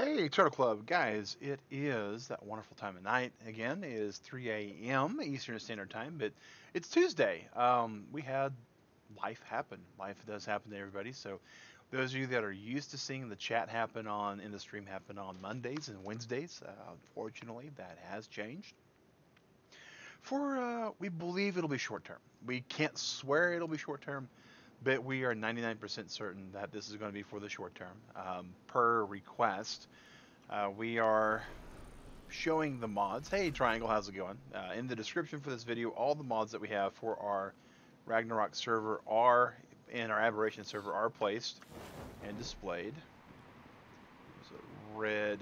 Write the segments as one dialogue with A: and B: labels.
A: Hey, Turtle Club, guys, it is that wonderful time of night. Again, it is 3 a.m. Eastern Standard Time, but it's Tuesday. We had life happen. Life does happen to everybody. So, those of you that are used to seeing the chat happen in the stream happen on Mondays and Wednesdays, unfortunately, that has changed. We believe it'll be short term. We can't swear it'll be short term, but we are 99% certain that this is going to be for the short term. Per request, we are showing the mods. Hey, Triangle, how's it going? In the description for this video, all the mods that we have for our Ragnarok server and our Aberration server are placed and displayed. There's a red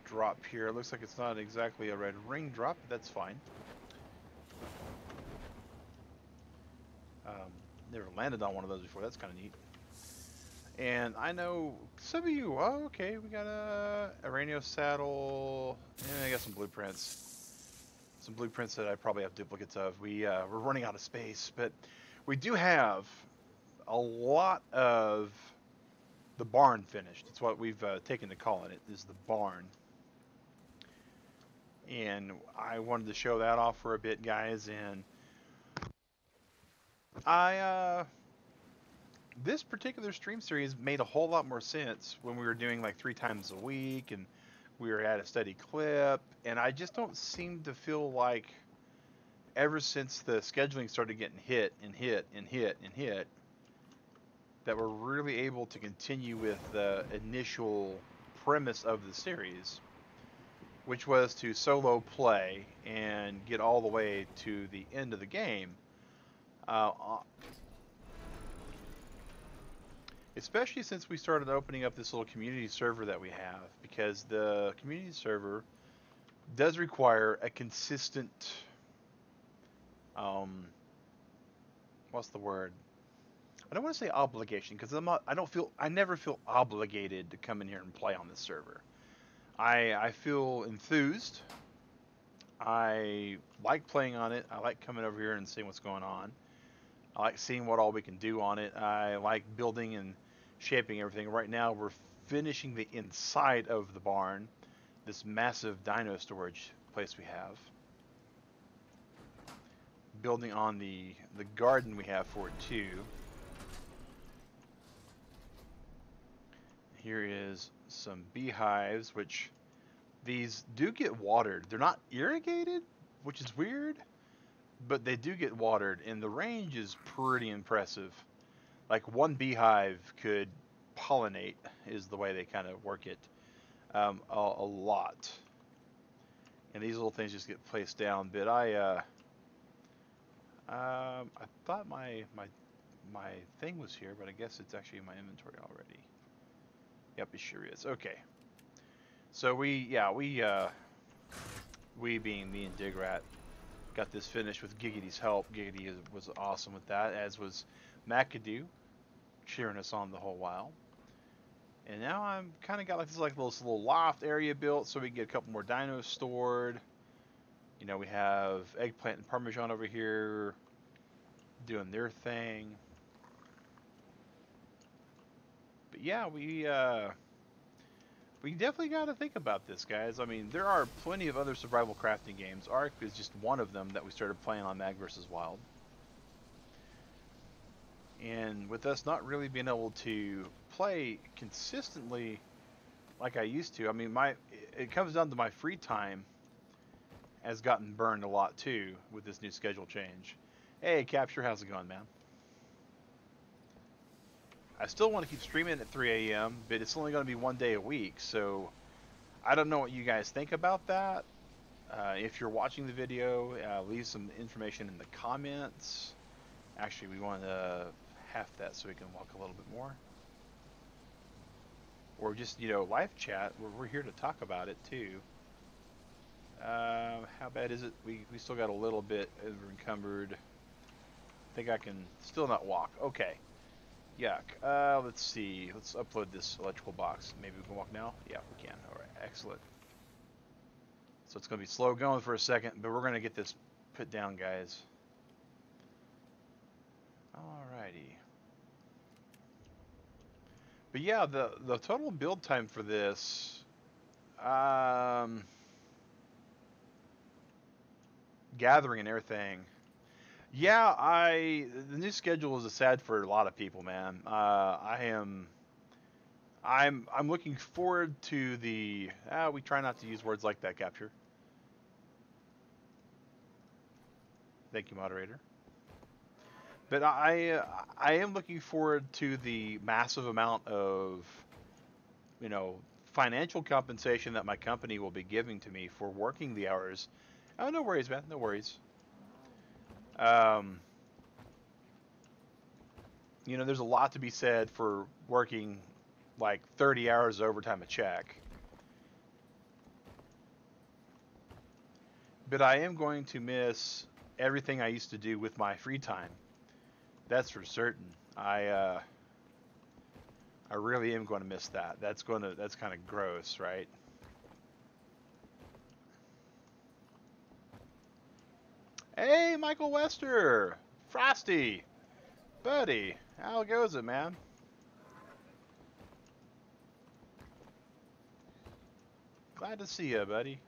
A: drop here. It looks like it's not exactly a red ring drop, but that's fine. Never landed on one of those before. That's kind of neat. And I know some of you, oh, okay, we got a radio saddle, and I got some blueprints. Some blueprints that I probably have duplicates of. We're running out of space, but we do have a lot of the barn finished. It's what we've taken to calling it, is the barn. And I wanted to show that off for a bit, guys, and this particular stream series made a whole lot more sense when we were doing like 3 times a week and we were at a steady clip, and I just don't seem to feel like ever since the scheduling started getting hit that we're really able to continue with the initial premise of the series, which was to solo play and get all the way to the end of the game. Especially since we started opening up this little community server that we have, because the community server does require a consistent, what's the word? I don't want to say obligation, because I never feel obligated to come in here and play on this server. I feel enthused. I like playing on it. I like coming over here and seeing what's going on. I like seeing what all we can do on it. I like building and shaping everything. Right now we're finishing the inside of the barn, this massive dino storage place we have. Building on the garden we have for it too. Here is some beehives, which these do get watered. They're not irrigated, which is weird, but they do get watered, and the range is pretty impressive. Like one beehive could pollinate, is the way they kind of work it, a lot. And these little things just get placed down. But I thought my thing was here, but I guess it's actually in my inventory already. Yep, it sure is. Okay. So we being me and Digrat, got this finished with Giggity's help. Giggity was awesome with that, as was McAdoo, cheering us on the whole while. And now I'm kind of got like this little loft area built so we can get a couple more dinos stored. You know, we have Eggplant and Parmesan over here doing their thing. But yeah, we definitely got to think about this, guys. I mean, there are plenty of other survival crafting games. ARK is just one of them that we started playing on Mag vs. Wild. And with us not really being able to play consistently like I used to, I mean, it comes down to my free time has gotten burned a lot too with this new schedule change. Hey, Capture, how's it going, man? I still want to keep streaming at 3 a.m., but it's only going to be 1 day a week, so I don't know what you guys think about that. If you're watching the video, leave some information in the comments. Actually, we want to half that so we can walk a little bit more. Or just, you know, live chat. We're here to talk about it too. How bad is it? We still got a little bit encumbered. I think I can still not walk. Okay. Yuck. Let's see. Let's upload this electrical box. Maybe we can walk now? Yeah, we can. Alright, excellent. So it's going to be slow going for a second, but we're going to get this put down, guys. Alrighty. But yeah, the total build time for this, um, gathering and everything. Yeah, the new schedule is sad for a lot of people, man. I'm looking forward to the. We try not to use words like that, Capture. Thank you, moderator. But I am looking forward to the massive amount of, you know, financial compensation that my company will be giving to me for working the hours. Oh, no worries, man. No worries. Um, you know, there's a lot to be said for working like 30 hours overtime a check. But I am going to miss everything I used to do with my free time. That's for certain. I really am going to miss that. That's kind of gross, right? Hey, Michael Wester, Frosty, buddy, how goes it, man? Glad to see you, buddy.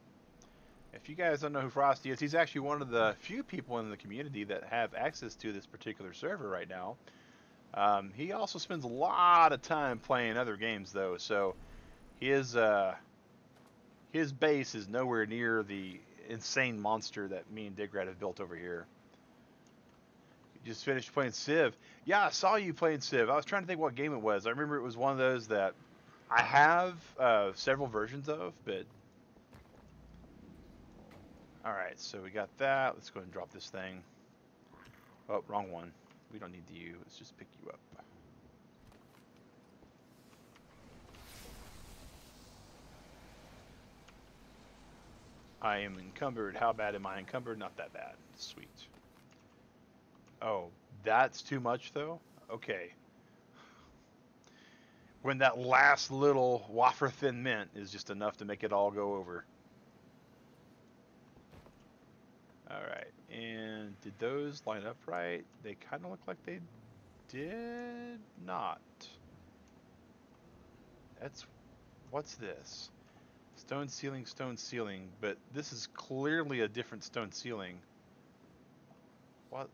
A: If you guys don't know who Frosty is, he's actually one of the few people in the community that have access to this particular server right now. He also spends a lot of time playing other games, though, so his base is nowhere near the insane monster that me and Digrat have built over here. You just finished playing Civ. Yeah, I saw you playing Civ. I was trying to think what game it was. I remember it was one of those that I have several versions of, but... Alright, so we got that. Let's go ahead and drop this thing. Oh, wrong one. We don't need you. Let's just pick you up. I am encumbered. How bad am I encumbered? Not that bad. Sweet. Oh, that's too much, though? Okay. When that last little wafer thin mint is just enough to make it all go over. Alright, and did those line up right? They kind of look like they did not. What's this? Stone ceiling, but this is clearly a different stone ceiling. What?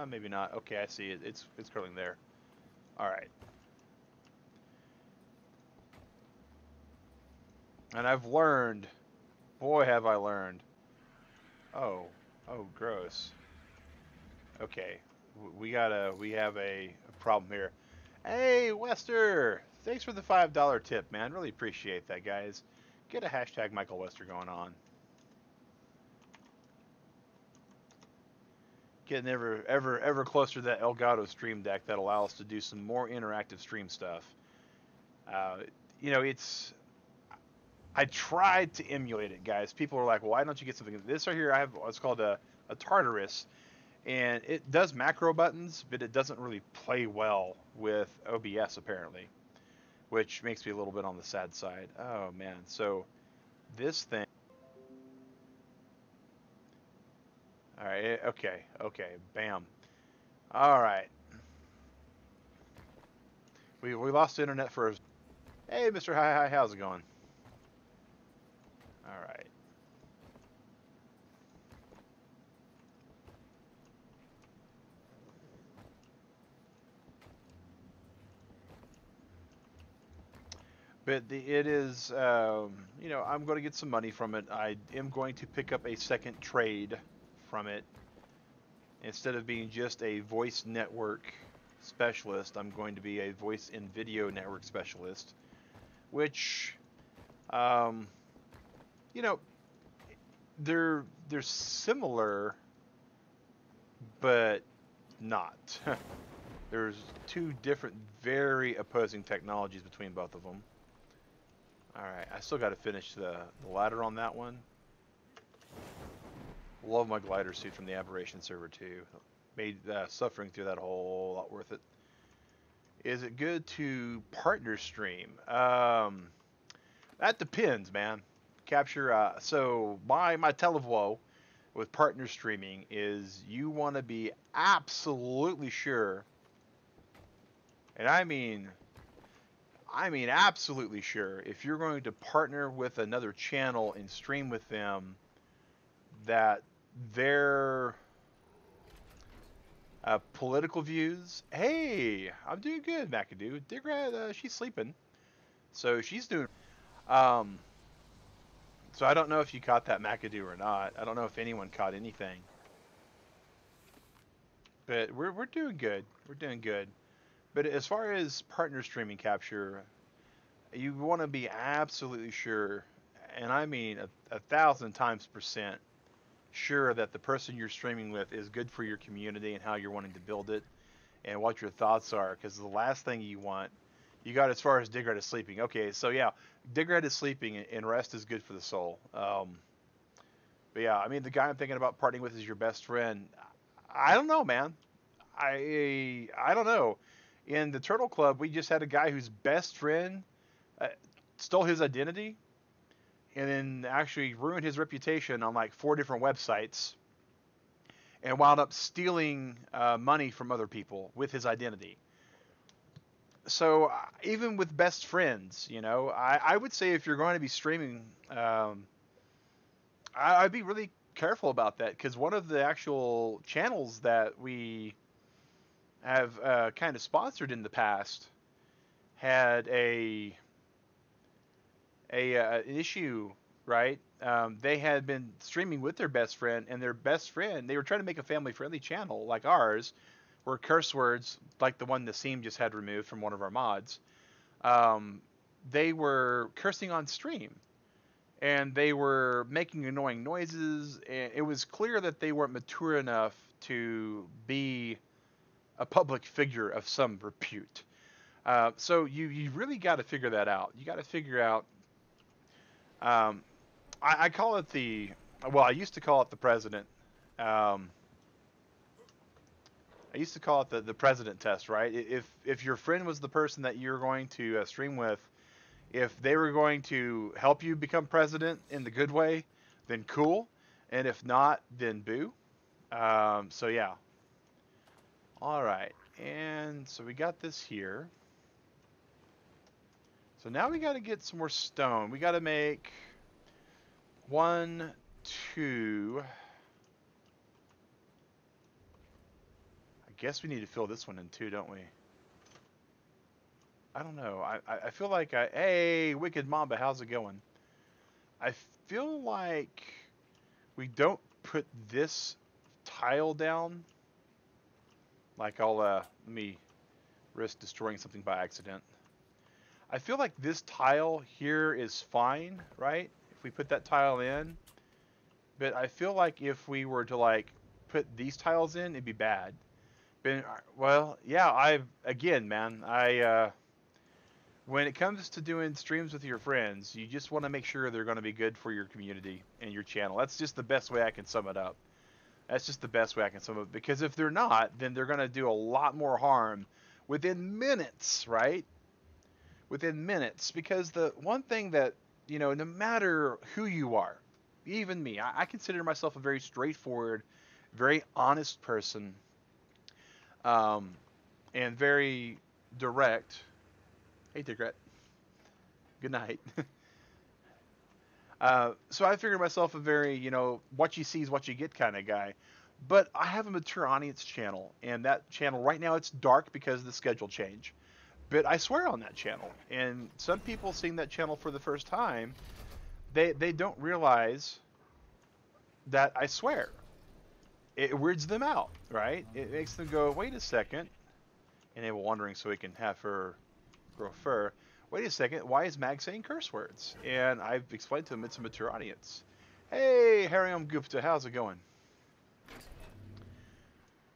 A: Maybe not. Okay, I see it. It's curling there. Alright. And I've learned, boy have I learned. Oh, gross. Okay, we have a problem here. Hey, Wester! Thanks for the $5 tip, man. Really appreciate that, guys. Get a hashtag Michael Wester going on. Getting ever closer to that Elgato Stream Deck that allows us to do some more interactive stream stuff. You know, I tried to emulate it, guys. People are like, well, why don't you get something? This right here, I have what's called a Tartarus. And it does macro buttons, but it doesn't really play well with OBS, apparently. Which makes me a little bit on the sad side. Oh, man. So, this thing... Alright, okay, bam. Alright. We lost the internet for... Hey, Mr. Hi, how's it going? Alright. But it is, you know, I'm going to get some money from it. I am going to pick up a second trade from it. Instead of being just a voice network specialist, I'm going to be a voice and video network specialist. Which, you know, they're similar, but not. There's two different, very opposing technologies between both of them. Alright, I still got to finish the ladder on that one. Love my glider suit from the Aberration server too. Made suffering through that whole lot worth it. Is it good to partner stream? That depends, man. Capture. So my tell of woe with partner streaming is you want to be absolutely sure. And I mean absolutely sure, if you're going to partner with another channel and stream with them, that their political views. Hey, I'm doing good, McAdoo. Digrat, she's sleeping, so she's doing. Um, so I don't know if you caught that, McAdoo, or not. I don't know if anyone caught anything, but we're doing good. We're doing good. But as far as partner streaming capture, you want to be absolutely sure, and I mean a thousand times percent sure, that the person you're streaming with is good for your community and how you're wanting to build it and what your thoughts are. Because the last thing you want, you got as far as Digrat is sleeping. Okay, so yeah, Digrat is sleeping and rest is good for the soul. But yeah, I mean, the guy I'm thinking about partying with is your best friend. I don't know, man. I don't know. In the Turtle Club, we just had a guy whose best friend uh, stole his identity and then actually ruined his reputation on like 4 different websites and wound up stealing money from other people with his identity. So even with best friends, you know, I would say if you're going to be streaming, I'd be really careful about that, because one of the actual channels that we have kind of sponsored in the past had an issue, right? They had been streaming with their best friend, and their best friend, they were trying to make a family-friendly channel like ours, where curse words, like the one Nassim just had removed from one of our mods, they were cursing on stream, and they were making annoying noises, and it was clear that they weren't mature enough to be a public figure of some repute. So you really got to figure that out. You got to figure out. Um, I call it well, I used to call it the president. Um, I used to call it the president test, right? If your friend was the person that you're going to stream with, if they were going to help you become president in the good way, then cool, and if not, then boo. So yeah. All right, and so we got this here. So now we got to get some more stone. We got to make 1, 2. I guess we need to fill this one in too, don't we? I don't know. I feel like hey, Wicked Mamba, how's it going? I feel like we don't put this tile down. Like let me risk destroying something by accident. I feel like this tile here is fine, right? If we put that tile in. But I feel like if we were to like put these tiles in, it'd be bad. But, well, yeah, again, man, when it comes to doing streams with your friends, you just want to make sure they're going to be good for your community and your channel. That's just the best way I can sum it up. That's just the best way I can sum it up. Because if they're not, then they're going to do a lot more harm within minutes, right? Within minutes. Because the one thing that, you know, no matter who you are, even me, I consider myself a very straightforward, very honest person, and very direct. Hey, Digret. Good night. So I figured myself a very, you know, what you see is what you get kind of guy. But I have a mature audience channel, and that channel right now it's dark because of the schedule change. But I swear on that channel, and some people seeing that channel for the first time, they don't realize that I swear. It weirds them out, right? It makes them go, wait a second, enable wondering so we can have her grow fur. Wait a second, why is Mag saying curse words? And I've explained to him it's a mature audience. Hey, Hariam Gupta, how's it going?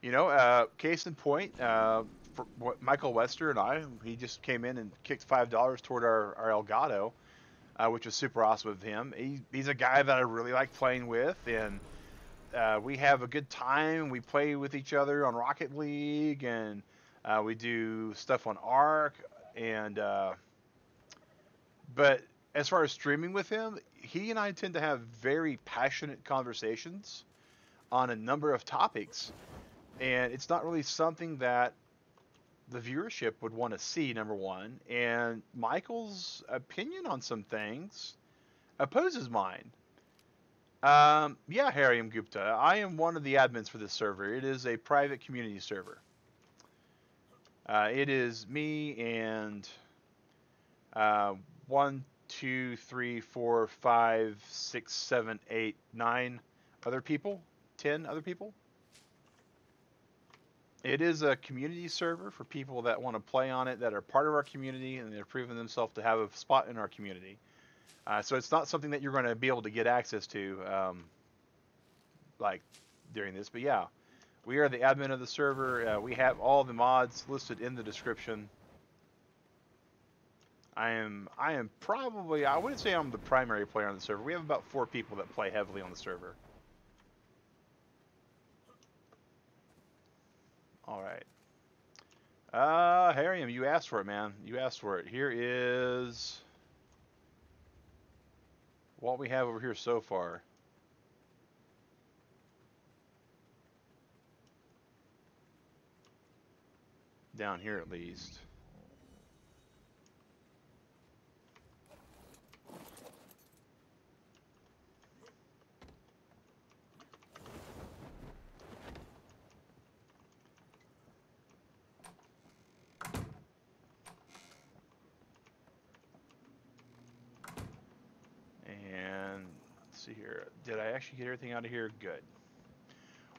A: You know, case in point, Michael Wester and he just came in and kicked $5 toward our Elgato, which was super awesome of him. He's a guy that I really like playing with, and we have a good time. We play with each other on Rocket League, and we do stuff on ARK, and but as far as streaming with him, he and I tend to have very passionate conversations on a number of topics, and it's not really something that the viewership would want to see, number one, and Michael's opinion on some things opposes mine. Yeah, Hariam Gupta, I am one of the admins for this server. It is a private community server. It is me and 1, 2, 3, 4, 5, 6, 7, 8, 9 other people, 10 other people. It is a community server for people that want to play on it, that are part of our community, and they're proving themselves to have a spot in our community. So it's not something that you're going to be able to get access to, like during this. But yeah, we are the admin of the server. We have all the mods listed in the description. I am probably, I wouldn't say I'm the primary player on the server. We have about 4 people that play heavily on the server. All right. Hariam, you asked for it, man. You asked for it. Here is what we have over here so far. Down here, at least. And let's see here. Did I actually get everything out of here? Good.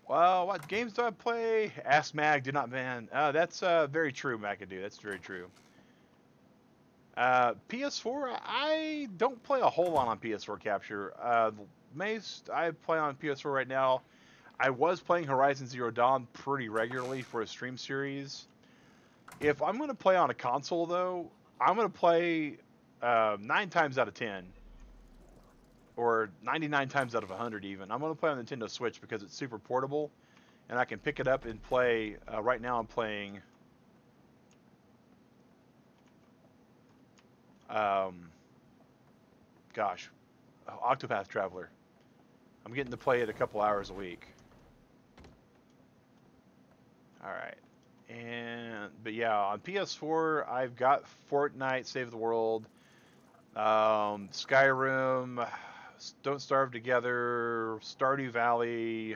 A: Well, what games do I play? Ask Mag, do not ban. That's very true, McAdoo. That's very true. PS4, I don't play a whole lot on PS4 capture. Most I play on PS4 right now. I was playing Horizon Zero Dawn pretty regularly for a stream series. If I'm going to play on a console, though, I'm going to play 9 times out of 10. Or 99 times out of 100 even. I'm going to play on Nintendo Switch because it's super portable, and I can pick it up and play. Right now I'm playing Octopath Traveler. I'm getting to play it a couple hours a week. Alright. But yeah, on PS4 I've got Fortnite, Save the World, Skyrim, Don't Starve Together, Stardew Valley,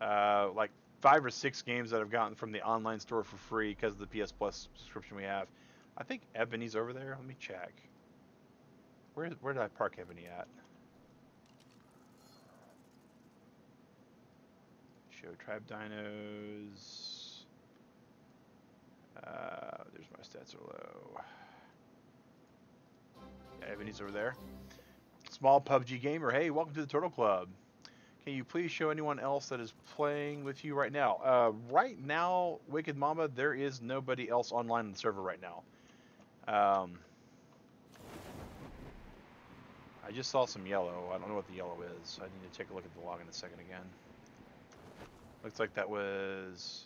A: like 5 or 6 games that I've gotten from the online store for free because of the PS Plus subscription we have. I think Ebony's over there. Let me check. Where did I park Ebony at? Show Tribe Dinos. There's my stats are low. Yeah, Ebony's over there. Small PUBG gamer. Hey, welcome to the Turtle Club. Can you please show anyone else that is playing with you right now? Right now, Wicked Mama, there is nobody else online on the server right now. I just saw some yellow. I don't know what the yellow is. I need to take a look at the log in a second again. Looks like that was...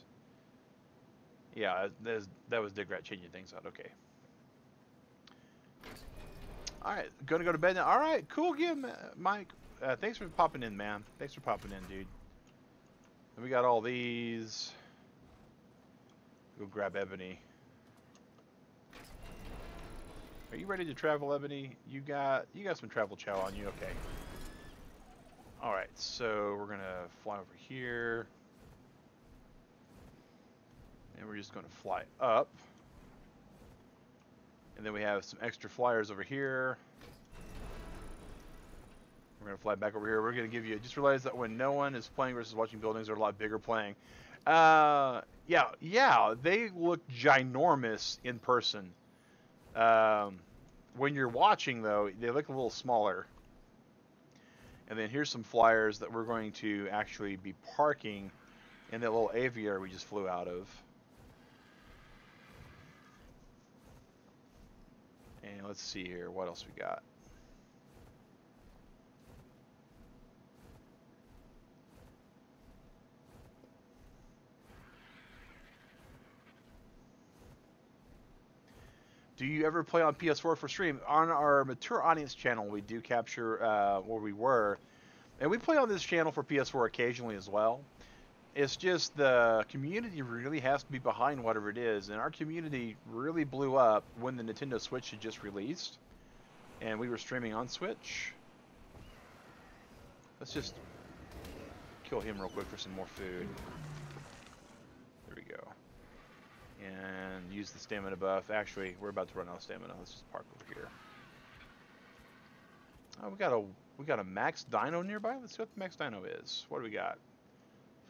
A: Yeah, that was Digrat changing things out. Okay. Alright, gonna go to bed now. Alright, cool game, Mike. Thanks for popping in, man. Thanks for popping in, dude. And we got all these. Go grab Ebony. Are you ready to travel, Ebony? You got some travel chow on you, okay. Alright, so we're gonna fly over here. And we're just gonna fly up. And then we have some extra flyers over here. We're going to fly back over here. We're going to give you... Just realize that when no one is playing versus watching buildings, they're a lot bigger playing. Yeah, they look ginormous in person. When you're watching, though, they look a little smaller. And then here's some flyers that we're going to actually be parking in that little aviary we just flew out of. And let's see here, what else we got? Do you ever play on PS4 for stream? On our mature audience channel, we do capture where we were. And we play on this channel for PS4 occasionally as well. It's just the community really has to be behind whatever it is, and our community really blew up when the Nintendo Switch had just released, and we were streaming on Switch. Let's just kill him real quick for some more food. There we go. And use the stamina buff. Actually, we're about to run out of stamina. Let's just park over here. Oh, we got a max dino nearby. Let's see what the max dino is. What do we got?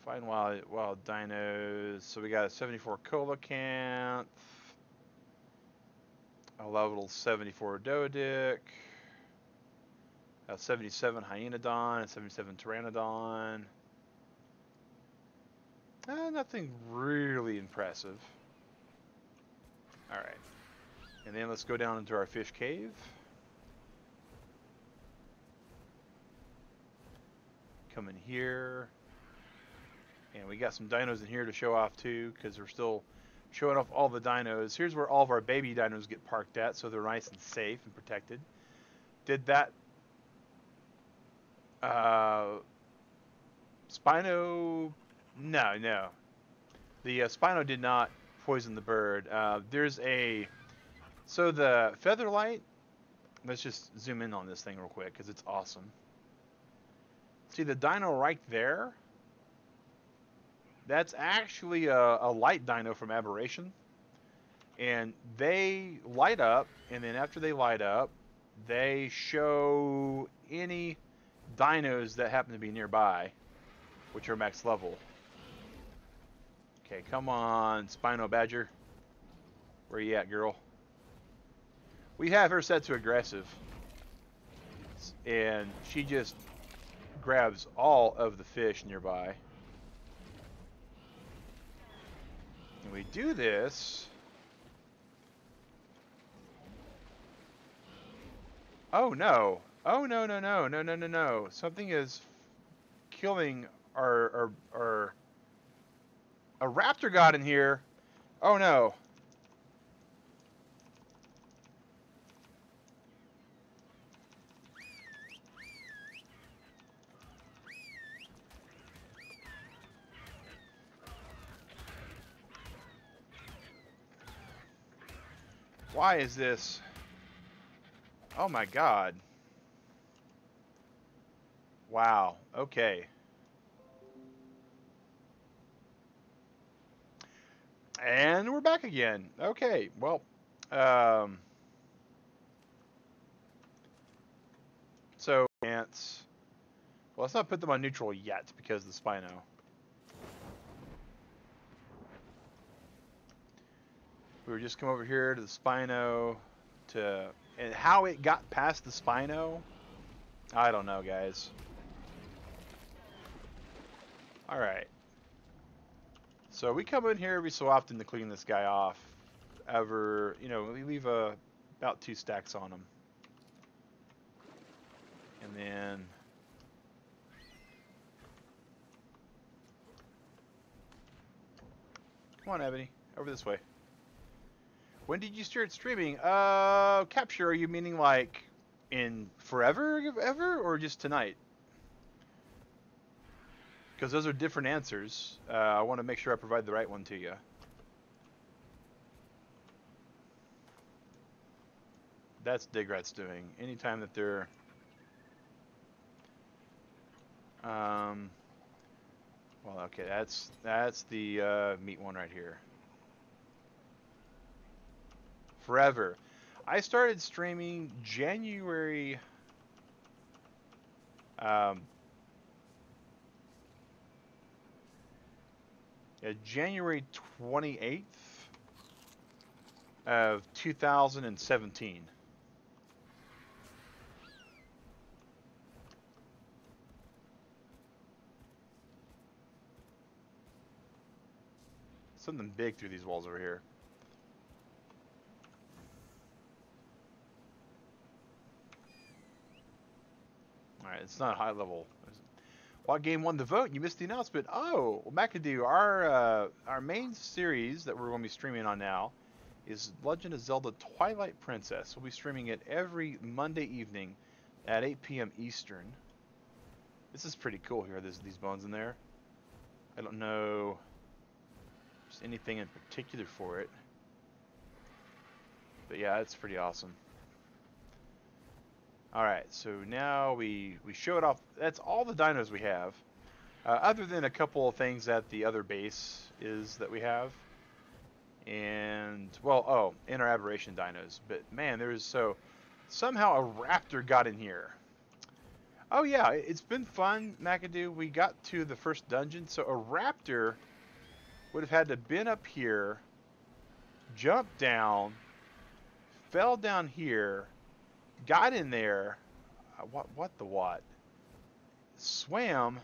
A: Find wild dinos. So we got a 74 coelacanth, a level 74 doedic, a 77 hyenodon, a 77 pteranodon. Nothing really impressive. All right, and then let's go down into our fish cave. Come in here. And we got some dinos in here to show off too, because we're still showing off all the dinos. Here's where all of our baby dinos get parked at, so they're nice and safe and protected. Did that Spino? No. The Spino did not poison the bird. So the Featherlight, let's just zoom in on this thing real quick, because it's awesome. See the dino right there? That's actually a light dino from Aberration. And they light up, and then after they light up, they show any dinos that happen to be nearby, which are max level. Okay, come on, Spino Badger. Where you at, girl? We have her set to aggressive. And she just grabs all of the fish nearby. And we do this. Oh no. Oh no. Something is killing our a raptor got in here. Oh no. Why is this? Oh my god. Wow. Okay. And we're back again. Okay. Well, so ants. Well, let's not put them on neutral yet because of the Spino. We were just come over here to the Spino and how it got past the Spino, I don't know, guys. All right. So we come in here every so often to clean this guy off. We leave about 2 stacks on him. And then come on, Ebony, over this way. When did you start streaming? Capture, are you meaning like in forever ever or just tonight? Because those are different answers. I want to make sure I provide the right one to you. That's Digrat's doing. Anytime that they're well, okay, that's the meat one right here. Forever. I started streaming January January 28th of 2017. Something big through these walls over here. Alright, it's not high level. What game won the vote? You missed the announcement. Oh, well, McAdoo, our main series that we're going to be streaming on now is Legend of Zelda Twilight Princess. We'll be streaming it every Monday evening at 8 p.m. Eastern. This is pretty cool here, these bones in there. I don't know if there's anything in particular for it. But yeah, it's pretty awesome. Alright, so now we show it off. That's all the dinos we have. Other than a couple of things at the other base is that we have. And, well, oh, in our Aberration dinos. But, man, somehow a raptor got in here. Oh, yeah, it's been fun, McAdoo. We got to the first dungeon. So a raptor would have had to been up here, jump down, fell down here, got in there, what? Swam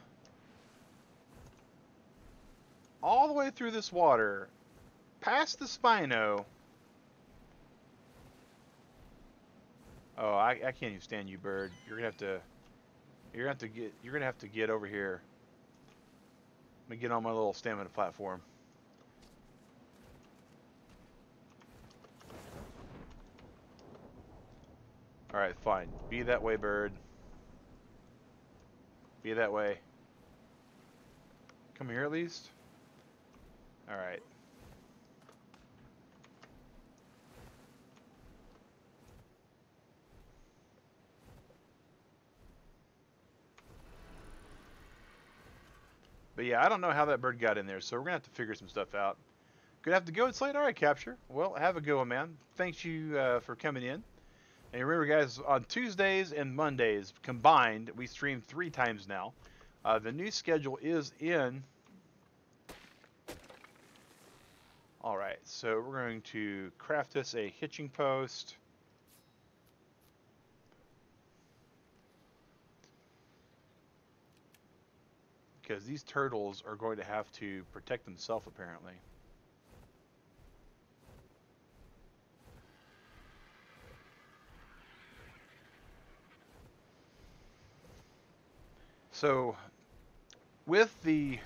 A: all the way through this water, past the Spino. Oh, I can't even stand you, bird. You're gonna have to get over here. Let me get on my little stamina platform. Alright, fine. Be that way, bird. Be that way. Come here at least. Alright. But yeah, I don't know how that bird got in there, so we're gonna have to figure some stuff out. Gonna have to go and slate. Alright, Capture. Well, have a good one, man. Thanks you for coming in. And remember, guys, on Tuesdays and Mondays combined, we stream 3 times now. The new schedule is in. Alright, so we're going to craft us a hitching post. Because these turtles are going to have to protect themselves, apparently. So, with the...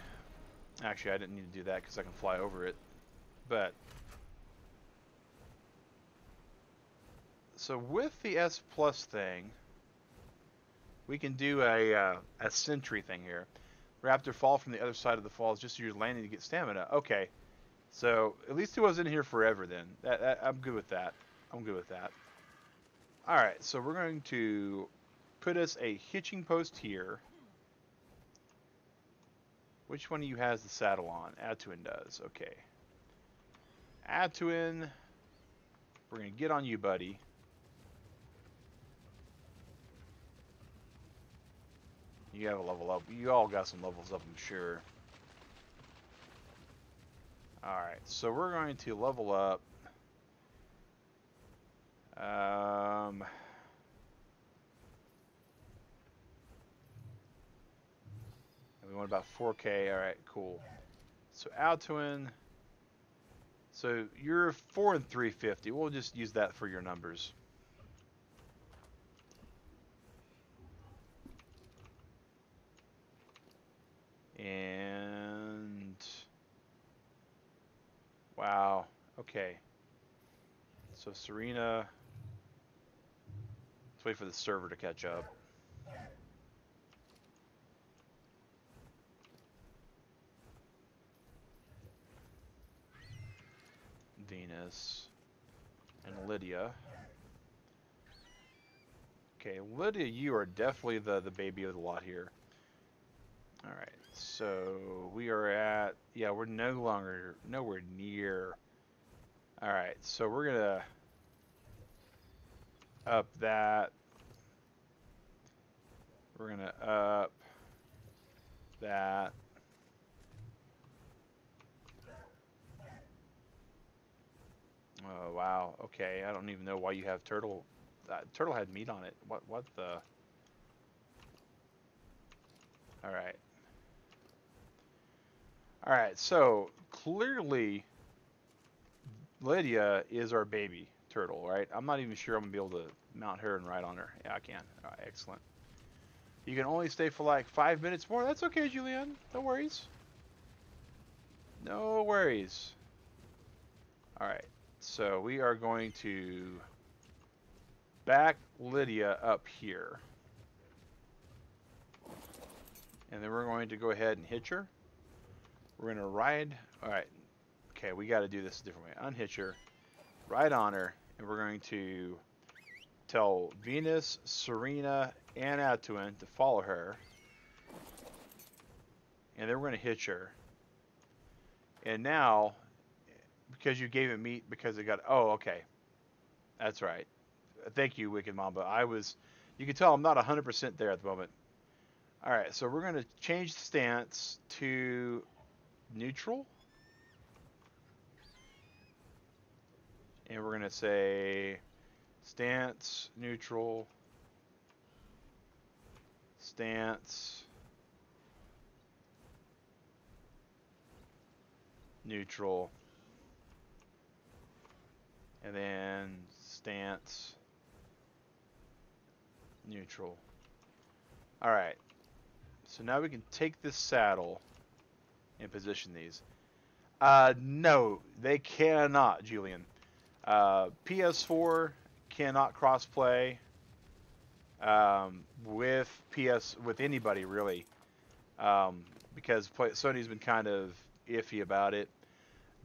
A: Actually, I didn't need to do that because I can fly over it. But... So, with the S Plus thing, we can do a sentry thing here. Raptor fall from the other side of the falls just as you're landing to get stamina. Okay. So, at least it was in here forever then. I'm good with that. I'm good with that. Alright, so we're going to put us a hitching post here. Which one of you has the saddle on? Atuin does. Okay. Atuin, we're going to get on you, buddy. You have a level up. You all got some levels up, I'm sure. Alright, so we're going to level up. We want about 4K. Alright, cool. So Altoin. So you're 4 and 350. We'll just use that for your numbers. And wow. Okay. So Serena. Let's wait for the server to catch up. Venus and Lydia. Okay, Lydia, you are definitely the baby of the lot here. Alright, so we are at, yeah, we're nowhere near. Alright, so we're gonna up that. We're gonna up that. Oh, wow. Okay, I don't even know why you have turtle. Turtle had meat on it. What the? Alright. Alright, so clearly Lydia is our baby turtle, right? I'm not even sure I'm going to be able to mount her and ride on her. Yeah, I can. Alright, excellent. You can only stay for like 5 minutes more. That's okay, Julianne. No worries. No worries. Alright. So we are going to back Lydia up here. And then we're going to go ahead and hitch her. We're gonna ride. All right. Okay, we got to do this a different way. Unhitch her, ride on her, and we're going to tell Venus, Serena, and Atuin to follow her. And then we're going to hitch her. And now, because you gave it meat because it got... Oh, okay. That's right. Thank you, Wicked Mamba. You can tell I'm not 100% there at the moment. Alright, so we're going to change the stance to neutral. And we're going to say stance, neutral, stance, neutral, and then stance, neutral. Alright, so now we can take this saddle and position these. No, they cannot, Julian. PS4 cannot crossplay with anybody really, because Sony's been kind of iffy about it.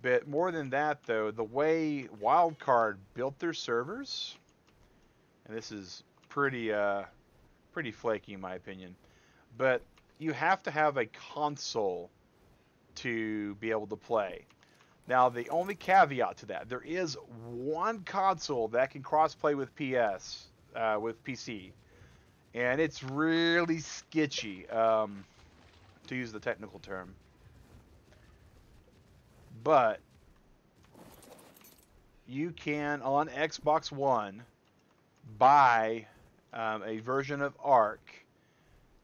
A: But more than that, though, the way Wildcard built their servers, and this is pretty flaky in my opinion, but you have to have a console to be able to play. Now, the only caveat to that, there is one console that can cross-play with with PC, and it's really sketchy, to use the technical term. But you can, on Xbox One, buy a version of ARK,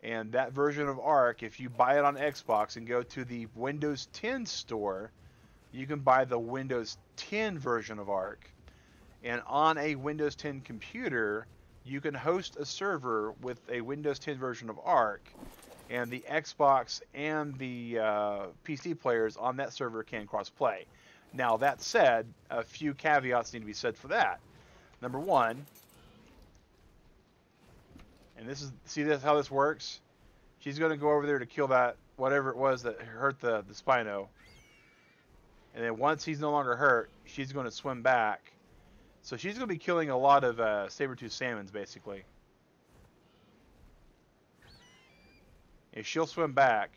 A: and that version of ARK, if you buy it on Xbox and go to the Windows 10 store, you can buy the Windows 10 version of ARK. And on a Windows 10 computer, you can host a server with a Windows 10 version of ARK, and the Xbox and the PC players on that server can cross-play. Now, that said, a few caveats need to be said for that. Number one, and see how this works? She's going to go over there to kill that, whatever it was that hurt the Spino. And then once he's no longer hurt, she's going to swim back. So she's going to be killing a lot of saber-tooth salmons, basically. And she'll swim back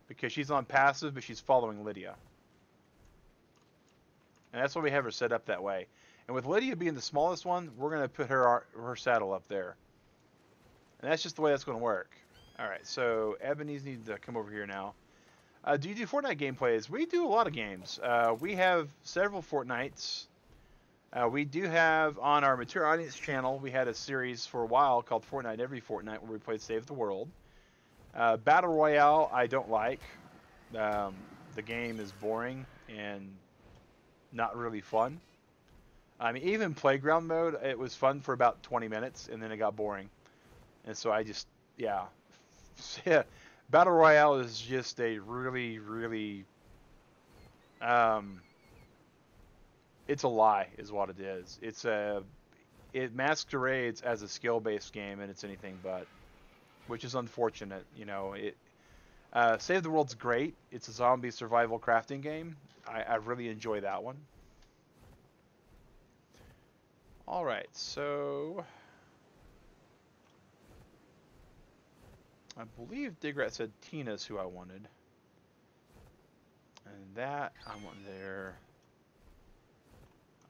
A: because she's on passive, but she's following Lydia. And that's why we have her set up that way. And with Lydia being the smallest one, we're going to put her saddle up there. And that's just the way that's going to work. Alright, so Ebony's needs to come over here now. Do you do Fortnite gameplays? We do a lot of games. We have several Fortnites. We do have on our Mature Audience channel, we had a series for a while called Fortnite Every Fortnite where we played Save the World. Battle Royale, I don't like. The game is boring and not really fun. I mean, even Playground mode, it was fun for about 20 minutes and then it got boring. And so I just, yeah. Battle Royale is just a really, really, it's a lie is what it is. It masquerades as a skill-based game and it's anything but, which is unfortunate. You know, Save the World's great. It's a zombie survival crafting game. I really enjoy that one. Alright, so I believe Digrat said Tina's who I wanted. And that I want there.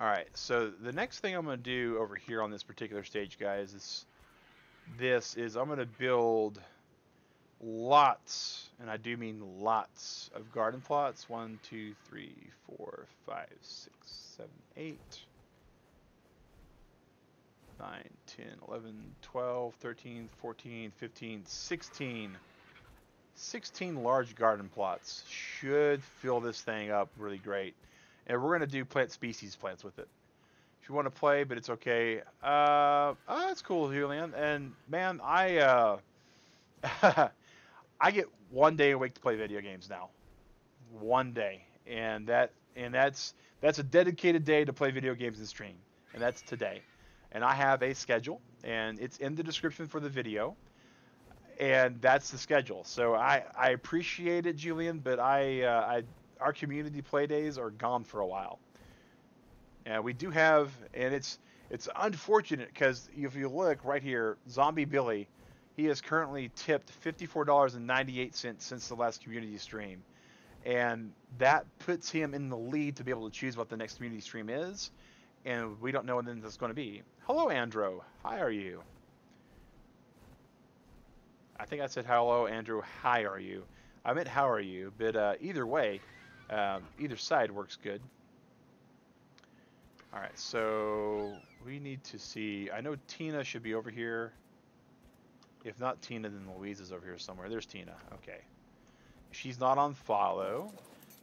A: Alright, so the next thing I'm going to do over here on this particular stage, guys, is I'm going to build lots, and I do mean lots, of garden plots. 1, 2, 3, 4, 5, 6, 7, 8. 9, 10, 11, 12, 13, 14, 15, 16. 16 large garden plots should fill this thing up really great. And we're going to do plant species plants with it. If you want to play, but it's okay. Oh, that's cool, Julian. And man, I get one day a week to play video games now. One day. And that's a dedicated day to play video games and stream. And that's today. And I have a schedule, and it's in the description for the video. and that's the schedule. So I appreciate it, Julian, but our community play days are gone for a while. And we do have, and it's unfortunate because if you look right here, Zombie Billy, he has currently tipped $54.98 since the last community stream, and that puts him in the lead to be able to choose what the next community stream is, and we don't know when that's going to be. Hello, Andrew. How are you? I think I said hello, Andrew. Hi, are you? I meant how are you, but either way, either side works good. All right, so we need to see. I know Tina should be over here. If not Tina, then Louise is over here somewhere. There's Tina. Okay. She's not on follow.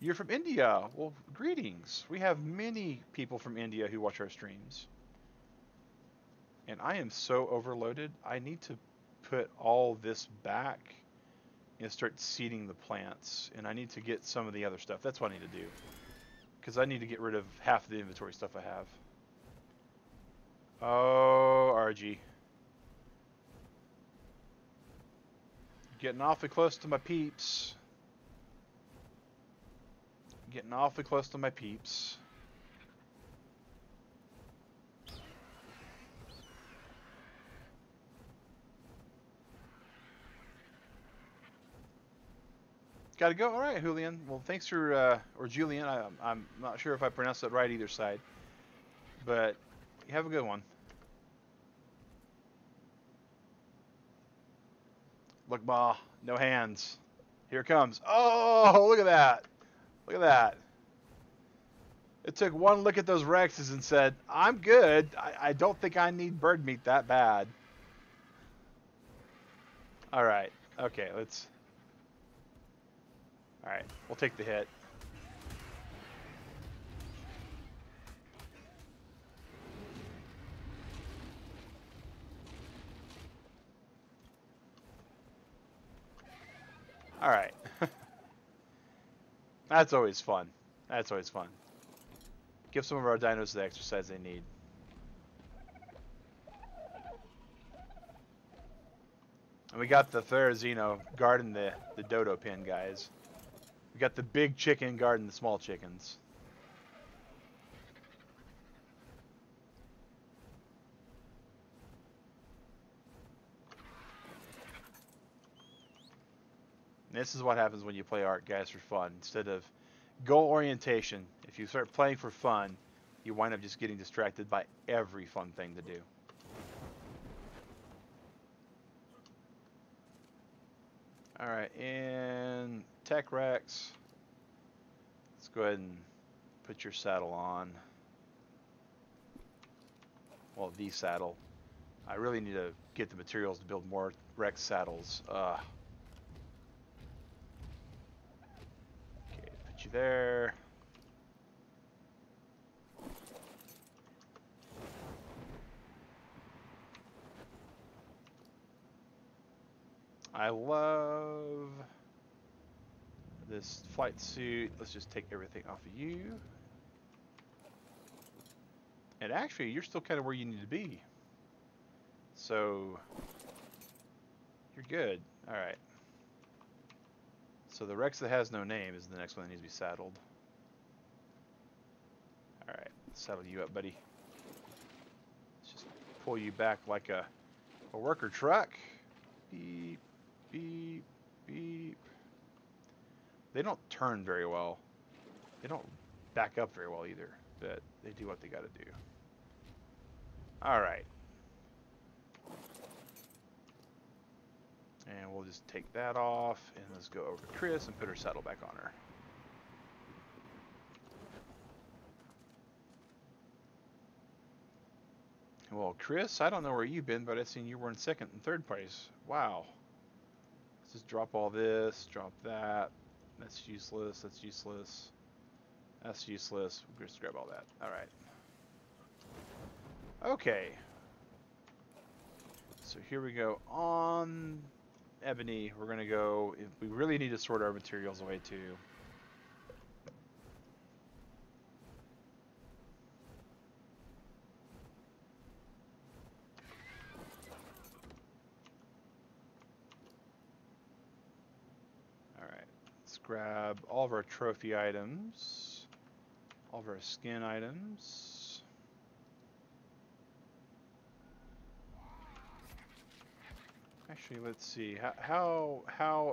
A: You're from India. Well, greetings. We have many people from India who watch our streams. And I am so overloaded. I need to put all this back and start seeding the plants. And I need to get some of the other stuff. That's what I need to do. Because I need to get rid of half of the inventory stuff I have. Oh, RG. Getting awfully close to my peeps. Getting awfully close to my peeps. Gotta go. All right, Julian. Well, thanks for, or Julian. I'm not sure if I pronounced that right either side. But you have a good one. Look, Ma, no hands. Here it comes. Oh, look at that. Look at that. It took one look at those Rexes and said, I'm good. I don't think I need bird meat that bad. All right. Okay, let's... All right, we'll take the hit. All right. That's always fun. That's always fun. Give some of our dinos the exercise they need. And we got the Therizino guarding the dodo pen, guys. We got the big chicken guarding the small chickens. This is what happens when you play ARK, guys, for fun. Instead of goal orientation, if you start playing for fun, you wind up just getting distracted by every fun thing to do. Alright, and Tech Rex. Let's go ahead and put your saddle on. Well, the saddle. I really need to get the materials to build more Rex saddles. Put you there. I love this flight suit. Let's just take everything off of you. And actually, you're still kind of where you need to be. So, you're good. Alright. So the Rex that has no name is the next one that needs to be saddled. Alright, saddle you up, buddy. Let's just pull you back like a worker truck. Beep, beep, beep. They don't turn very well. They don't back up very well either, but they do what they gotta do. Alright. And we'll just take that off, and let's go over to Chris and put her saddle back on her. Well, Chris, I don't know where you've been, but I've seen you were in second and third place. Wow. Let's just drop all this, drop that. That's useless, that's useless. That's useless. We'll just grab all that. Alright. Okay. So here we go. On Ebony, we're going to go... We really need to sort our materials away too. grab all of our trophy items, all of our skin items. Actually, let's see. How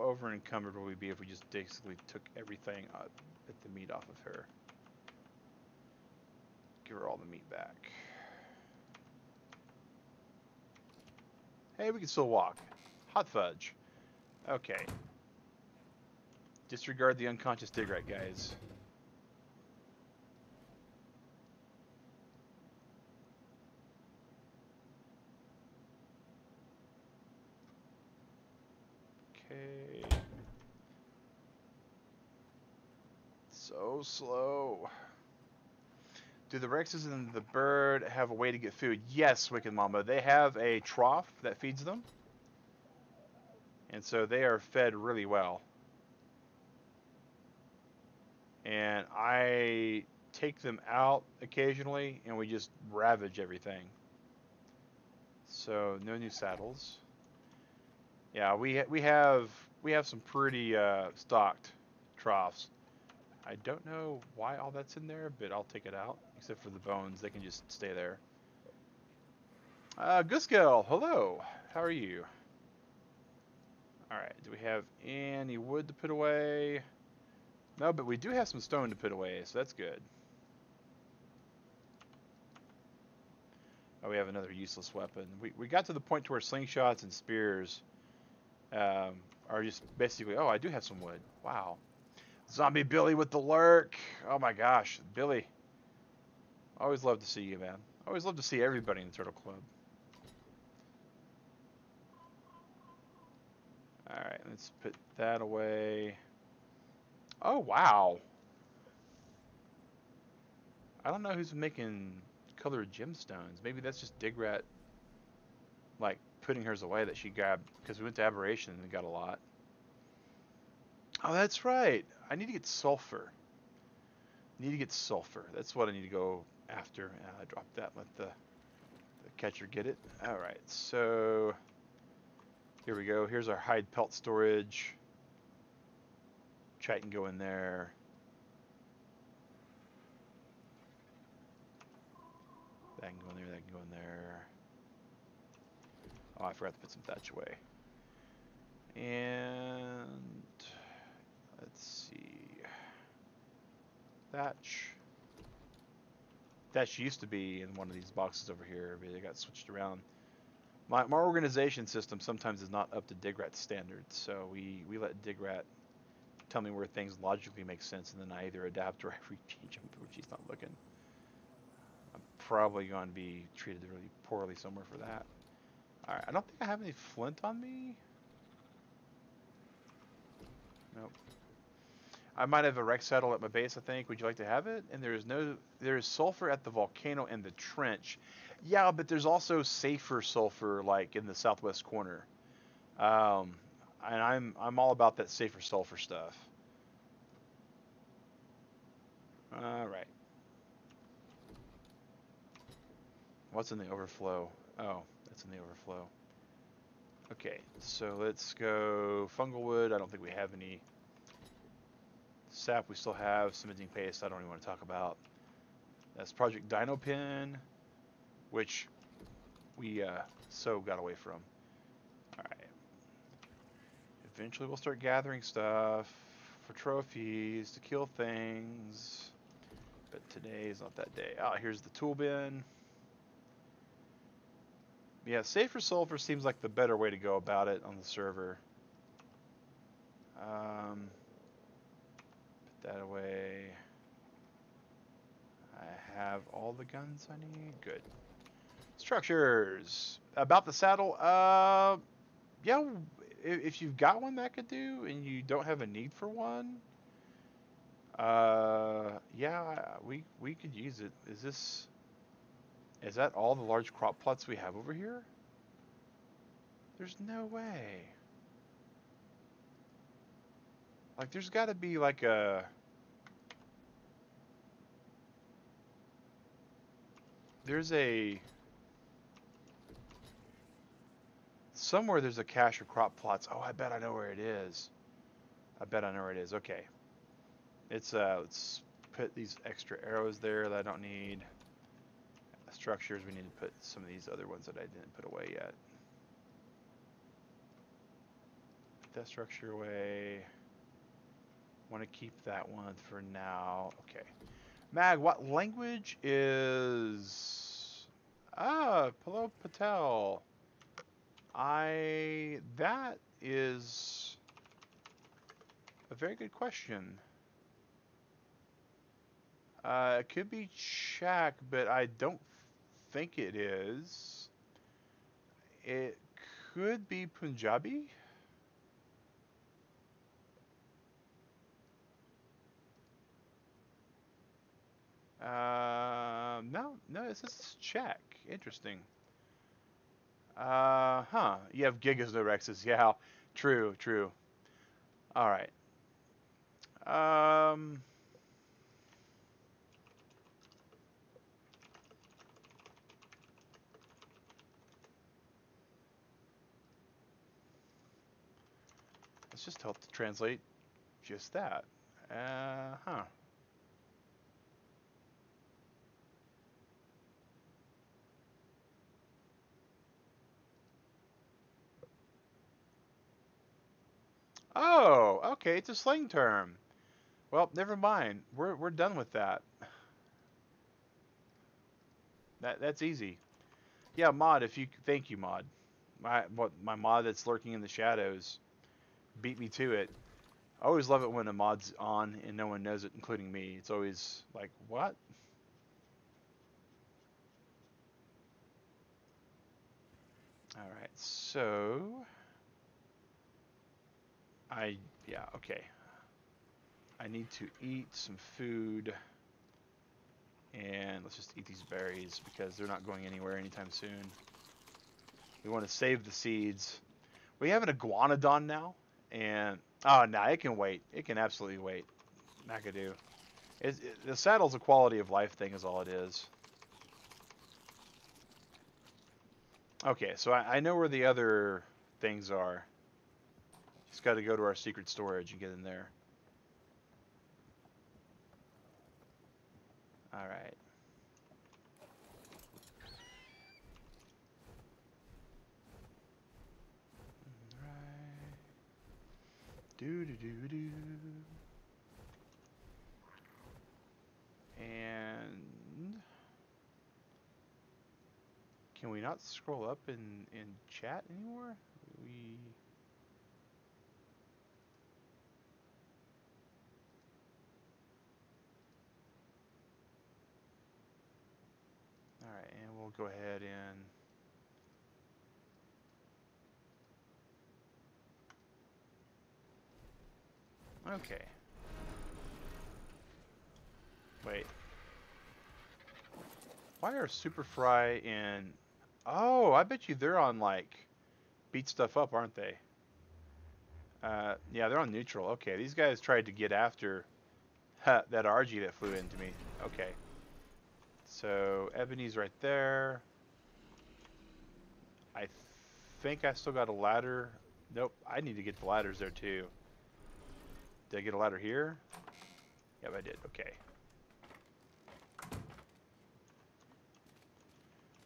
A: over encumbered will we be if we just basically took everything at the meat off of her? Give her all the meat back. Hey, we can still walk. Hot fudge. Okay. Disregard the unconscious dig right, guys. Okay. So slow. Do the Rexes and the bird have a way to get food? Yes, Wicked Mama. They have a trough that feeds them. And so they are fed really well. And I take them out occasionally and we just ravage everything. So no new saddles. Yeah, we have some pretty stocked troughs. I don't know why all that's in there, but I'll take it out. Except for the bones, they can just stay there. Guskel, hello. How are you? Alright, do we have any wood to put away? No, but we do have some stone to put away, so that's good. Oh, we have another useless weapon. We got to the point to where slingshots and spears are just basically... Oh, I do have some wood. Wow. Zombie Billy with the lurk. Oh my gosh, Billy. Always love to see you, man. Always love to see everybody in the Turtle Club. Alright, let's put that away. Oh, wow. I don't know who's making colored gemstones. Maybe that's just Digrat, like, putting hers away that she grabbed, because we went to Aberration and got a lot. Oh, that's right. I need to get sulfur. That's what I need to go after. Drop that, let the catcher get it. Alright, so here we go. Here's our hide pelt storage. Chat can go in there. That can go in there, that can go in there. Oh, I forgot to put some thatch away. And let's see. Thatch. Thatch used to be in one of these boxes over here, but it got switched around. My organization system sometimes is not up to Digrat standards, so we let Digrat tell me where things logically make sense, and then I either adapt or I rechange them, which he's not looking. I'm probably going to be treated really poorly somewhere for that. Alright, I don't think I have any flint on me. Nope. I might have a Rex saddle at my base, I think. Would you like to have it? And there's sulfur at the volcano and the trench. Yeah, but there's also safer sulfur, like in the southwest corner. And I'm all about that safer sulfur stuff. All right. What's in the overflow? Oh, that's in the overflow. Okay, so let's go fungal wood. I don't think we have any. Sap we still have. Cementing paste I don't even want to talk about. That's Project Dino Pin, which we so got away from. Alright. Eventually we'll start gathering stuff for trophies to kill things. But today is not that day. Ah, here's the tool bin. Yeah, safer sulfur seems like the better way to go about it on the server. Put that away. I have all the guns I need. Good. Structures. About the saddle. Yeah, if you've got one that could do, and you don't have a need for one, yeah, we could use it. Is that all the large crop plots we have over here? There's no way. Like, there's got to be like a... There's a... Somewhere there's a cache of crop plots. Oh, I bet I know where it is. I bet I know where it is. Okay. It's let's put these extra arrows there that I don't need. Structures, we need to put some of these other ones that I didn't put away yet. Put that structure away. Want to keep that one for now. Okay. Mag, what language is... Ah, hello Patel. That is a very good question. It could be Czech, but I don't think it is. It could be Punjabi. No, this is Czech. Interesting. Huh. You have gigas, no rexes. Yeah, true. All right. Let's just help to translate just that. Huh. Oh, okay. It's a slang term. Well, never mind. We're done with that. That's easy. Yeah, mod. Thank you, mod. My mod that's lurking in the shadows beat me to it. I always love it when a mod's on and no one knows it, including me. It's always like, what? All right, so yeah, okay. I need to eat some food, and let's just eat these berries because they're not going anywhere anytime soon. We want to save the seeds. We have an iguanodon now, and oh, no, it can wait. It can absolutely wait. McAdoo. The saddle's a quality of life thing, is all it is. Okay, so I know where the other things are. Just got to go to our secret storage and get in there. All right. Do. And can we not scroll up in chat anymore? All right, and we'll go ahead and okay. Wait. Why are Superfry and... Oh, I bet you they're on, like, beat stuff up, aren't they? Yeah, they're on neutral. Okay, these guys tried to get after that RG that flew into me. Okay. So, Ebony's right there. I think I still got a ladder. Nope, I need to get the ladders there, too. Did I get a ladder here? Yep, I did. Okay.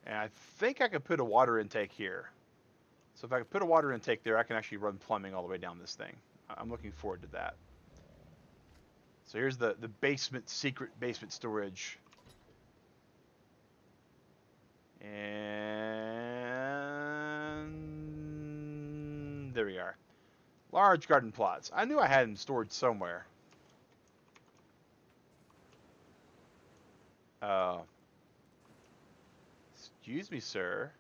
A: And I think I could put a water intake here. So if I could put a water intake there, I can actually run plumbing all the way down this thing. I'm looking forward to that. So here's the basement, secret basement storage. And there we are. Large garden plots. I knew I had them stored somewhere. Excuse me, sir.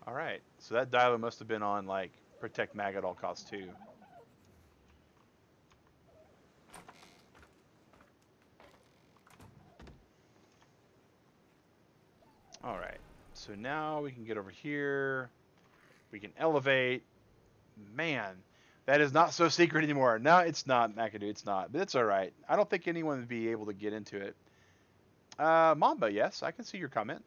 A: Alright, so that dialer must have been on, like, protect mag at all costs, too. Alright, so now we can get over here. We can elevate. Man, that is not so secret anymore. No, it's not, McAdoo, it's not. But it's alright. I don't think anyone would be able to get into it. Mamba, yes, I can see your comment.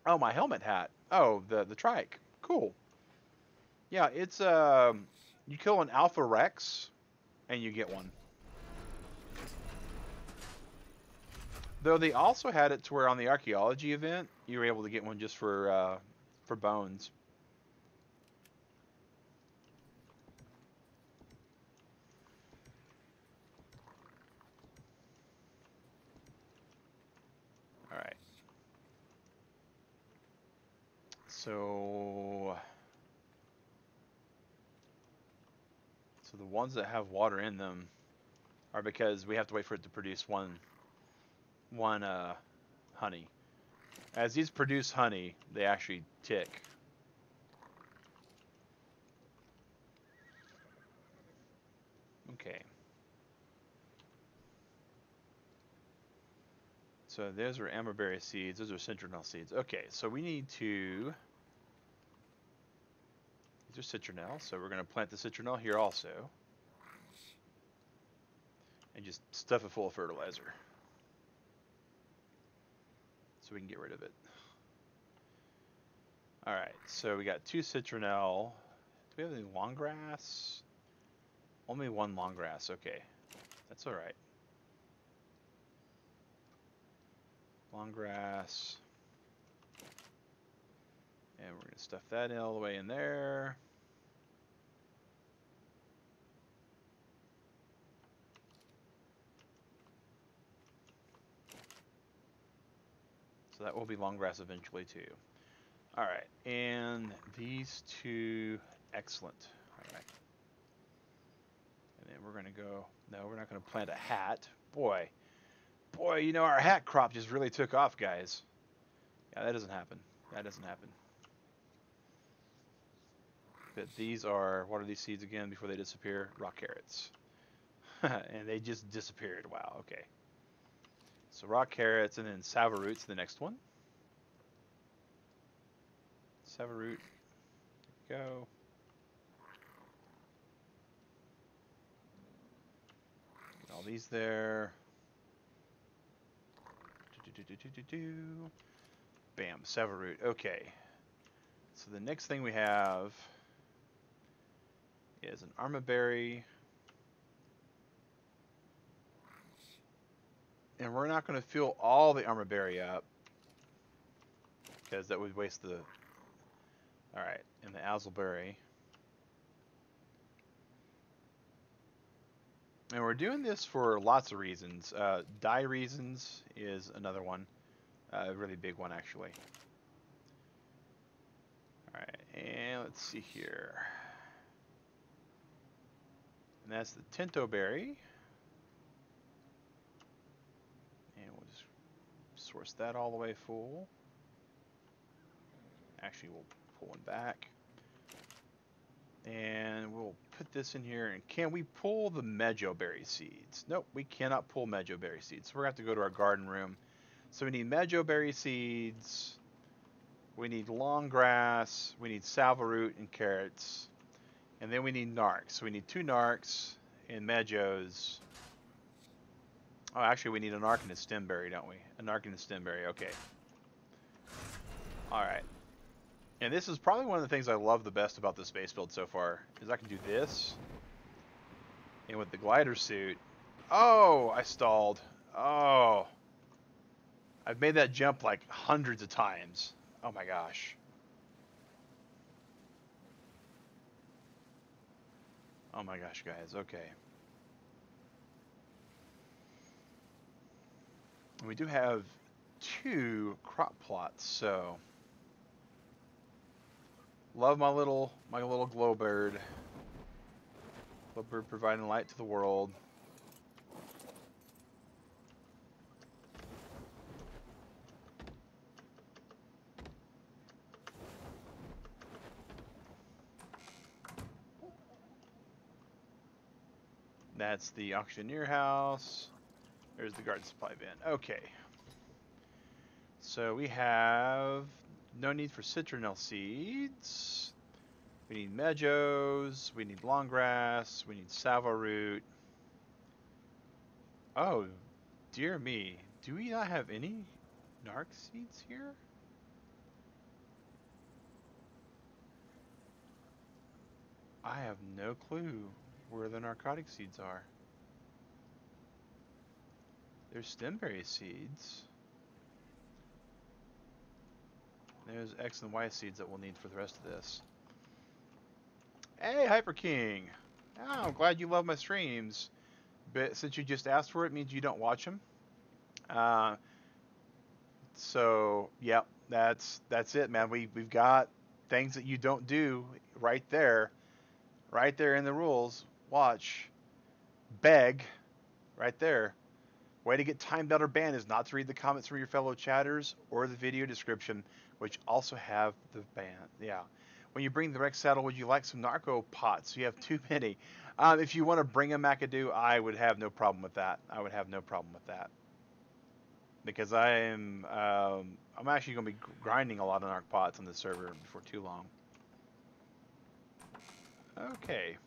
A: Oh, my helmet hat. Oh, the trike. Cool. Yeah, it's you kill an Alpha Rex and you get one. Though they also had it to where on the archaeology event you were able to get one just for bones. All right. So the ones that have water in them are because we have to wait for it to produce one honey. As these produce honey, they actually tick. Okay. So those are amberberry seeds. Those are citronelle seeds. Okay, so we need to... These are citronelle, so we're going to plant the citronelle here also. And just stuff it full of fertilizer. So we can get rid of it. Alright, so we got 2 citronelle. Do we have any long grass? Only 1 long grass, okay. That's alright. Long grass. And we're going to stuff that all the way in there. So that will be long grass eventually too. Alright, and these 2, excellent. Alright. And then we're going to go, no, we're not going to plant a hat. Boy, you know, our hat crop just really took off, guys. Yeah, that doesn't happen. That doesn't happen. But these are, what are these seeds again before they disappear? Rock carrots. And they just disappeared. Wow, okay. So rock carrots and then salva roots, the next one. Salva root. There we go. Get all these there. Bam, salva root. Okay. So the next thing we have is an armaberry. And we're not going to fill all the armaberry up because that would waste the... Alright, and the azleberry. And we're doing this for lots of reasons. Dye reasons is another one. A really big one, actually. Alright, and let's see here. And that's the Tinto berry. And we'll just source that all the way full. Actually, we'll pull one back. And we'll put this in here. And can we pull the mejoberry seeds? Nope, we cannot pull mejoberry seeds. So we're going to have to go to our garden room. So we need mejoberry seeds. We need long grass. We need salva root and carrots. And then we need narcs. So we need 2 narcs and mejos. Oh, actually, we need an arc and a stemberry, don't we? An arc and a stemberry, okay. Alright. And this is probably one of the things I love the best about the space build so far, is I can do this. And with the glider suit... Oh, I stalled. Oh. I've made that jump like hundreds of times. Oh my gosh. Oh my gosh, guys. Okay. We do have 2 crop plots, so love my little glow bird. Glow bird providing light to the world. That's the auctioneer house. There's the garden supply bin. Okay. So we have no need for citronelle seeds. We need mejos. We need long grass. We need salva root. Oh, dear me. Do we not have any narc seeds here? I have no clue where the narcotic seeds are. There's stemberry seeds. There's X and Y seeds that we'll need for the rest of this. Hey, Hyper King! Oh, I'm glad you love my streams. But since you just asked for it, means you don't watch them. So, yep, that's it, man. We've got things that you don't do right there in the rules. Watch, beg, right there. Way to get timed out or banned is not to read the comments from your fellow chatters or the video description, which also have the ban. Yeah. When you bring the Rex saddle, would you like some narco pots? You have too many. If you want to bring a McAdoo, I would have no problem with that. Because I'm actually going to be grinding a lot of narc pots on this server before too long. Okay.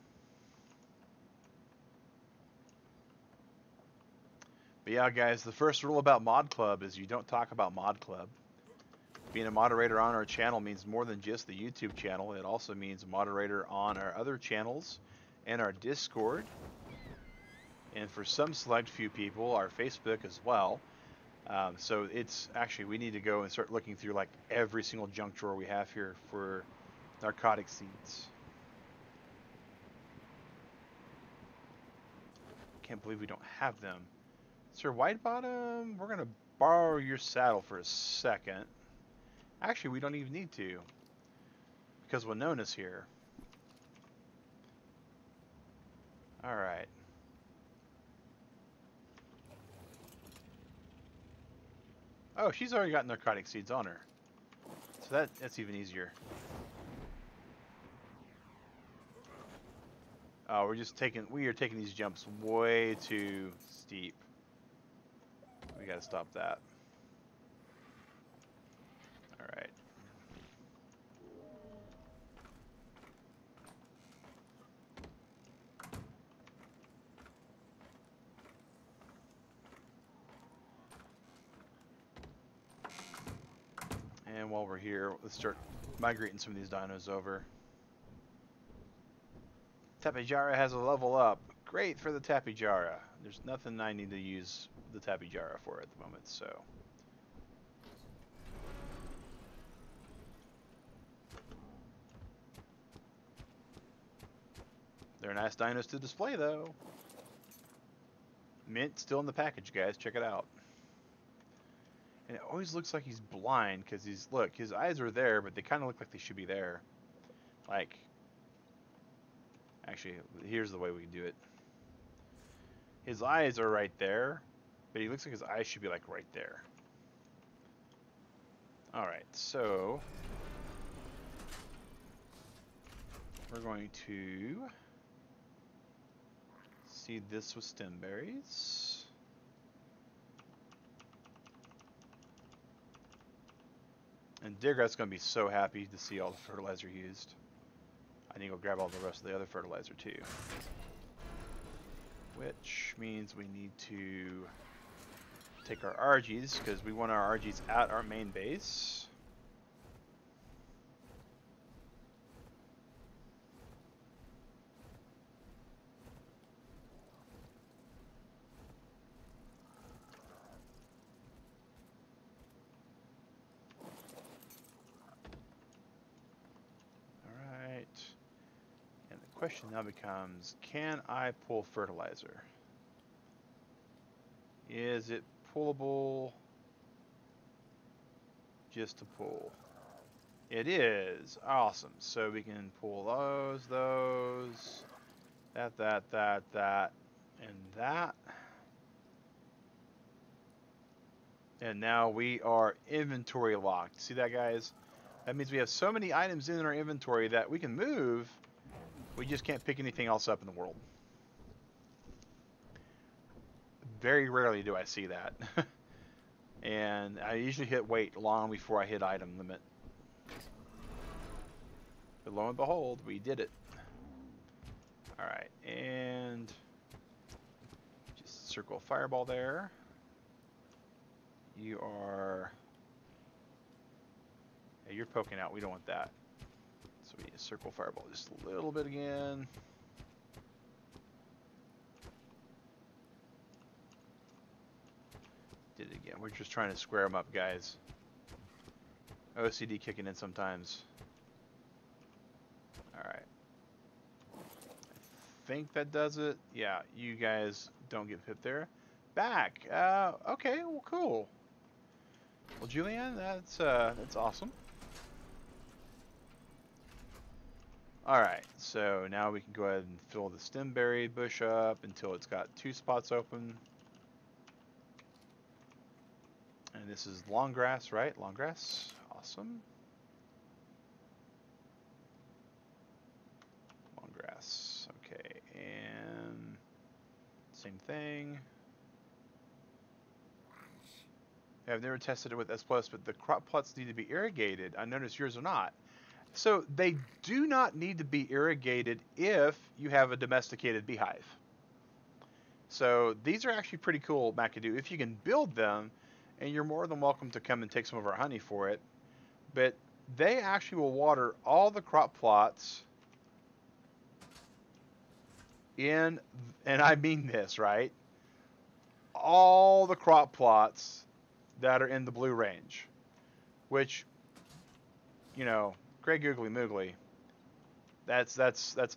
A: But yeah, guys, the first rule about Mod Club is you don't talk about Mod Club. Being a moderator on our channel means more than just the YouTube channel. It also means a moderator on our other channels and our Discord. And for some select few people, our Facebook as well. So it's actually, we need to go and start looking through like every single junk drawer we have here for narcotic seeds. Can't believe we don't have them. Sir Whitebottom, we're going to borrow your saddle for a second. Actually, we don't even need to, because Winona's here. Alright. Oh, she's already got narcotic seeds on her. So that's even easier. Oh, we are taking these jumps way too steep. We gotta stop that. Alright. And while we're here, let's start migrating some of these dinos over. Tapijara has a level up. Great for the Tapijara. There's nothing I need to use the Tapijara for at the moment, so. They're nice dinos to display, though. Mint still in the package, guys. Check it out. And it always looks like he's blind, because look, his eyes are there, but they kind of look like they should be there. Like, actually, here's the way we can do it. His eyes are right there, but he looks like his eyes should be like right there. Alright, so we're going to seed this with stem berries. And Digrat's going to be so happy to see all the fertilizer used. I need to go grab all the rest of the other fertilizer too. Which means we need to take our RGs, because we want our RGs at our main base. Alright. And the question now becomes, can I pull fertilizer? Is it pullable just to pull? It is. Awesome. So we can pull those, that, and that. And now we are inventory locked. See that, guys? That means we have so many items in our inventory that we can move. We just can't pick anything else up in the world. Very rarely do I see that. And I usually hit wait long before I hit item limit. But lo and behold, we did it. Alright, and just circle a fireball there. You are... Yeah, you're poking out. We don't want that. So So we need to circle fireball just a little bit again. Did it again. We're just trying to square them up, guys. OCD kicking in sometimes. Alright. I think that does it. Yeah, you guys don't get hit there. Back. Okay, well, cool. Well, Julianne, that's awesome. Alright, so now we can go ahead and fill the stemberry bush up until it's got 2 spots open. And this is long grass, right? Long grass. Awesome. Long grass. Okay, and same thing. I've never tested it with S+, but the crop plots need to be irrigated. I noticed yours are not. So they do not need to be irrigated if you have a domesticated beehive. So these are actually pretty cool, McAdoo, if you can build them, and you're more than welcome to come and take some of our honey for it. But they actually will water all the crop plots in, and I mean this, right? All the crop plots that are in the blue range, which, you know, Grey Googly Moogly, that's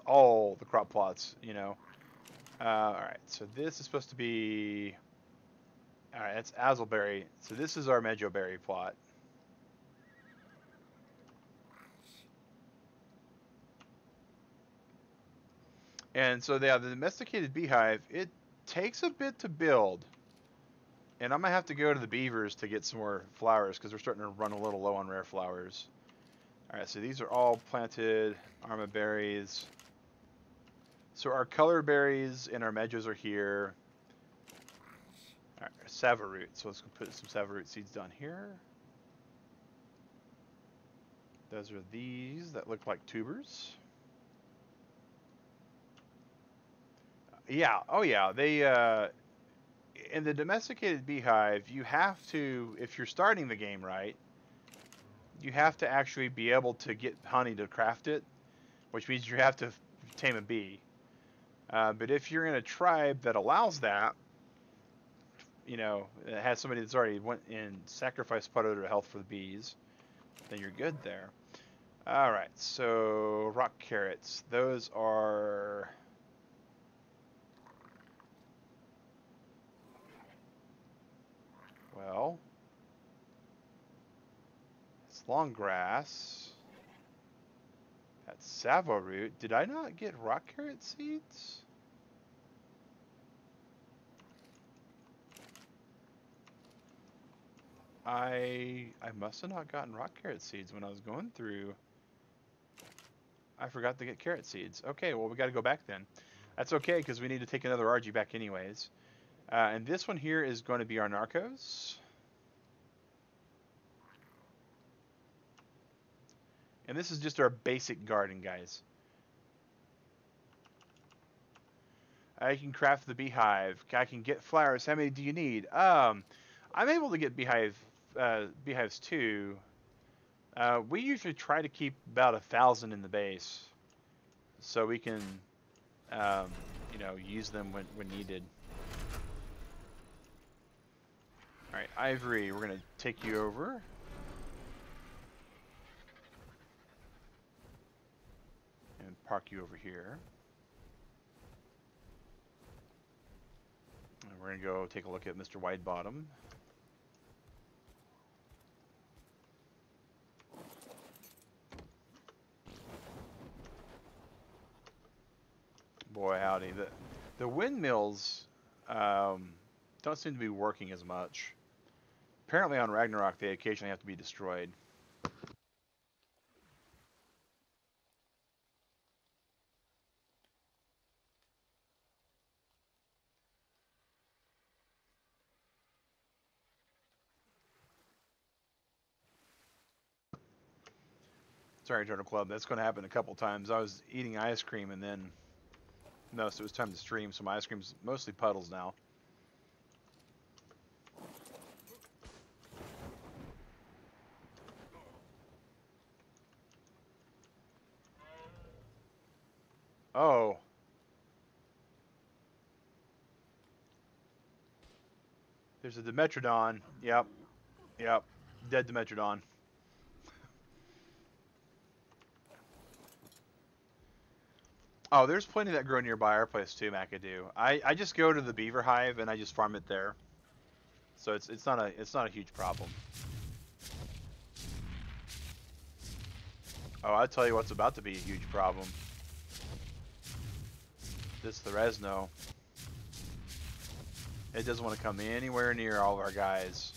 A: all the crop plots, you know. Alright, so this is supposed to be, alright, that's Azelberry. So this is our Mejoberry plot. And so yeah, the domesticated beehive, it takes a bit to build. And I'm going to have to go to the beavers to get some more flowers because we're starting to run a little low on rare flowers. Alright, so these are all planted Arma berries. So our color berries and our medjoes are here. Alright, Savaroot. So let's put some Savaroot seeds down here. Those are these that look like tubers. Yeah, oh yeah, they in the domesticated beehive, you have to, if you're starting the game right, you have to actually be able to get honey to craft it, which means you have to tame a bee. But if you're in a tribe that allows that, you know, it has somebody that's already went and sacrificed part of their health for the bees, then you're good there. Alright, so rock carrots. Those are... well... it's long grass. That's Savaroot. Did I not get rock carrot seeds? I must have not gotten rock carrot seeds when I was going through. I forgot to get carrot seeds. Okay, well, we got to go back then. That's okay, because we need to take another RG back anyways. And this one here is going to be our Narcos. And this is just our basic garden, guys. I can craft the beehive. I can get flowers. How many do you need? I'm able to get beehives too. We usually try to keep about 1,000 in the base, so we can, you know, use them when needed. All right, Ivory, we're gonna take you over. And park you over here. And we're gonna go take a look at Mr. Widebottom. Boy, howdy. The windmills don't seem to be working as much. Apparently on Ragnarok, they occasionally have to be destroyed. Sorry, Turtle Club. That's going to happen a couple times. I was eating ice cream and then noticed it was time to stream, so my ice cream's mostly puddles now. Oh. There's a Dimetrodon. Yep. Yep. Dead Dimetrodon. Oh, there's plenty that grow nearby our place too, McAdoo. I just go to the beaver hive and I just farm it there. So it's not a huge problem. Oh, I'll tell you what's about to be a huge problem. This Theresno. It doesn't want to come anywhere near all of our guys.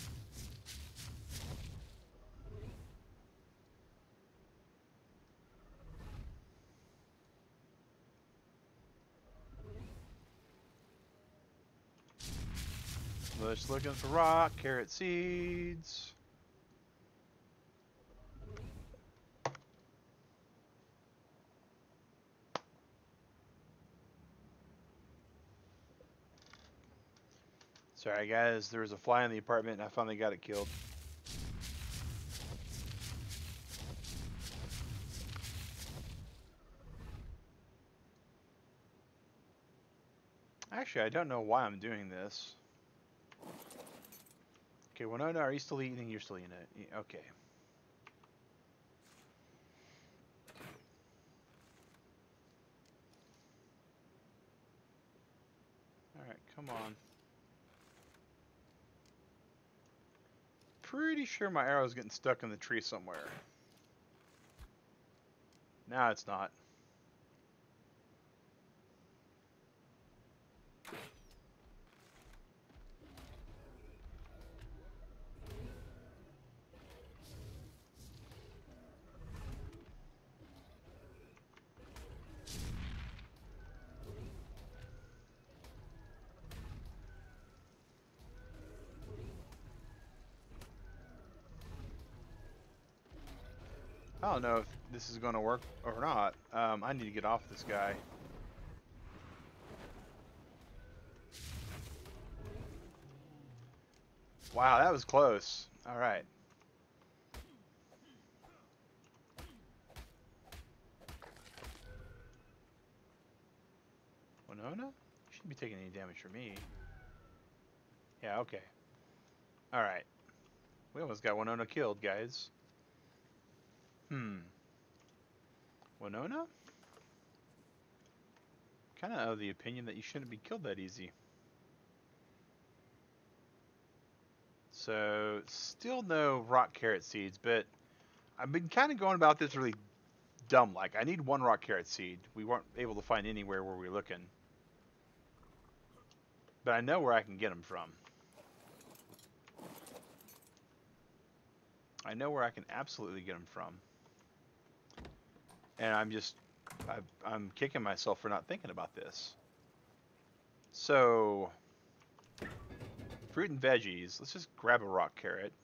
A: Just looking for rock, carrot seeds. Sorry guys, there was a fly in the apartment and I finally got it killed. Actually, I don't know why I'm doing this. Okay, Winona, are you still eating? You're still eating it. Okay. Alright, come on. Pretty sure my arrow's getting stuck in the tree somewhere. Now it's not. I don't know if this is going to work or not. I need to get off this guy. Wow, that was close. Alright. Winona? You shouldn't be taking any damage from me. Yeah, okay. Alright. We almost got Winona killed, guys. Winona? Kind of the opinion that you shouldn't be killed that easy. So, still no rock carrot seeds, but I've been kind of going about this really dumb. Like, I need one rock carrot seed. We weren't able to find anywhere where we were looking. But I know where I can get them from. I know where I can absolutely get them from. And I'm kicking myself for not thinking about this. So, fruit and veggies. Let's just grab a rock carrot.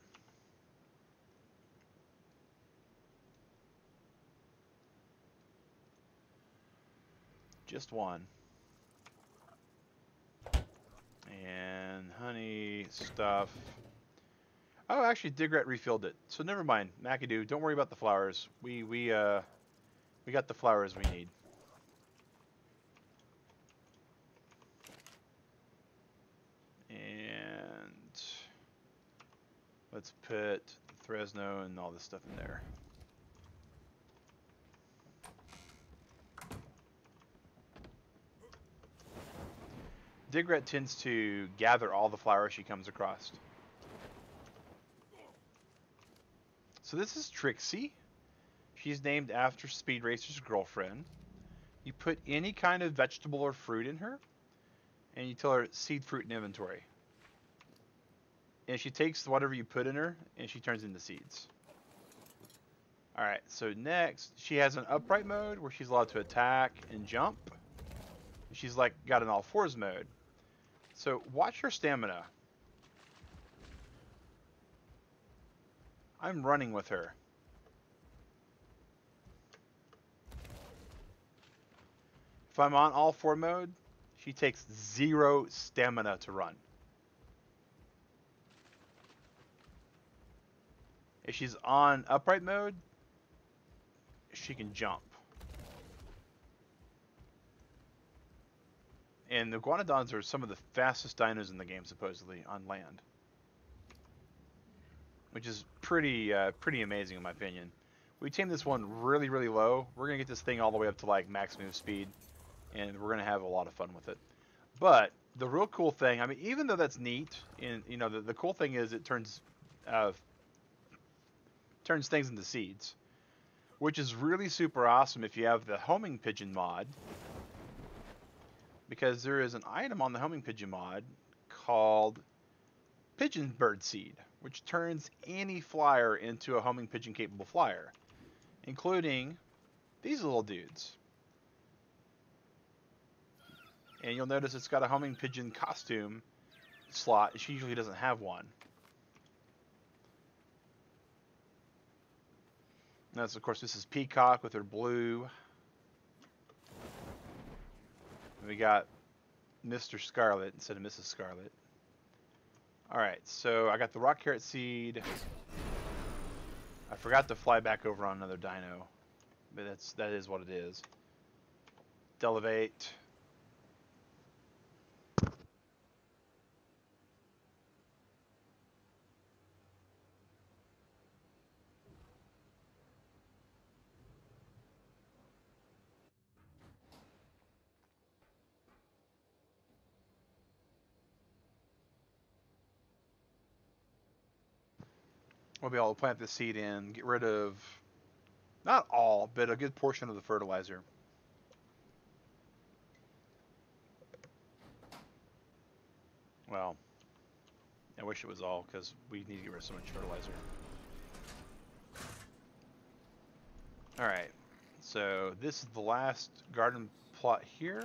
A: Just one. And honey, stuff. Oh, actually, Digret refilled it. So never mind. McAdoo, don't worry about the flowers. We got the flowers we need. And let's put Theresno and all this stuff in there. Digret tends to gather all the flowers she comes across. So this is Trixie. She's named after Speed Racer's girlfriend. You put any kind of vegetable or fruit in her, and you tell her seed, fruit, and inventory. And she takes whatever you put in her, and she turns into seeds. Alright, so next, she has an upright mode where she's allowed to attack and jump. She's like got an all fours mode. So watch her stamina. I'm running with her. If I'm on all four mode, she takes 0 stamina to run. If she's on upright mode, she can jump. And the Iguanodons are some of the fastest dinos in the game, supposedly, on land. Which is pretty amazing in my opinion. We tamed this one really, really low. We're going to get this thing all the way up to like max move speed. And we're going to have a lot of fun with it. But the real cool thing, I mean, even though that's neat, and you know, the cool thing is it turns things into seeds. Which is really super awesome if you have the homing pigeon mod. Because there is an item on the homing pigeon mod called pigeon bird seed, which turns any flyer into a homing pigeon capable flyer, including these little dudes. And you'll notice it's got a homing pigeon costume slot. She usually doesn't have one. And that's, of course, this is Peacock with her blue. We got Mr. Scarlet instead of Mrs. Scarlet. Alright, so I got the rock carrot seed. I forgot to fly back over on another dino. But that is what it is. Elevate. We'll be able to plant the seed in, get rid of, not all, but a good portion of the fertilizer. Well, I wish it was all, because we need to get rid of so much fertilizer. Alright, so this is the last garden plot here.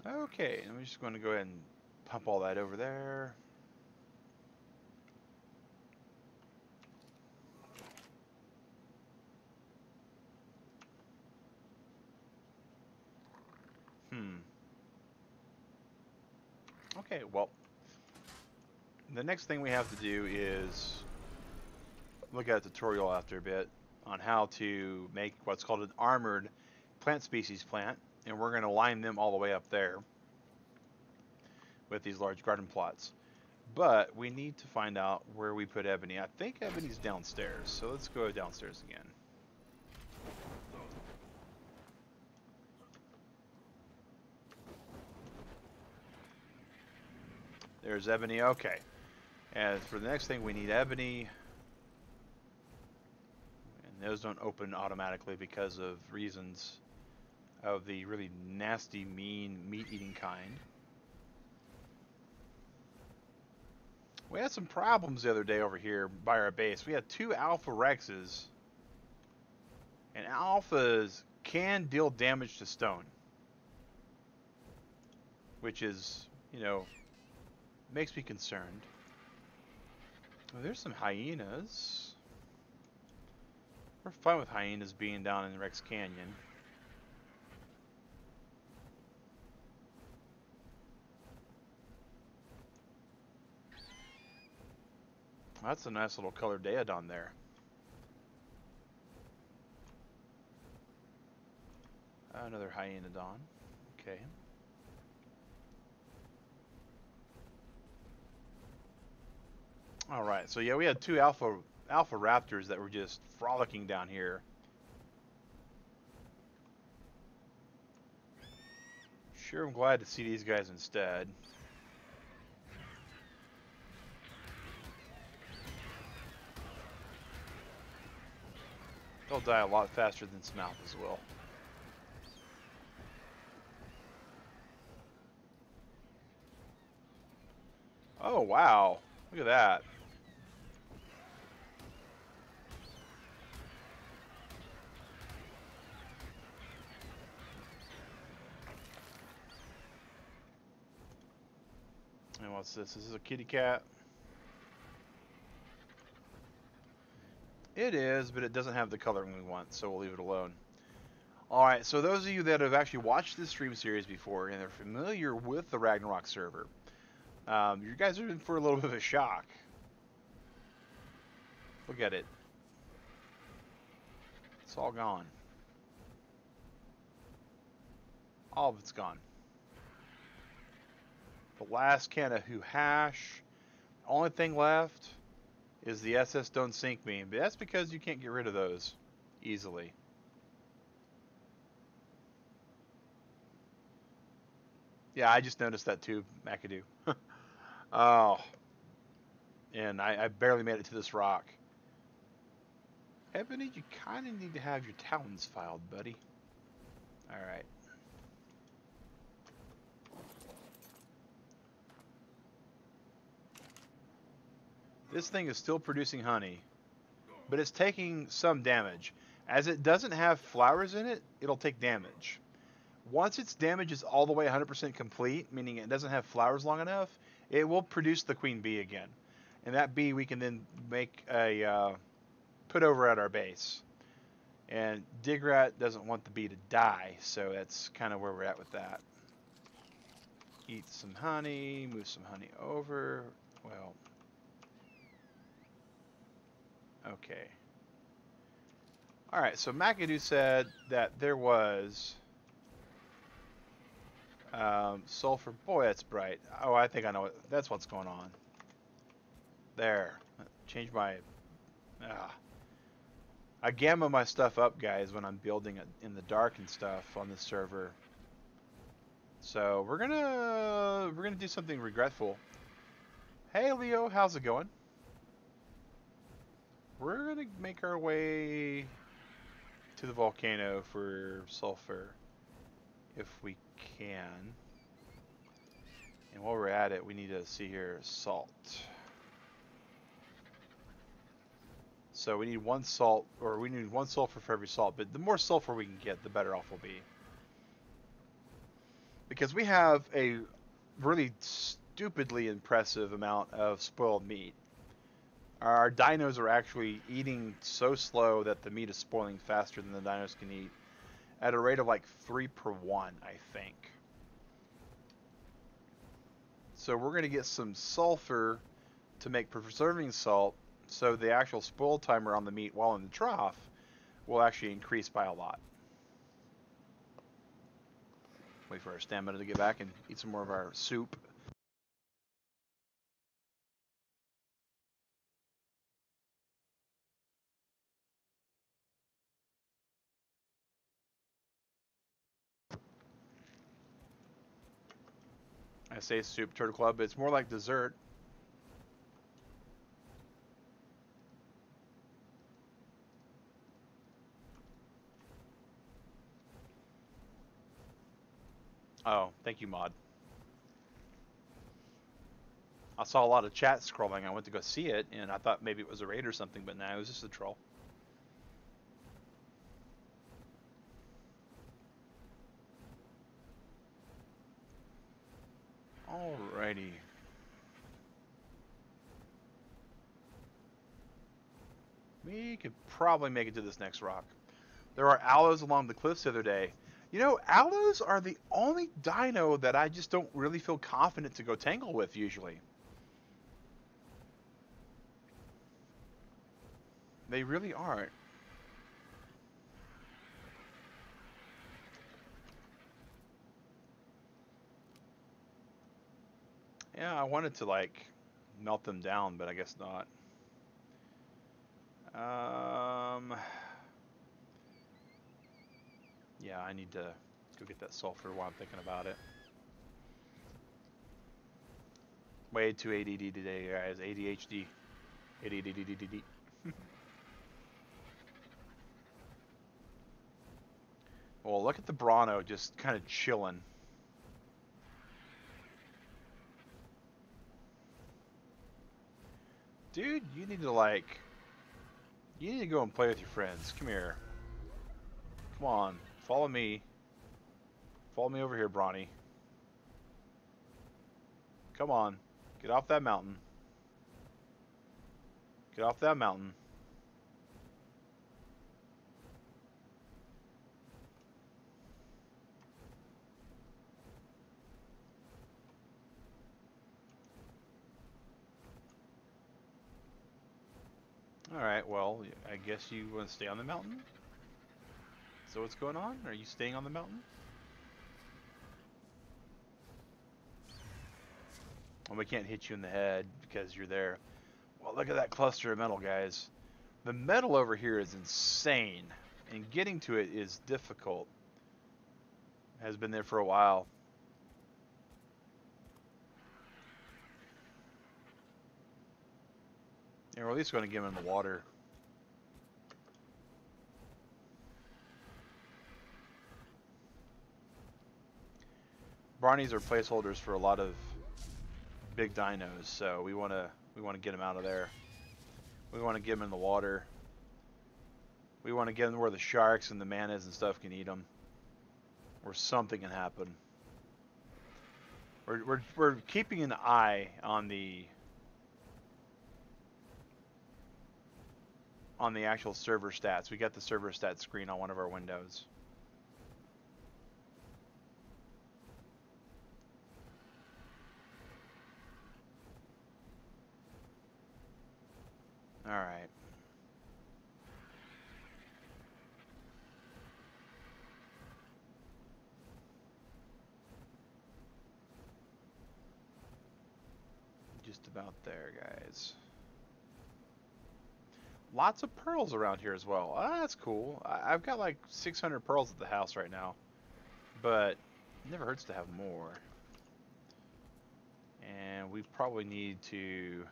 A: Okay, I'm just going to go ahead and pump all that over there. Okay, well, the next thing we have to do is look at a tutorial after a bit on how to make what's called an armored plant species plant. And we're going to line them all the way up there with these large garden plots. But we need to find out where we put Ebony. I think Ebony's downstairs, so let's go downstairs again. There's Ebony, okay. And for the next thing, we need Ebony. And those don't open automatically because of reasons of the really nasty, mean, meat-eating kind. We had some problems the other day over here by our base. We had 2 Alpha Rexes. And Alphas can deal damage to stone. Which is, you know, makes me concerned. Oh, there's some hyenas. We're fine with hyenas being down in Rex Canyon. That's a nice little colored Daedon there. Another Hyenodon. Okay. Alright, so yeah, we had 2 Alpha Raptors that were just frolicking down here. Sure, I'm glad to see these guys instead. They'll die a lot faster than Smalthus will. Oh, wow. Look at that. And what's this? This is a kitty cat. It is, but it doesn't have the coloring we want, so we'll leave it alone. Alright, so those of you that have actually watched this stream series before and are familiar with the Ragnarok server, you guys are in for a little bit of a shock. Look at it. It's all gone. All of it's gone. The last can of Who hash. Only thing left is the SS Don't Sink meme. But that's because you can't get rid of those easily. Yeah, I just noticed that too, McAdoo. Oh. And I barely made it to this rock. Ebony, you kind of need to have your talons filed, buddy. Alright. This thing is still producing honey, but it's taking some damage. As it doesn't have flowers in it, it'll take damage. Once its damage is all the way 100% complete, meaning it doesn't have flowers long enough, it will produce the queen bee again. And that bee we can then make a put over at our base. And Digrat doesn't want the bee to die, so that's kind of where we're at with that. Eat some honey, move some honey over. Well, okay. Alright, so McAdoo said that there was sulfur. Boy, that's bright. Oh, I think I know it. That's what's going on. There. Change my... I gamma my stuff up, guys, when I'm building it in the dark and stuff on this server. So we're gonna do something regretful. Hey Leo, how's it going? We're gonna make our way to the volcano for sulfur if we can. And while we're at it, we need to see here salt. So we need one salt, or we need one sulfur for every salt, but the more sulfur we can get, the better off we'll be. Because we have a really stupidly impressive amount of spoiled meat. Our dinos are actually eating so slow that the meat is spoiling faster than the dinos can eat, at a rate of like 3/1, I think. So we're going to get some sulfur to make preserving salt, so the actual spoil timer on the meat while in the trough will actually increase by a lot. Wait for our stamina to get back and eat some more of our soup. I say soup, Turtle Club, but it's more like dessert. Oh, thank you, Mod. I saw a lot of chat scrolling. I went to go see it, and I thought maybe it was a raid or something, but no, it was just a troll. Alrighty. We could probably make it to this next rock. There are aloes along the cliffs the other day. You know, aloes are the only dino that I just don't really feel confident to go tangle with usually. They really aren't. Yeah, I wanted to like melt them down, but I guess not. Yeah, I need to go get that sulfur while I'm thinking about it. Way too ADD today, guys. ADHD. ADDDDD. Well, look at the Bronto just kind of chilling. Dude, you need to like... You need to go and play with your friends. Come here. Come on. Follow me. Follow me over here, Bronny. Come on. Get off that mountain. Get off that mountain. Alright, well, I guess you want to stay on the mountain? So what's going on? Are you staying on the mountain? Well, we can't hit you in the head because you're there. Well, look at that cluster of metal, guys. The metal over here is insane, and getting to it is difficult. Has been there for a while. And we're at least going to get him in the water. Brownies are placeholders for a lot of big dinos, so we want to get them out of there. We want to get them in the water. We want to get them where the sharks and the manas and stuff can eat them, where something can happen. We're keeping an eye on the actual server stats. We got the server stats screen on one of our windows. All right. Just about there, guys. Lots of pearls around here as well. Ah, that's cool. I've got like 600 pearls at the house right now, but it never hurts to have more. And we probably need to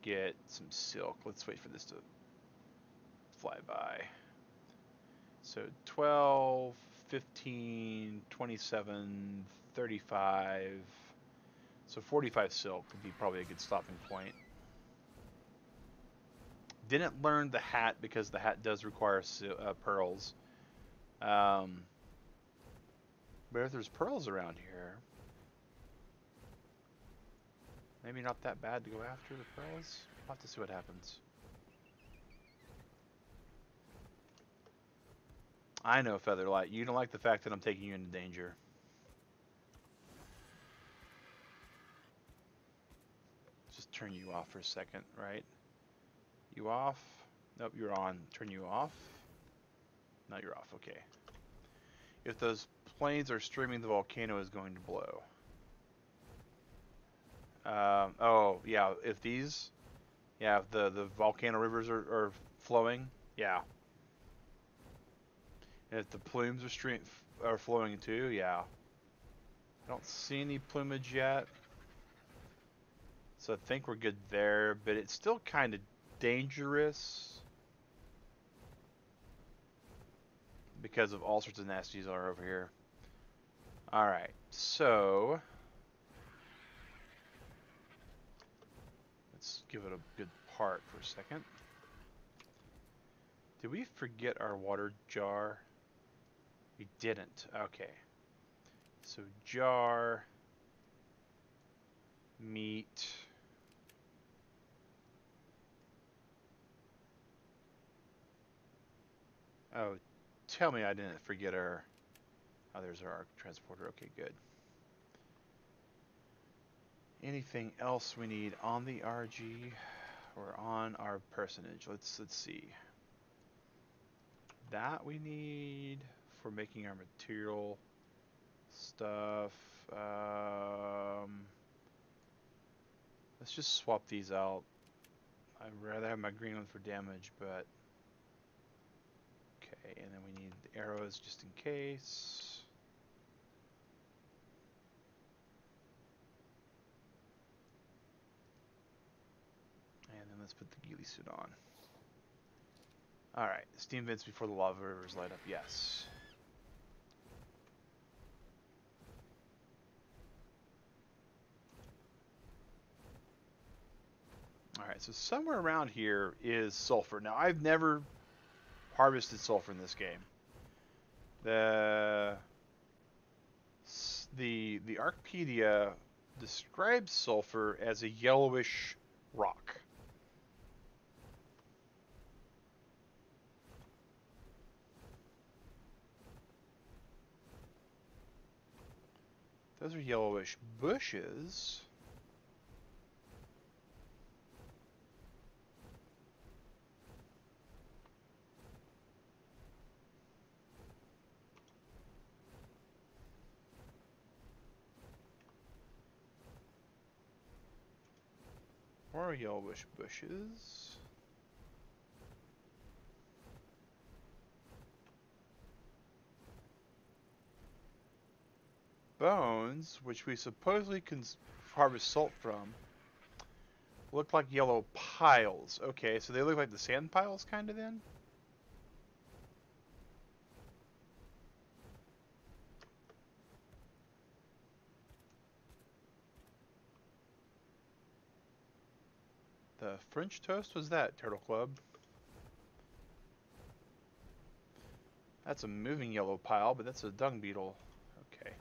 A: get some silk. Let's wait for this to fly by. So 12, 15, 27, 35. So 45 silk would be probably a good stopping point. Didn't learn the hat because the hat does require pearls. But if there's pearls around here, maybe not that bad to go after the pearls. We'll have to see what happens. I know, Featherlight, you don't like the fact that I'm taking you into danger. Just turn you off for a second, right? You off? Nope, you're on. Turn you off. No, you're off. Okay. If those planes are streaming, the volcano is going to blow. Oh, yeah. If these... Yeah, if the volcano rivers are flowing, yeah. And if the plumes are flowing too, yeah. I don't see any plumage yet. So I think we're good there, but it's still kind of dangerous because of all sorts of nasties are over here. Alright, so let's give it a good park for a second. Did we forget our water jar? We didn't. Okay. So jar, meat. Oh, tell me I didn't forget our... Oh, there's our ARK transporter. Okay, good. Anything else we need on the RG or on our personage? Let's see. That we need for making our material stuff. Let's just swap these out. I'd rather have my green one for damage, but okay. And then we need the arrows just in case. And then let's put the ghillie suit on. Alright, steam vents before the lava rivers light up, yes. Alright, so somewhere around here is sulfur. Now, I've never harvested sulfur in this game. The Arcpedia describes sulfur as a yellowish rock. Those are yellowish bushes. More yellowish bushes. Bones, which we supposedly can harvest salt from, look like yellow piles. Okay, so they look like the sand piles kind of then? The French toast was that, Turtle Club? That's a moving yellow pile, but that's a dung beetle. Okay.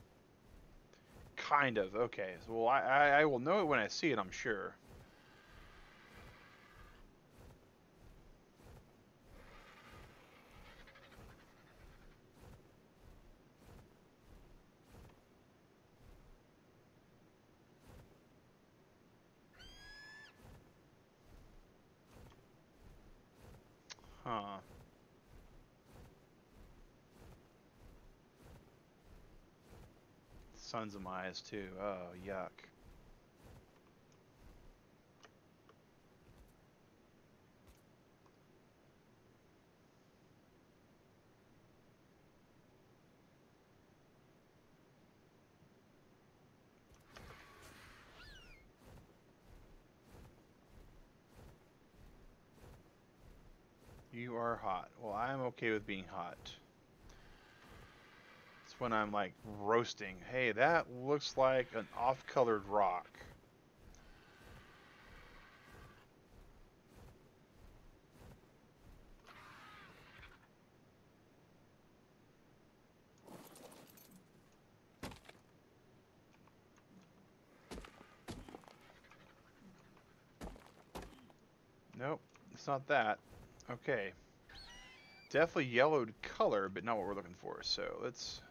A: Kind of, okay. So, well, I will know it when I see it, I'm sure. Huh. Sons of my eyes, too. Oh, yuck. You are hot. Well, I'm okay with being hot. It's when I'm like roasting. Hey, that looks like an off-colored rock. Nope, it's not that. Okay. Definitely yellowed color, but not what we're looking for. So let's...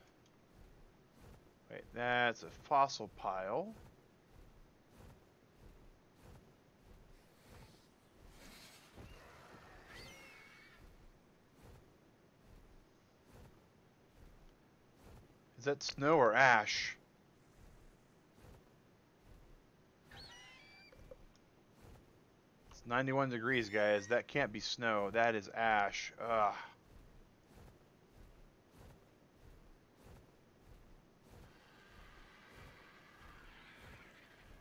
A: Wait, that's a fossil pile. Is that snow or ash? It's 91 degrees, guys. That can't be snow. That is ash. Ugh.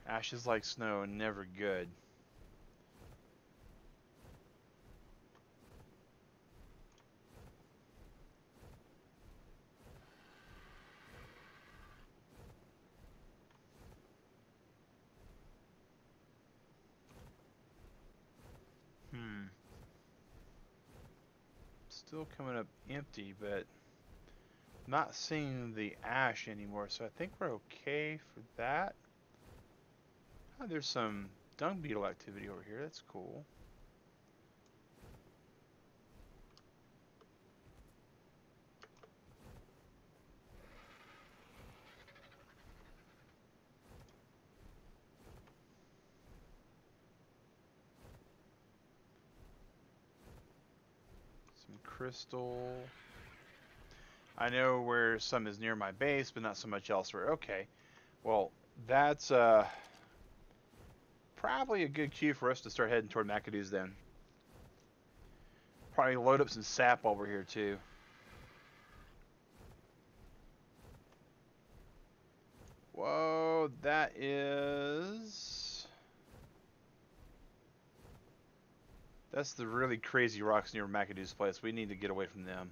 A: Ash is like snow, never good. Still coming up empty, but not seeing the ash anymore, so I think we're okay for that. Oh, there's some dung beetle activity over here. That's cool. Some crystal. I know where some is near my base, but not so much elsewhere. Okay. Well, that's probably a good cue for us to start heading toward McAdoo's then. Probably load up some sap while we're here too. Whoa, that is... That's the really crazy rocks near McAdoo's place. We need to get away from them.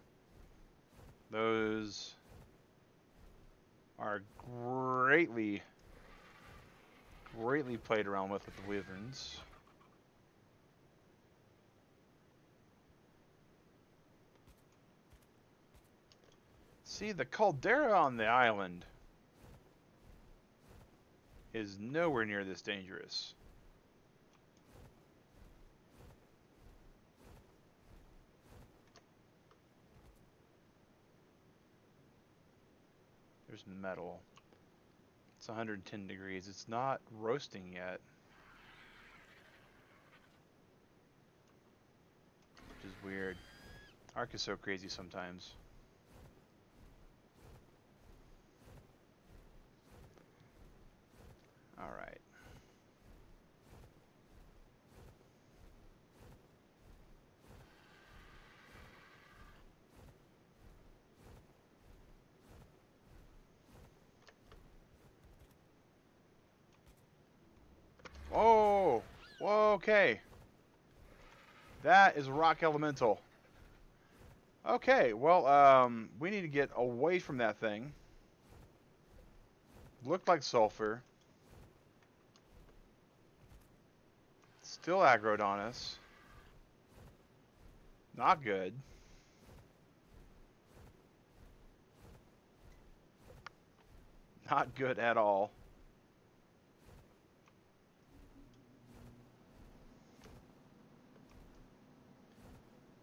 A: Those are greatly played around with the wyverns. See, the caldera on the island is nowhere near this dangerous. There's metal. It's 110 degrees. It's not roasting yet. Which is weird. ARK is so crazy sometimes. Alright. Okay. That is rock elemental. Okay, well, we need to get away from that thing. Looked like sulfur. Still aggroed on us. Not good. Not good at all.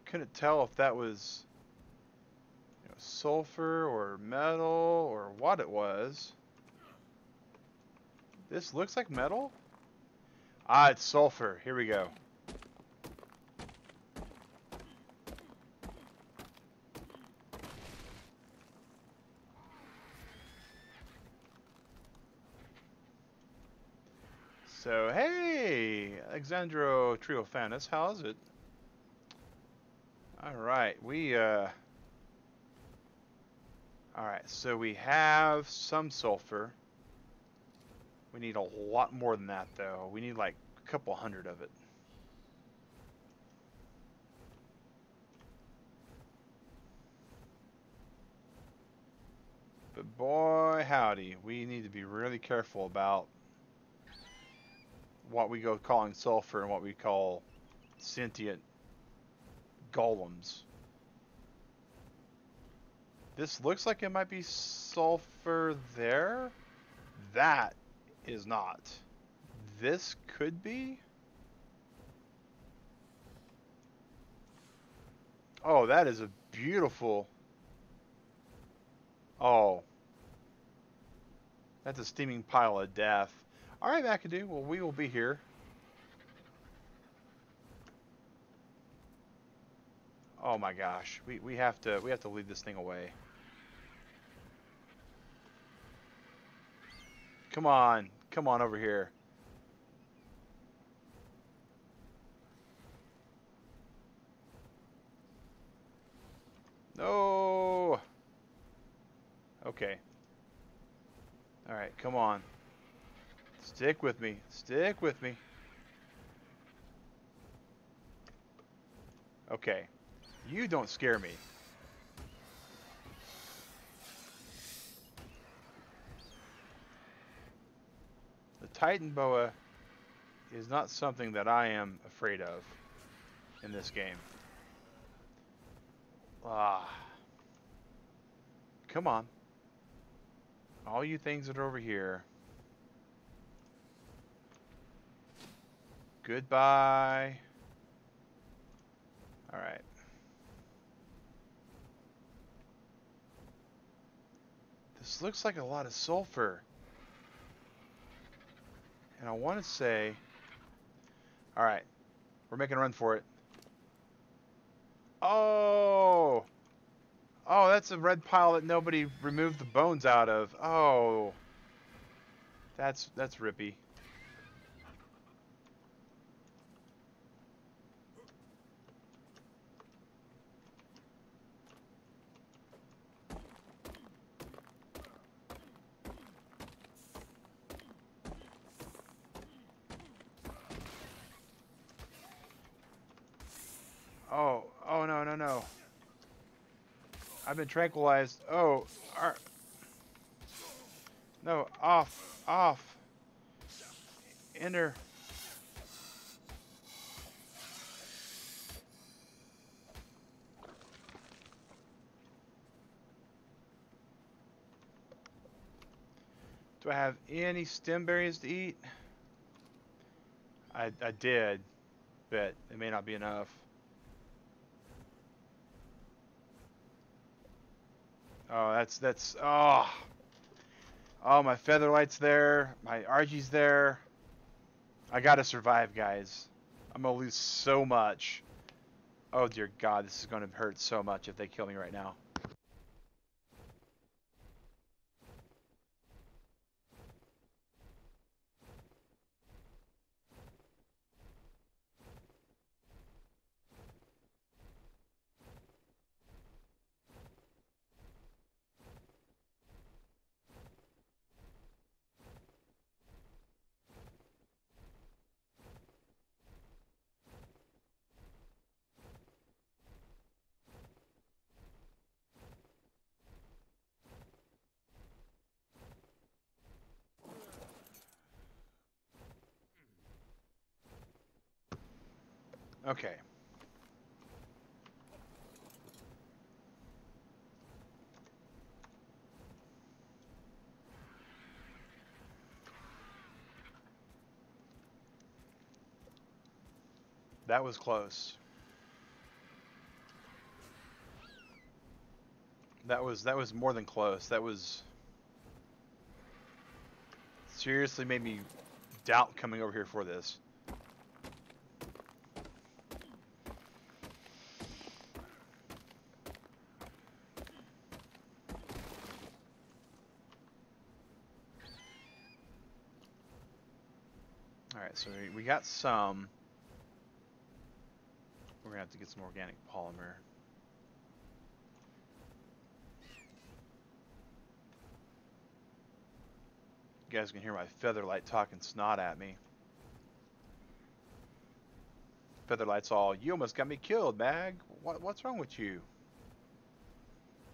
A: Couldn't tell if that was sulfur or metal or what it was. This looks like metal? Ah, it's sulfur. Here we go. So, hey, Alexandro Triophanus, how's it? Alright, alright, so we have some sulfur. We need a lot more than that, though. We need like a couple hundred of it. But boy, howdy, we need to be really careful about what we go calling sulfur and what we call sentient golems. This looks like it might be sulfur there. That is not. This could be. Oh, that is a beautiful. Oh. That's a steaming pile of death. Alright, McAdoo. Well, we will be here. Oh my gosh. We have to lead this thing away. Come on. Come on over here. No. Okay. Alright, come on. Stick with me. Stick with me. Okay. You don't scare me. The Titan Boa is not something that I am afraid of in this game. Ah. Come on. All you things that are over here. Goodbye. Alright. This looks like a lot of sulfur. And I want to say... Alright. We're making a run for it. Oh! Oh, that's a red pile that nobody removed the bones out of. Oh. That's rippy. Oh, oh no, no, no. I've been tranquilized. Oh, no, off, off. Enter. Do I have any stem berries to eat? I did, but it may not be enough. Oh, that's oh. Oh, my Featherlight's there. My Argy's there. I gotta survive, guys. I'm gonna lose so much. Oh dear God, this is gonna hurt so much if they kill me right now. Okay. That was close. That was more than close. That was seriously made me doubt coming over here for this. Alright, so we got some. We're gonna have to get some organic polymer. You guys can hear my Featherlight talking snot at me. Featherlight's all, you almost got me killed, Mag. What's wrong with you?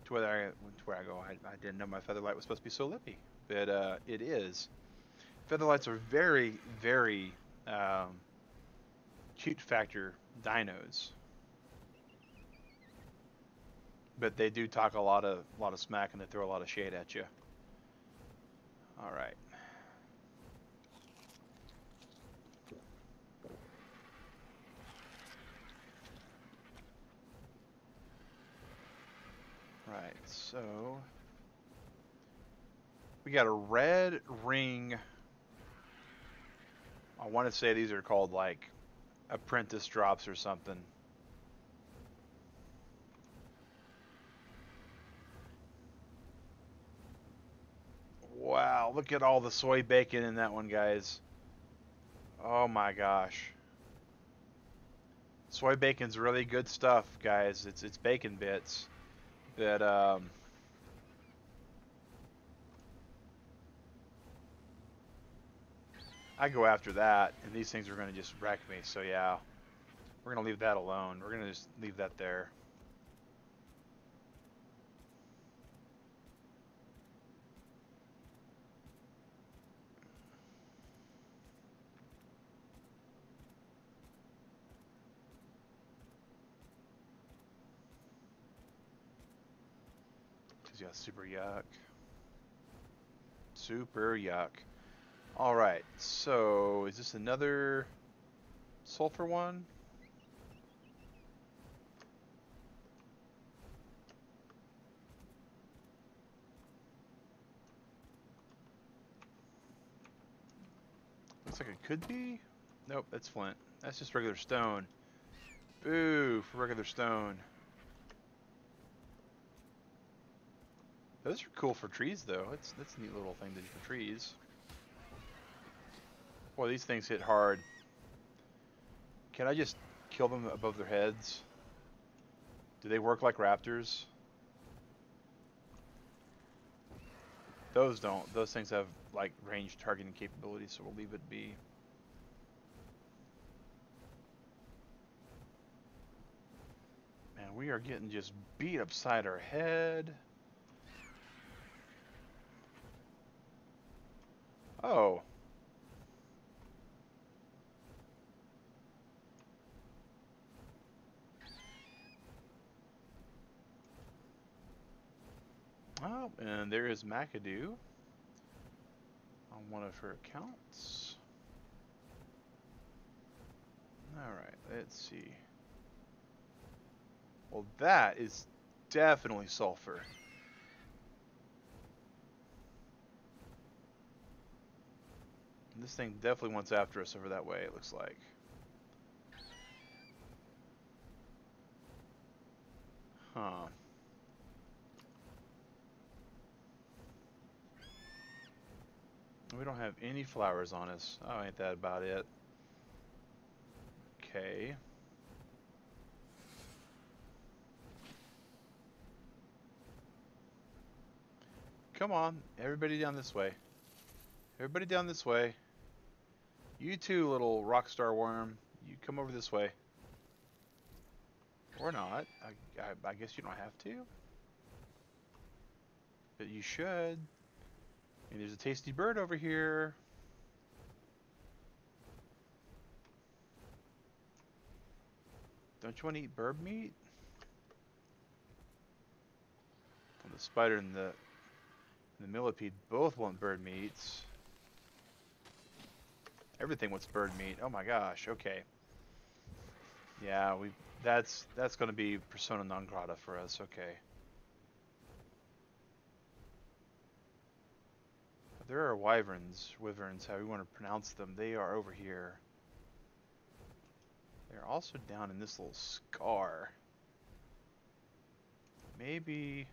A: To where I go, I didn't know my Featherlight was supposed to be so lippy, but it is. Featherlights are very, very cute factor dinos, but they do talk a lot of smack and they throw a lot of shade at you. All right. Right, so we got a red ring. I want to say these are called like apprentice drops or something. Wow, look at all the soy bacon in that one, guys. Oh my gosh. Soy bacon's really good stuff, guys. It's bacon bits that I go after that, and these things are going to just wreck me. So yeah, we're going to leave that alone. We're going to just leave that there. Because yeah, super yuck. Super yuck. Alright, so is this another sulfur one? Looks like it could be. Nope, that's flint. That's just regular stone. Boo for regular stone. Those are cool for trees, though. That's a neat little thing to do for trees. Boy, these things hit hard. Can I just kill them above their heads? Do they work like raptors? Those don't. Those things have like range targeting capabilities, so we'll leave it be. Man, we are getting just beat upside our head. Oh. Oh, and there is McAdoo on one of her accounts. Alright, let's see. Well, that is definitely sulfur. This thing definitely wants after us over that way, it looks like. Huh. We don't have any flowers on us. Oh, ain't that about it? Okay. Come on, everybody down this way. Everybody down this way. You too, little rock star worm. You come over this way. Or not. I guess you don't have to. But you should. And there's a tasty bird over here. Don't you want to eat bird meat? Well, the spider and the millipede both want bird meats. Everything wants bird meat. Oh my gosh. Okay. Yeah, that's going to be persona non grata for us. Okay. There are wyverns, however you want to pronounce them. They are over here. They're also down in this little scar. Maybe...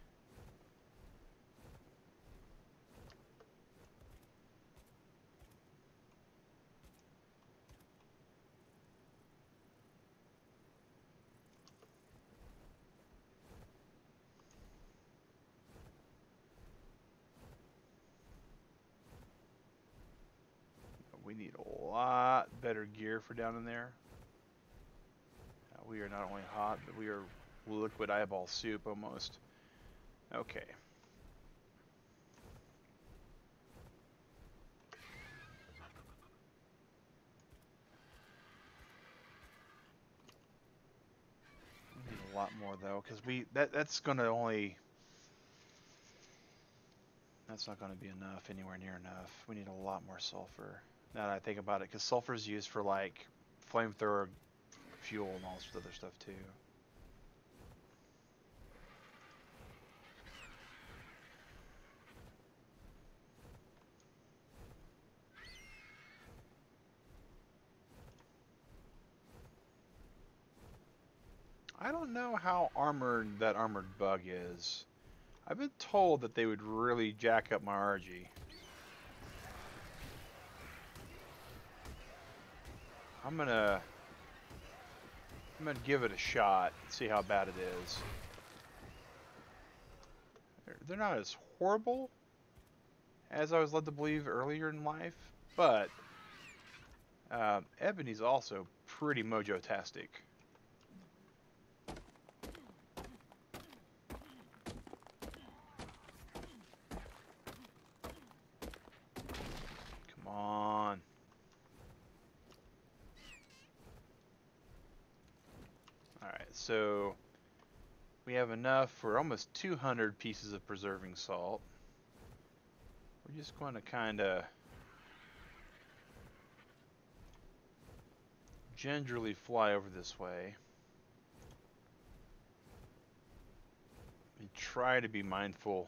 A: we need a lot better gear for down in there. We are not only hot, but we are liquid eyeball soup almost. Okay. We need a lot more though, because that's gonna only... That's not gonna be enough, anywhere near enough. We need a lot more sulfur. Now that I think about it, because sulfur is used for like flamethrower fuel and all sorts of other stuff too. I don't know how armored that armored bug is. I've been told that they would really jack up my RG. I'm gonna give it a shot, see how bad it is. They're not as horrible as I was led to believe earlier in life, but Ebony's also pretty mojo-tastic. Come on. Alright, so we have enough for almost 200 pieces of preserving salt. We're just going to kind of gingerly fly over this way and try to be mindful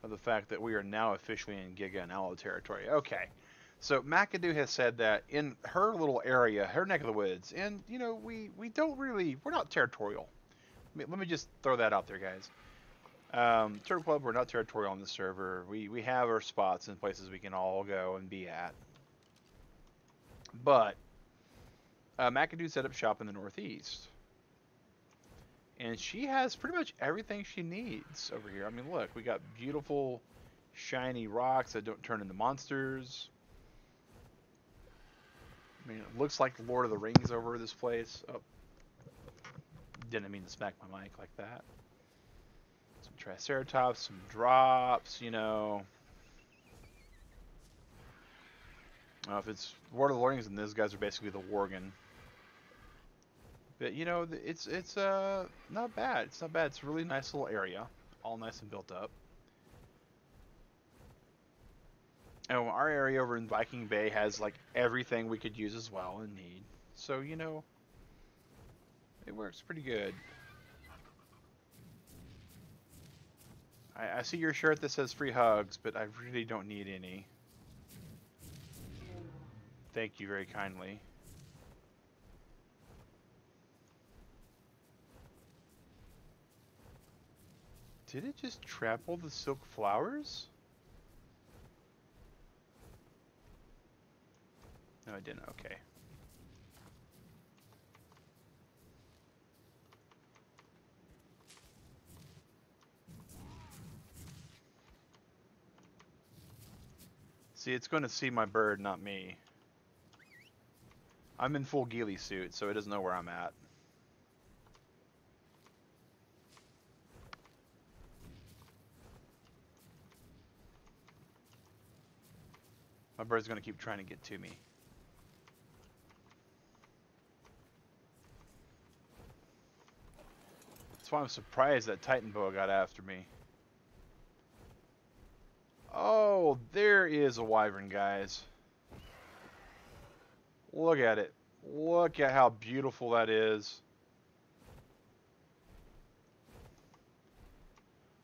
A: of the fact that we are now officially in Giga and Aloe territory. Okay, so McAdoo has said that in her little area, her neck of the woods, and you know, we're not territorial. Let me just throw that out there, guys. Turtle Club, we're not territorial on this server. We have our spots and places we can all go and be at. But McAdoo set up shop in the Northeast. And she has pretty much everything she needs over here. I mean, look, we got beautiful, shiny rocks that don't turn into monsters. I mean, it looks like the Lord of the Rings over this place. Oh, didn't mean to smack my mic like that. Some Triceratops, some drops, you know. If it's Lord of the Rings, then those guys are basically the Worgen. But you know, it's not bad. It's not bad. It's a really nice little area, all nice and built up. And our area over in Viking Bay has like everything we could use as well and need. So you know, it works pretty good. I see your shirt that says free hugs, but I really don't need any. Thank you very kindly. Did it just trample the silk flowers? No, I didn't. Okay. See, it's going to see my bird, not me. I'm in full ghillie suit, so it doesn't know where I'm at. My bird's going to keep trying to get to me. That's why I'm surprised that Titan Boa got after me. Oh, there is a wyvern, guys. Look at it. Look at how beautiful that is.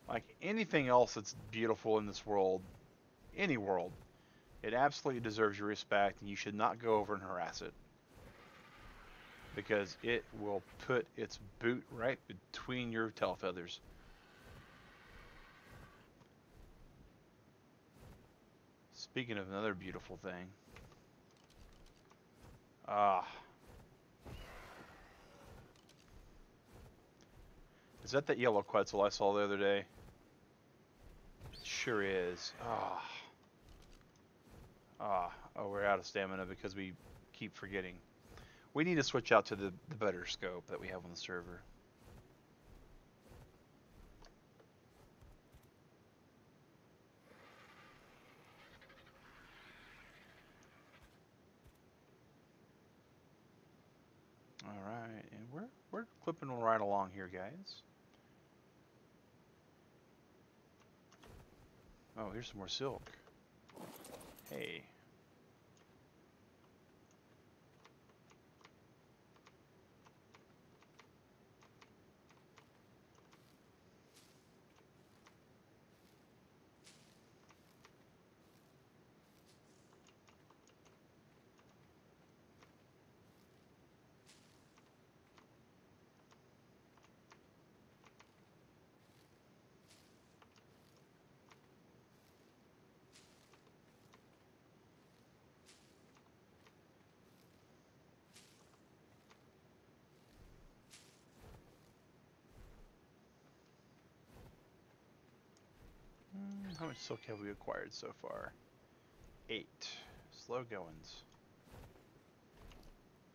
A: Like anything else that's beautiful in this world, any world, it absolutely deserves your respect, and you should not go over and harass it. Because it will put its boot right between your tail feathers. Speaking of another beautiful thing. Ah. Is that yellow Quetzal I saw the other day? It sure is. Ah. Ah. Oh, we're out of stamina because we keep forgetting. We need to switch out to the better scope that we have on the server. Alright, and we're clipping right along here, guys. Oh, here's some more silk. Hey. How much silk have we acquired so far? 8. Slow goings.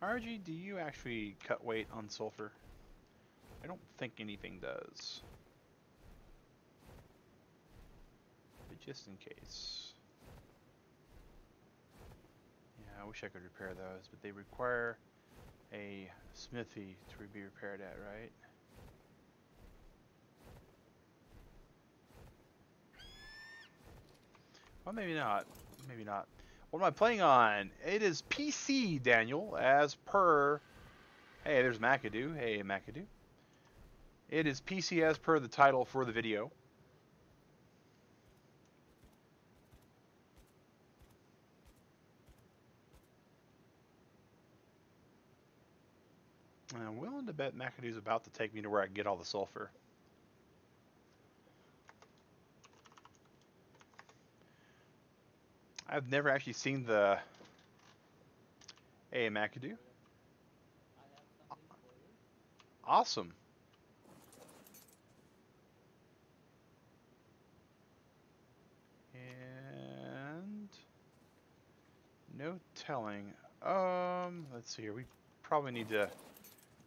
A: RG, do you actually cut weight on sulfur? I don't think anything does. But just in case. Yeah, I wish I could repair those, but they require a smithy to be repaired at, right? Well, maybe not. Maybe not. What am I playing on? It is PC, Daniel, as per... Hey, there's McAdoo. Hey, McAdoo. It is PC as per the title for the video. I'm willing to bet McAdoo's about to take me to where I can get all the sulfur. I've never actually seen the... Hey, McAdoo. Awesome. And... No telling. Let's see here. We probably need to...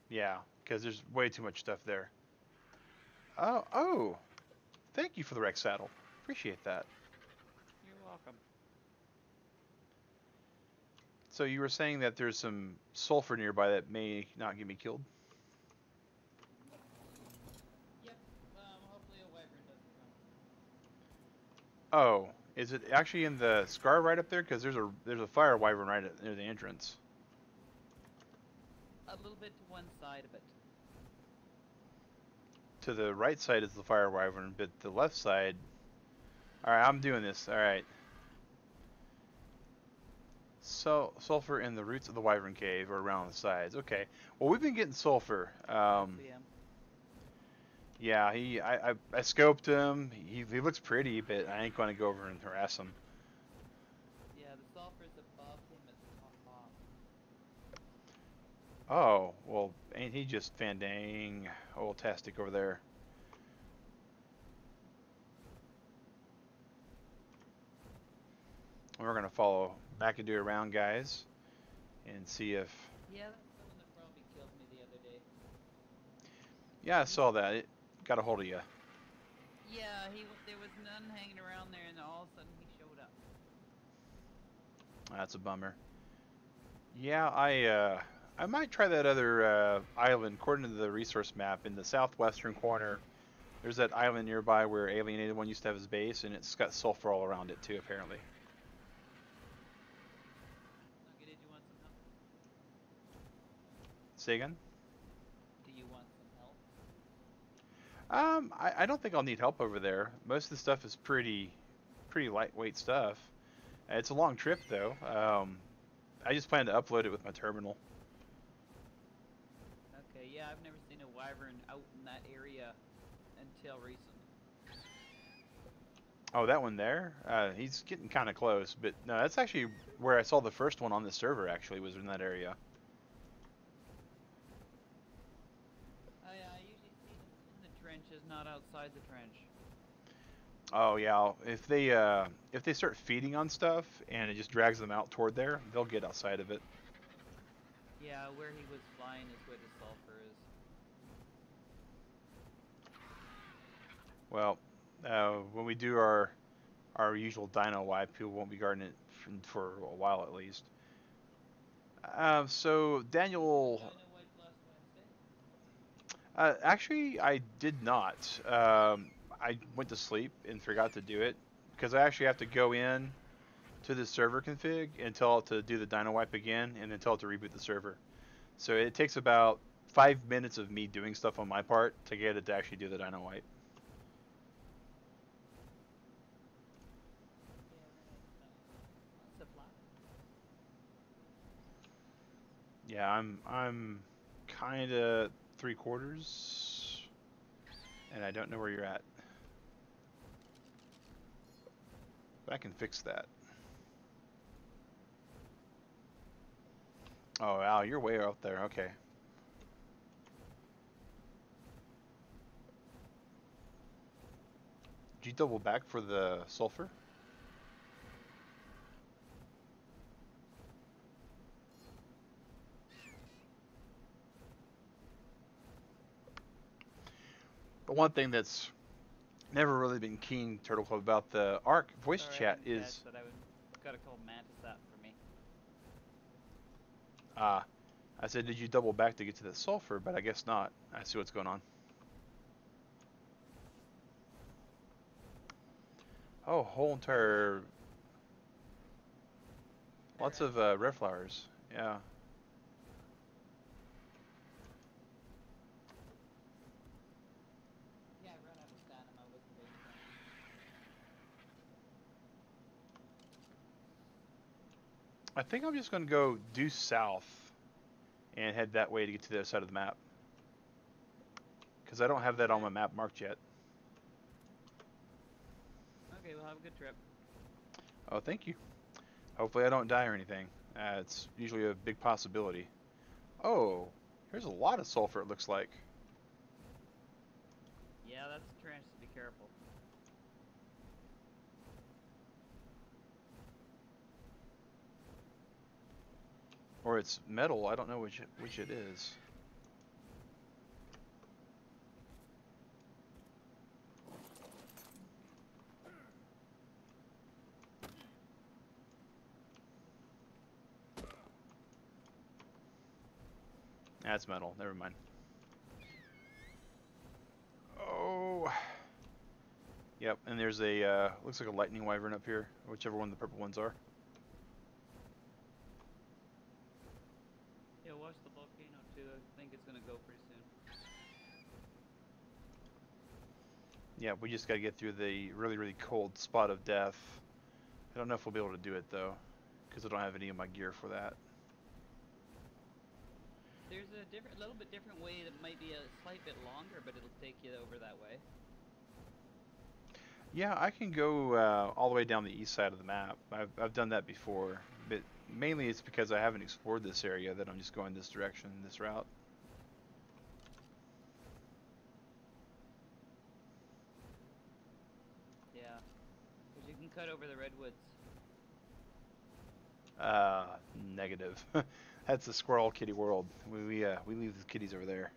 A: Yeah, because there's way too much stuff there. Oh! Thank you for the Rex saddle. Appreciate that.
B: You're welcome.
A: So you were saying that there's some sulfur nearby that may not get me killed?
B: Yep, hopefully a wyvern doesn't come.
A: Oh, is it actually in the scar right up there? Because there's a fire wyvern right near the entrance.
B: A little bit to one side of it.
A: To the right side is the fire wyvern, but the left side... Alright, I'm doing this. Alright. So, sulfur in the roots of the wyvern cave or around the sides. Okay. Well, we've been getting sulfur. Yeah, I scoped him. He looks pretty, but I ain't going to go over and harass him.
B: Yeah, the sulfur's above him at the top.
A: Oh, well, ain't he just fandang old-tastic over there? We're going to follow McAdoo around, guys, and see if...
B: Yeah, that's the one that probably killed me the other day.
A: Yeah, I saw that. It got a hold of you.
B: Yeah, there was none hanging around there, and all of a sudden he showed up. That's
A: a bummer. Yeah, I I might try that other island. According to the resource map, in the southwestern corner, there's that island nearby where Alienated One used to have his base, and it's got sulfur all around it too, apparently.
B: Okay, did you want some help?
A: Say again?
B: Do you want some help?
A: I don't think I'll need help over there. Most of the stuff is pretty lightweight stuff. It's a long trip though. I just plan to upload it with my terminal.
B: Okay, yeah, I've never seen a wyvern out in that area until recently.
A: Oh, that one there? He's getting kind of close, but no, that's actually where I saw the first one on the server. Actually, was in that area.
B: Oh yeah, I usually see them in the trenches, not outside the trench.
A: Oh yeah, if they start feeding on stuff and it just drags them out toward there, they'll get outside of it.
B: Yeah, where he was flying is where the sulfur is.
A: Well, when we do our usual dino wipe, people won't be guarding it for a while at least. So Daniel,
B: Dino wipe last Wednesday?
A: actually I did not. I went to sleep and forgot to do it because I actually have to go in to the server config and tell it to do the dino wipe again, and then tell it to reboot the server. So it takes about 5 minutes of me doing stuff on my part to get it to actually do the dino wipe. Yeah, I'm kind of 3/4, and I don't know where you're at. But I can fix that. Oh, wow, you're way out there. Okay. Did you double back for the sulfur? But one thing that's never really been keen, Turtle Club, about the ARK voice
B: Sorry,
A: chat
B: I didn't
A: is...
B: catch that. Gotta call Mantis that for me.
A: I said, did you double back to get to the sulfur? But I guess not. I see what's going on. Oh, whole entire... Lots of red flowers. Yeah.
B: Yeah, I ran out of stamina. I wasn't waiting for him.
A: I think I'm just going to go due south and head that way to get to the other side of the map. Because I don't have that on my map marked yet.
B: Okay, well, have a good trip.
A: Oh, thank you. Hopefully I don't die or anything. It's usually a big possibility. Oh, here's a lot of sulfur, it looks like.
B: Yeah, that's a trench, so be careful.
A: Or it's metal, I don't know which it is. That's metal, never mind. Oh. Yep, and there's a, looks like a lightning wyvern up here, whichever one the purple ones are.
B: Yeah, watch the volcano too. I think it's gonna go pretty soon.
A: Yeah, we just gotta get through the really cold spot of death. I don't know if we'll be able to do it though, because I don't have any of my gear for that.
B: There's a little bit different way that might be a slight bit longer, but it'll take you over that way.
A: Yeah, I can go all the way down the east side of the map. I've done that before, but mainly it's because I haven't explored this area that I'm just going this direction, this route.
B: Yeah, because you can cut over the redwoods.
A: Negative. That's the squirrel kitty world. We leave the kitties over there.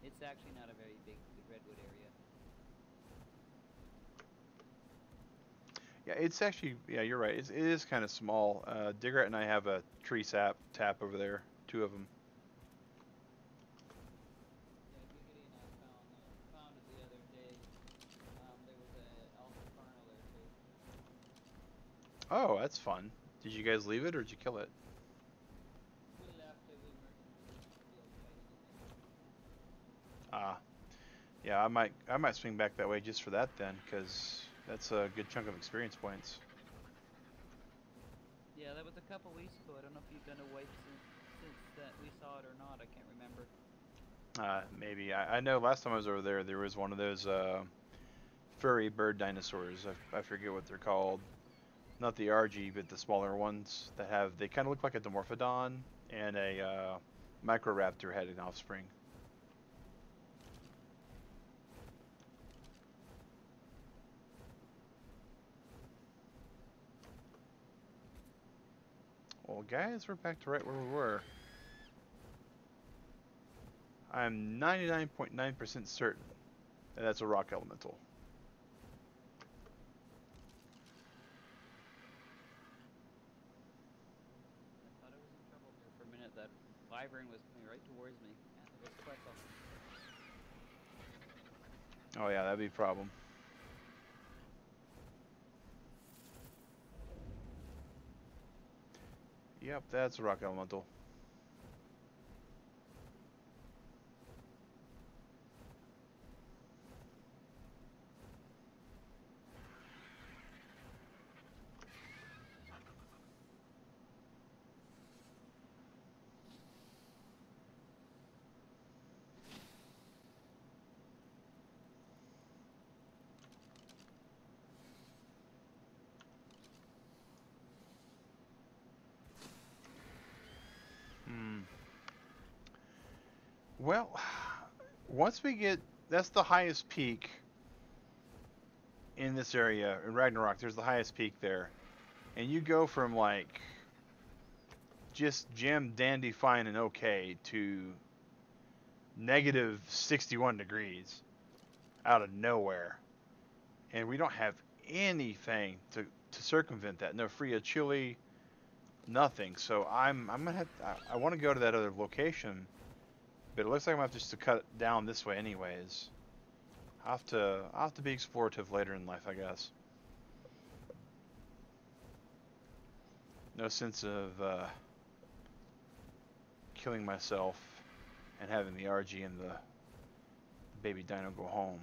B: It's actually not a very big redwood area.
A: Yeah, it's actually, yeah, you're right. It is kind of small. Digrat and I have a tree tap over there, two of them.
B: Yeah, Giggity and I found it the other day. There was a alpha kernel there too.
A: Oh, that's fun. Did you guys leave it or did you kill it?
B: We left it. We weren't gonna be able to fight anything.
A: Ah, yeah, I might swing back that way just for that then, because that's a good chunk of experience points.
B: Yeah, that was a couple weeks ago. I don't know if you've done a wipe since that we saw it or not. I can't remember.
A: Maybe. I know last time I was over there, there was one of those furry bird dinosaurs. I forget what they're called. Not the RG, but the smaller ones that have, they kind of look like a Dimorphodon and a Microraptor had an offspring. Well, guys, we're back to right where we were. I'm 99.9% certain that that's a rock elemental.
B: I thought I was in trouble there for a minute. That wyvern was coming right towards me, and it was Quetzal.
A: Oh yeah, that'd be a problem. Yep, that's a rock elemental. Well, once we get, that's the highest peak in this area in Ragnarok. There's the highest peak there, and you go from like just gem dandy fine and okay to negative 61 degrees out of nowhere, and we don't have anything to circumvent that. No free of chili, nothing. So I'm gonna have I want to go to that other location, but it looks like I'm gonna have just to cut it down this way anyways. I'll have to be explorative later in life, I guess. No sense of killing myself and having the RG and the baby dino go home.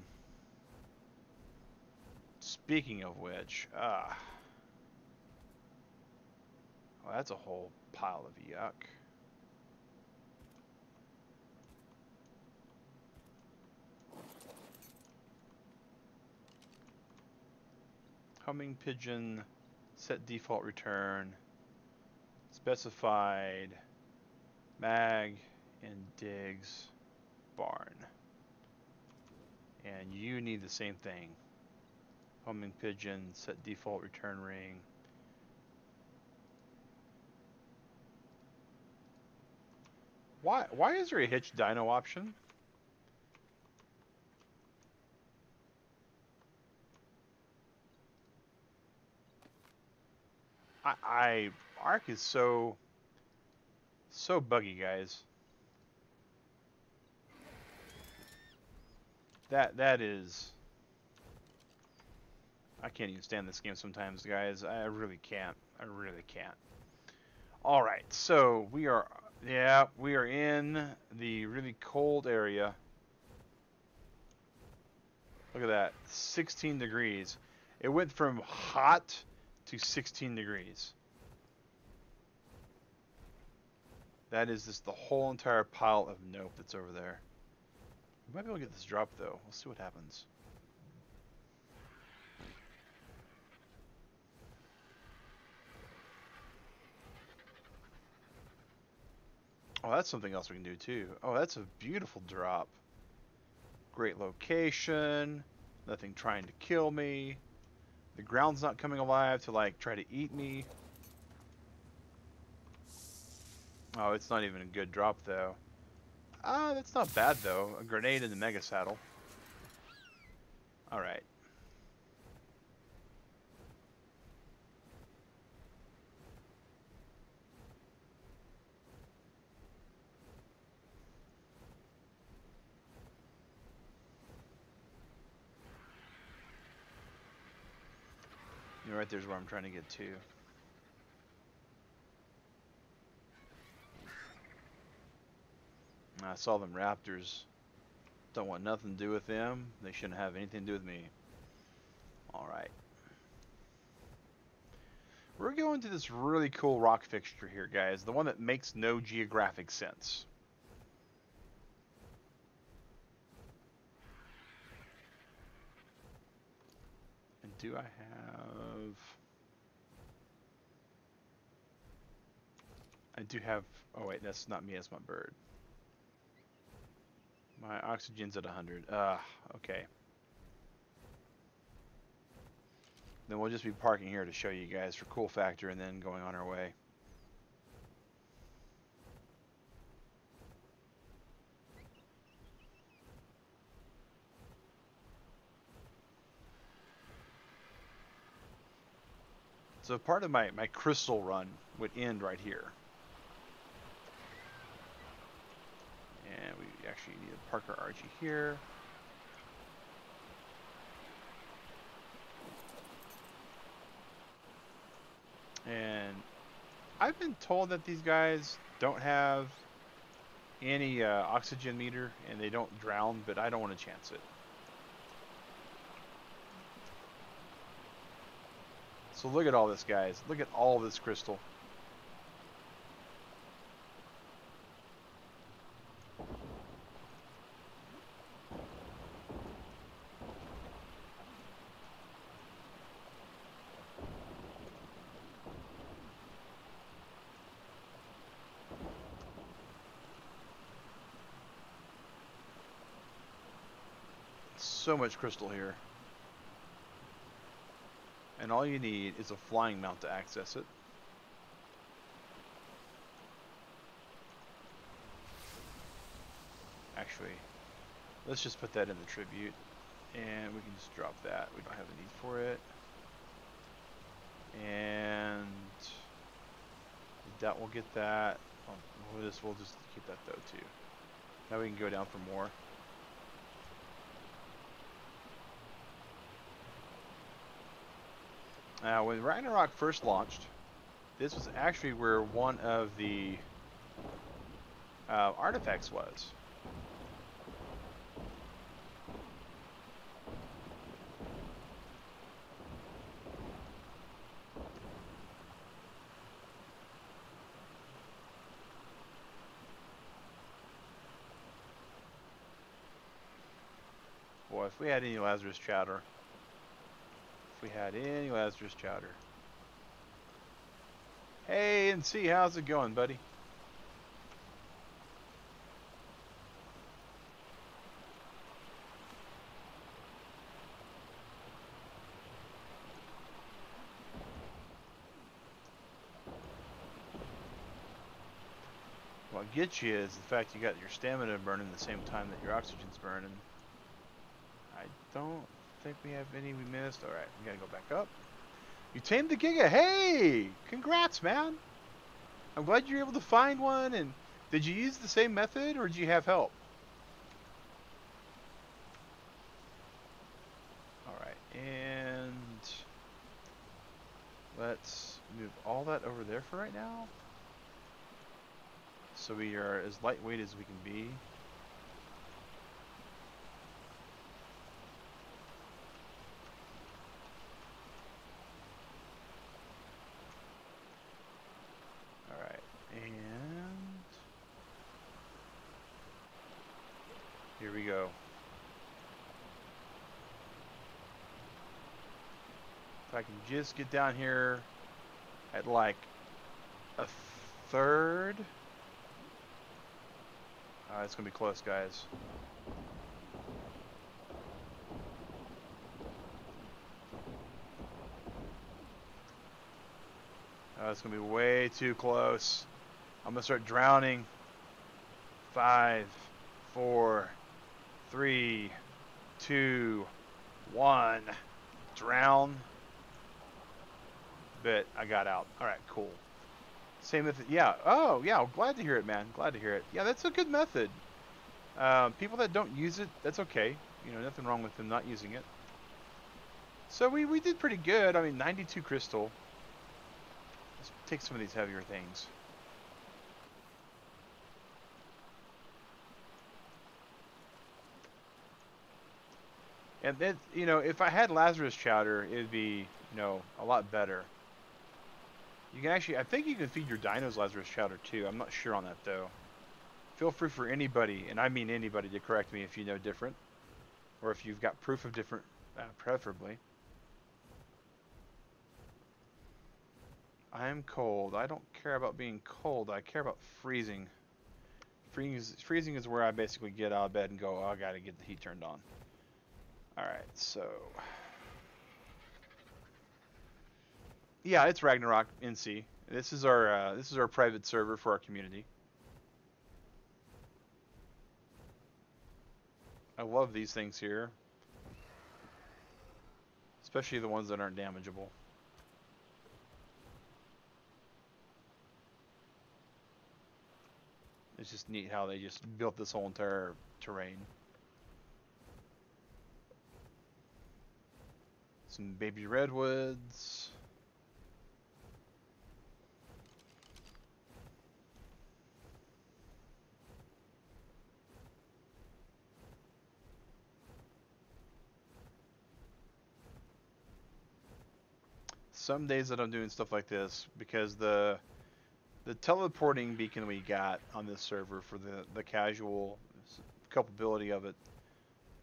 A: Speaking of which, well, that's a whole pile of yuck. Humming pigeon, set default return, specified, mag, and digs, barn. And you need the same thing. Humming pigeon, set default return ring. Why is there a hitch dino option? ARK is so buggy, guys. That is, I can't even stand this game sometimes, guys. I really can't. I really can't. All right, so we are in the really cold area. Look at that, 16 degrees. It went from hot to 16 degrees. That is just the whole entire pile of nope that's over there. We might be able to get this drop though. We'll see what happens. Oh, that's something else we can do too. Oh, that's a beautiful drop. Great location. Nothing trying to kill me. The ground's not coming alive to like try to eat me. Oh, it's not even a good drop though. That's not bad though. A grenade in the mega saddle. Alright. Right there's where I'm trying to get to. I saw them raptors. Don't want nothing to do with them. They shouldn't have anything to do with me. Alright. We're going to this really cool rock fixture here, guys. The one that makes no geographic sense. And do I have... I do have... Oh wait, that's not me, that's my bird. My oxygen's at 100. Okay. Then we'll just be parking here to show you guys for cool factor and then going on our way. So part of my crystal run would end right here. And we actually need to park our RG here. And I've been told that these guys don't have any oxygen meter and they don't drown, but I don't want to chance it. So look at all this, guys. Look at all this crystal. So much crystal here. And all you need is a flying mount to access it. Actually, let's just put that in the tribute. And we can just drop that. We don't have a need for it. And that will get that. We'll just keep that though too. Now we can go down for more. Now, when Ragnarok first launched, this was actually where one of the artifacts was. Boy, if we had any Lazarus chowder. If we had any Lazarus chowder. Hey, NC, how's it going, buddy? What gets you is the fact you got your stamina burning the same time that your oxygen's burning. I don't think we have any we missed. Alright, we gotta go back up. You tamed the Giga. Hey! Congrats, man! I'm glad you're able to find one. And did you use the same method or did you have help? Alright, and let's move all that over there for right now. So we are as lightweight as we can be. Here we go. If I can just get down here at like a third. It's gonna be close, guys. It's gonna be way too close. I'm gonna start drowning. 5, 4, 3, 2, 1. Drown. But I got out. Alright, cool. Same method. Yeah. Oh, yeah. Glad to hear it, man. Glad to hear it. Yeah, that's a good method. People that don't use it, that's okay. You know, nothing wrong with them not using it. So we did pretty good. I mean, 92 crystal. Let's take some of these heavier things. And then, you know, if I had Lazarus chowder, it'd be, you know, a lot better. You can actually, I think you can feed your dinos Lazarus chowder too. I'm not sure on that though. Feel free for anybody, and I mean anybody, to correct me if you know different. Or if you've got proof of different, preferably. I'm cold. I don't care about being cold. I care about freezing. Freezing is where I basically get out of bed and go, oh, I gotta get the heat turned on. Alright, so... yeah, it's Ragnarok NC. This is our private server for our community. I love these things here. Especially the ones that aren't damageable. It's just neat how they just built this whole entire terrain. Some baby redwoods. Some days that I'm doing stuff like this, because the teleporting beacon we got on this server for the casual culpability of it,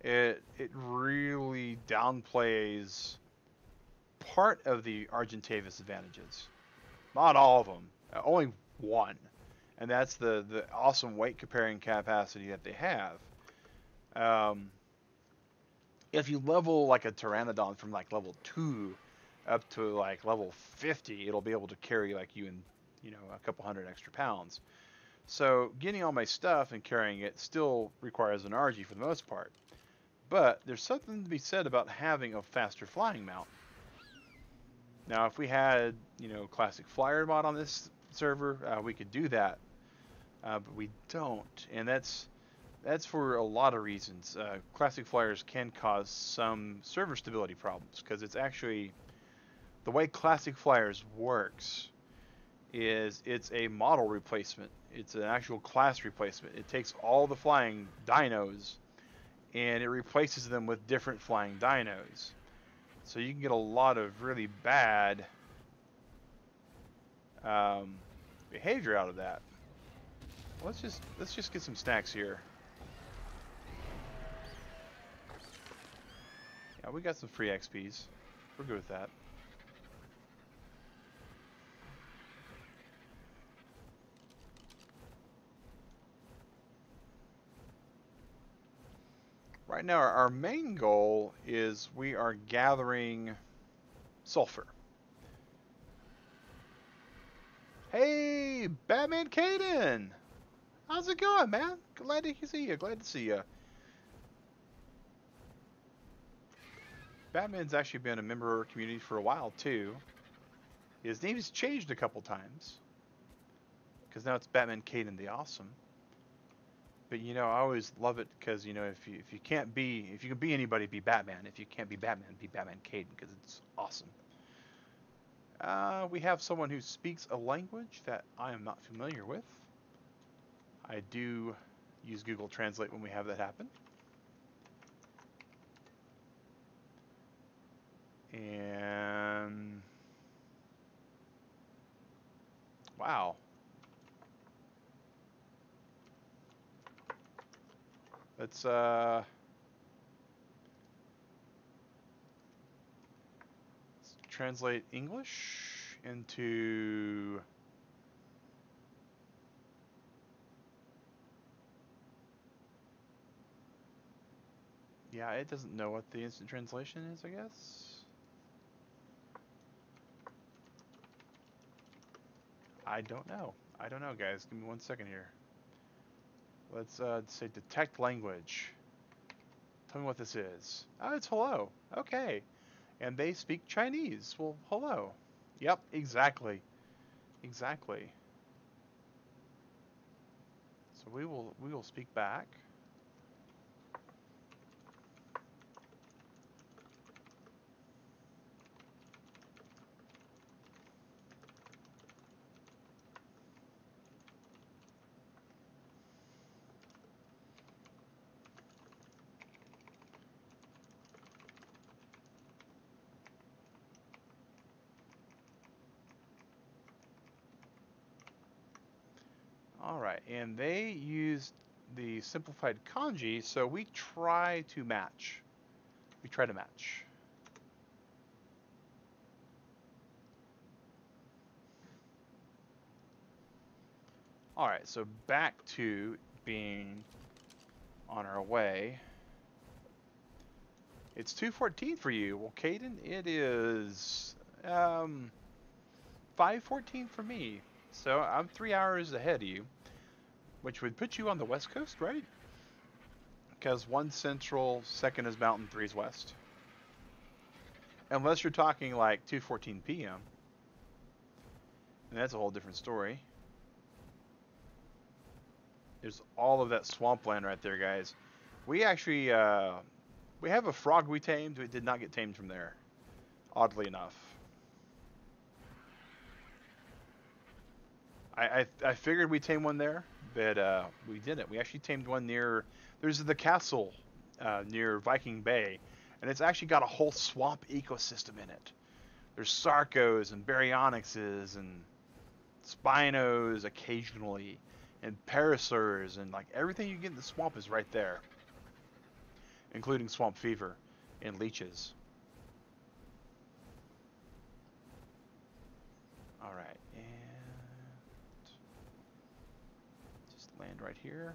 A: it really downplays part of the Argentavis advantages. Not all of them, only one, and that's the awesome weight comparing capacity that they have. If you level like a Pteranodon from like level 2 up to like level 50, it'll be able to carry like you in, you know, a couple hundred extra pounds. So getting all my stuff and carrying it still requires an RG for the most part. But there's something to be said about having a faster flying mount. Now, if we had, you know, classic flyer mod on this server, we could do that. But we don't, and that's for a lot of reasons. Classic flyers can cause some server stability problems because it's actually the way classic flyers works is it's a model replacement. It's an actual class replacement. It takes all the flying dinos and it replaces them with different flying dinos. So you can get a lot of really bad behavior out of that. Let's just get some snacks here. Yeah, we got some free XPs. We're good with that. Right now, our main goal is we are gathering sulfur. Hey, Batman Caden! How's it going, man? Glad to see you. Glad to see you. Batman's actually been a member of our community for a while, too. His name's changed a couple times. Because now it's Batman Caden the Awesome. But, you know, I always love it because, you know, if you can be anybody, be Batman. If you can't be Batman, be Batman Caden because it's awesome. We have someone who speaks a language that I am not familiar with. I do use Google Translate when we have that happen. And wow. Let's translate English into yeah, it doesn't know what the instant translation is, I guess. I don't know. I don't know, guys. Give me 1 second here. Let's say detect language. Tell me what this is. Oh, it's hello. Okay. And they speak Chinese. Well, hello. Yep, exactly. Exactly. So we will speak back. All right, and they used the simplified kanji, so we try to match. We try to match. All right, so back to being on our way. It's 2:14 for you. Well, Caden, it is 5:14 for me. So I'm 3 hours ahead of you, which would put you on the West Coast, right? Because 1's Central, 2nd is Mountain, 3's West. Unless you're talking like 2:14 p.m. And that's a whole different story. There's all of that swampland right there, guys. We actually, we have a frog we tamed. We did not get tamed from there, oddly enough. I figured we'd tame one there, but we didn't. We actually tamed one near, there's the castle near Viking Bay, and it's actually got a whole swamp ecosystem in it. There's Sarcos and Baryonyxes and Spinos occasionally, and Parasaurs, and like everything you get in the swamp is right there, including swamp fever and leeches. All right, and just land right here.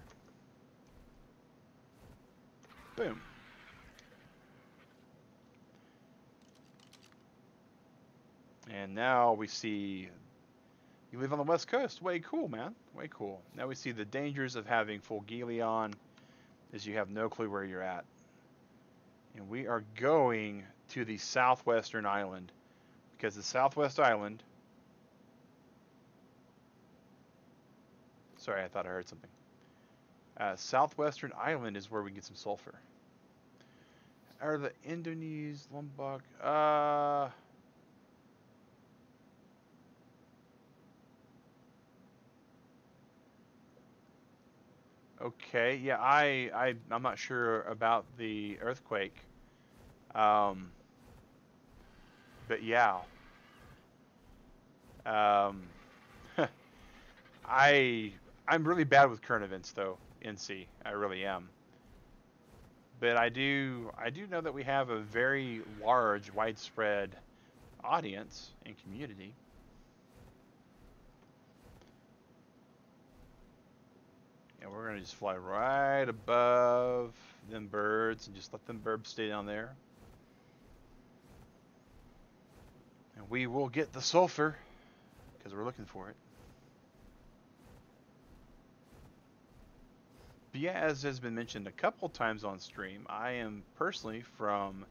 A: Boom. And now we see you live on the West Coast. Way cool, man. Way cool. Now we see the dangers of having full Gelion is you have no clue where you're at. And we are going to the southwestern island, because the southwest island, sorry, I thought I heard something. Southwestern island is where we get some sulfur. Are the Indonesian Lombok? Okay, yeah, I'm not sure about the earthquake. But yeah. I'm really bad with current events though, NC. I really am. But I do know that we have a very large, widespread audience and community. And we're going to just fly right above them birds and just let them birds stay down there. And we will get the sulfur, because we're looking for it. But yeah, as has been mentioned a couple times on stream, I am personally from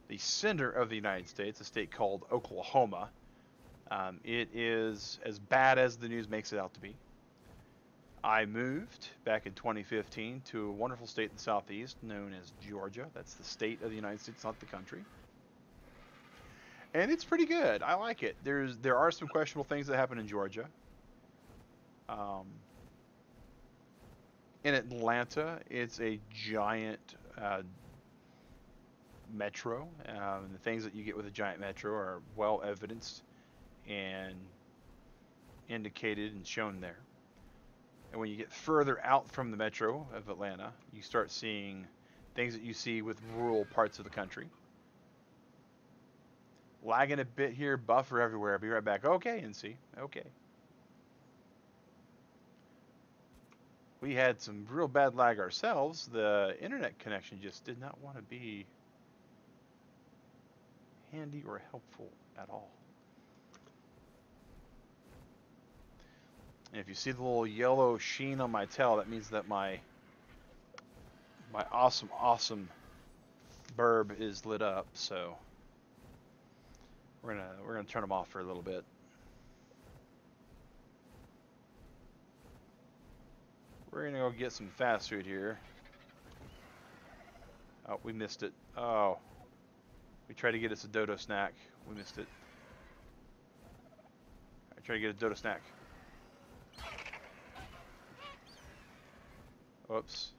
A: the center of the United States, a state called Oklahoma. It is as bad as the news makes it out to be. I moved back in 2015 to a wonderful state in the southeast known as Georgia. That's the state of the United States, not the country. And it's pretty good. I like it. There are some questionable things that happen in Georgia. In Atlanta, it's a giant metro. And the things that you get with a giant metro are well evidenced and indicated and shown there. And when you get further out from the metro of Atlanta, you start seeing things that you see with rural parts of the country. Lagging a bit here, buffer everywhere. I'll be right back. Okay, NC. Okay. We had some real bad lag ourselves. The internet connection just did not want to be handy or helpful at all. And if you see the little yellow sheen on my tail, that means that my awesome burb is lit up. So we're gonna turn them off for a little bit. We're gonna go get some fast food here. Oh, we missed it. Oh, we tried to get us a dodo snack. We missed it. I tried to get a dodo snack. Whoops.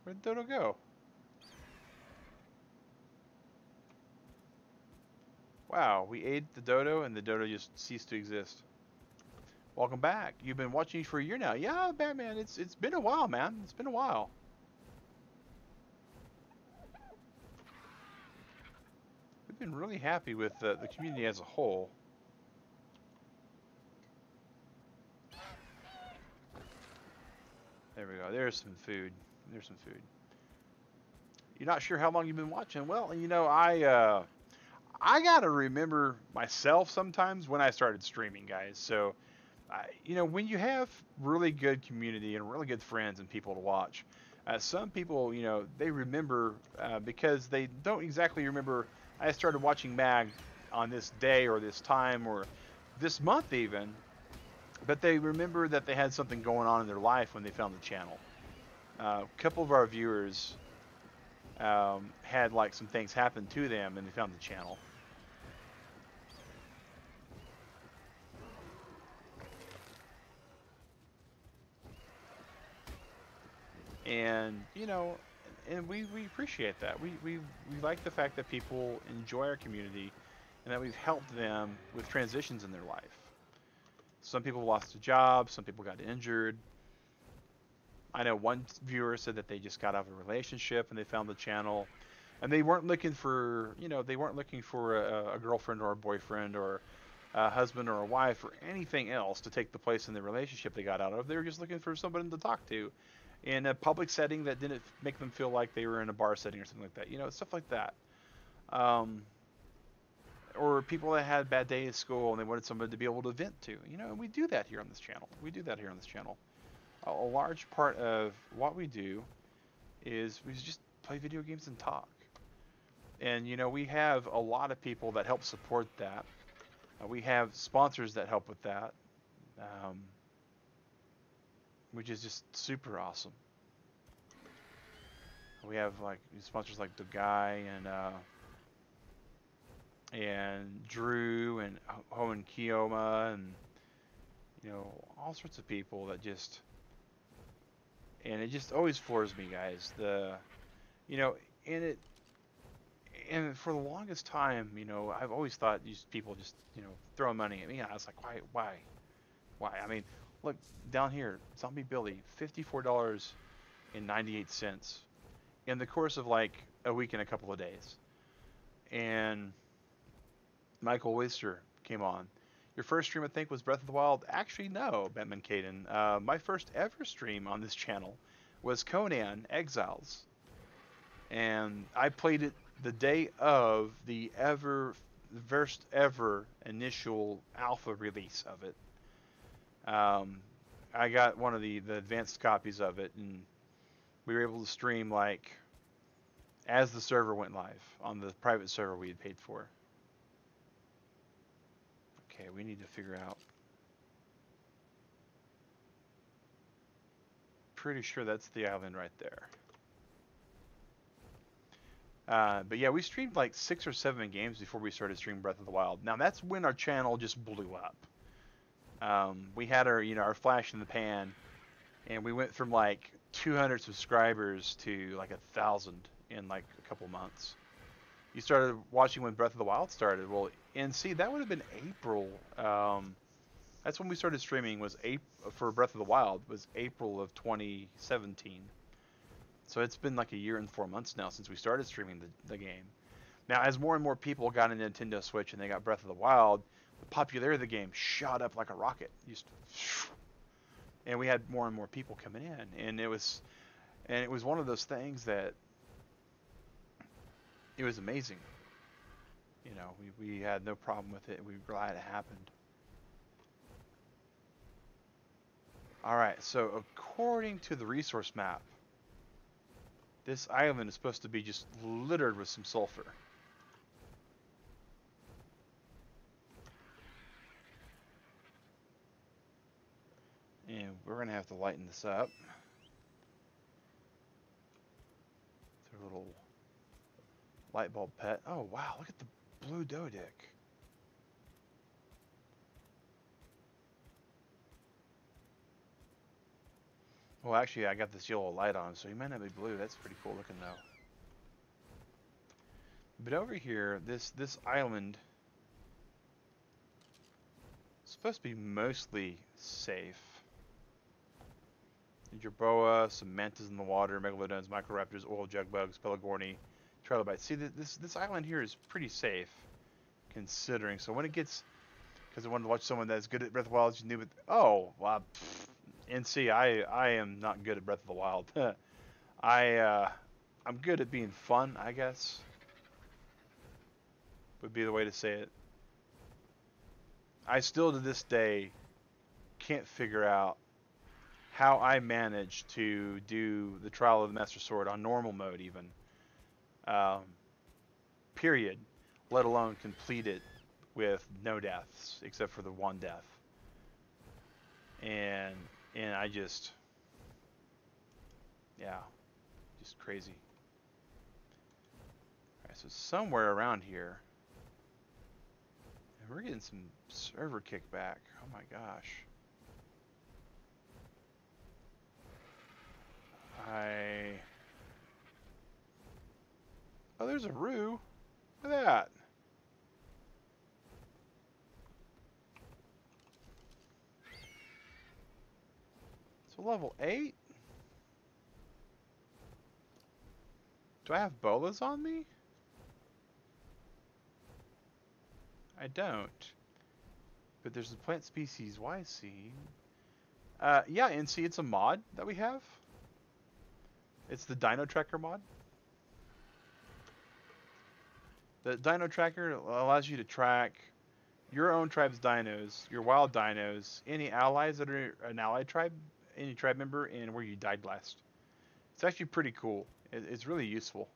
A: Where'd the dodo go? Wow, we ate the dodo and the dodo just ceased to exist. Welcome back. You've been watching for a year now. Yeah, Batman, it's been a while, man. It's been a while. We've been really happy with the community as a whole. There we go. There's some food. There's some food. You're not sure how long you've been watching? Well, you know, I gotta remember myself sometimes when I started streaming, guys. So, you know, when you have really good community and really good friends and people to watch, some people, you know, they remember because they don't exactly remember. I started watching Mag on this day or this time or this month even, but they remember that they had something going on in their life when they found the channel. A couple of our viewers had like some things happen to them and they found the channel. And you know, and we appreciate that. We like the fact that people enjoy our community and that we've helped them with transitions in their life. Some people lost a job, some people got injured. I know one viewer said that they just got out of a relationship and they found the channel, and they weren't looking for, you know, they weren't looking for a girlfriend or a boyfriend or a husband or a wife or anything else to take the place in the relationship they got out of. They were just looking for somebody to talk to in a public setting that didn't make them feel like they were in a bar setting or something like that. You know, stuff like that. Or people that had bad day at school and they wanted somebody to be able to vent to. You know, and we do that here on this channel. We do that here on this channel. A large part of what we do is we just play video games and talk. And, you know, we have a lot of people that help support that. We have sponsors that help with that. Which is just super awesome. We have like sponsors like the guy and Drew and Hohen Kioma and you know all sorts of people that just it just always floors me, guys. You know, and for the longest time, you know, I've always thought these people just you know throwing money at me. I was like, why? I mean. Look, down here, Zombie Billy, $54.98 in the course of like a week and a couple of days. And Michael Oyster came on. Your first stream, I think, was Breath of the Wild. Actually, no, Batman Caden. My first ever stream on this channel was Conan Exiles. And I played it the day of the first ever initial alpha release of it. I got one of the advanced copies of it, and we were able to stream like as the server went live on the private server we had paid for. Okay, we need to figure out. Pretty sure that's the island right there. But yeah, we streamed like 6 or 7 games before we started streaming Breath of the Wild. Now that's when our channel just blew up. We had our flash in the pan, and we went from like 200 subscribers to like 1,000 in like a couple months. You started watching when Breath of the Wild started. Well, and see, that would have been April. That's when we started streaming. Was for Breath of the Wild was April of 2017. So it's been like a year and 4 months now since we started streaming the game. Now, as more and more people got a Nintendo Switch and they got Breath of the Wild, the popularity of the game shot up like a rocket. And we had more and more people coming in, and it was one of those things that it was amazing. You know, we had no problem with it. We were glad it happened. All right, so according to the resource map, this island is supposed to be just littered with some sulfur. And we're going to have to lighten this up. It's a little light bulb pet. Oh, wow, look at the blue doedic. Well, actually, I got this yellow light on, so he might not be blue. That's pretty cool looking, though. But over here, this island supposed to be mostly safe. Your boa, some mantas in the water, megalodons, microraptors, oil jug bugs, pelagorni, trilobites. See, this island here is pretty safe, considering. So when it gets, because I wanted to watch someone that's good at Breath of the Wild, you knew it. Oh, wow. NC, I am not good at Breath of the Wild. I'm good at being fun, I guess. Would be the way to say it. I still to this day can't figure out how I managed to do the Trial of the Master Sword on normal mode even. Period. Let alone complete it with no deaths, except for the one death. And I just, yeah, just crazy. Alright, so somewhere around here, and we're getting some server kickback. Oh my gosh. Oh, there's a roo. Look at that. So level 8? Do I have bolas on me? I don't. But there's a plant species YC. Yeah, and see, it's a mod that we have. It's the Dino Tracker mod. The Dino Tracker allows you to track your own tribe's dinos, your wild dinos, any allies that are an allied tribe, any tribe member, and where you died last. It's actually pretty cool. It's really useful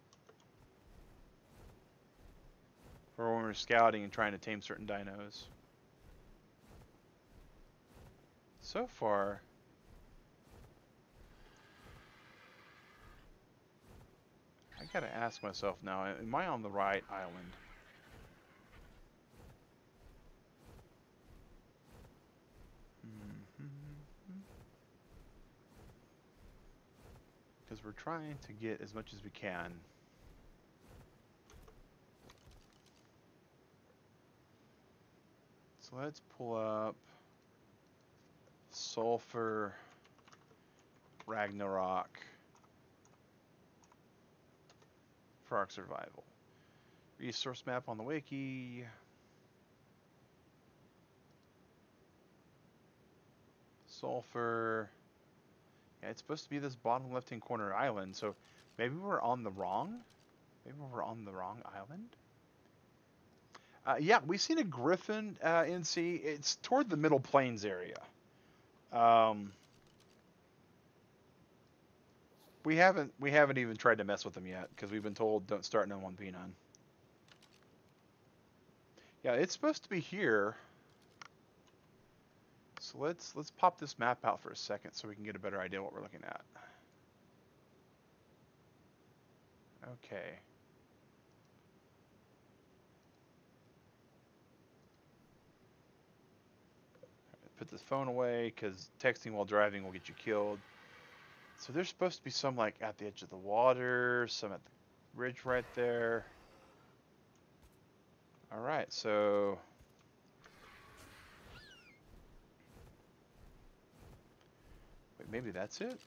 A: for when we're scouting and trying to tame certain dinos. So far, I gotta ask myself now, am I on the right island? Because we're trying to get as much as we can. So let's pull up Sulfur, Ragnarok for ARK survival. Resource map on the wiki. Sulfur. Yeah, it's supposed to be this bottom left-hand corner island, so maybe we're on the wrong. Maybe we're on the wrong island. Yeah, we've seen a griffin in sea. It's toward the Middle Plains area. We haven't even tried to mess with them yet because we've been told don't start none one be none. Yeah, it's supposed to be here. So let's pop this map out for a second so we can get a better idea of what we're looking at. Okay. Put this phone away because texting while driving will get you killed. So there's supposed to be some like at the edge of the water, some at the ridge right there. All right, so wait, maybe that's it.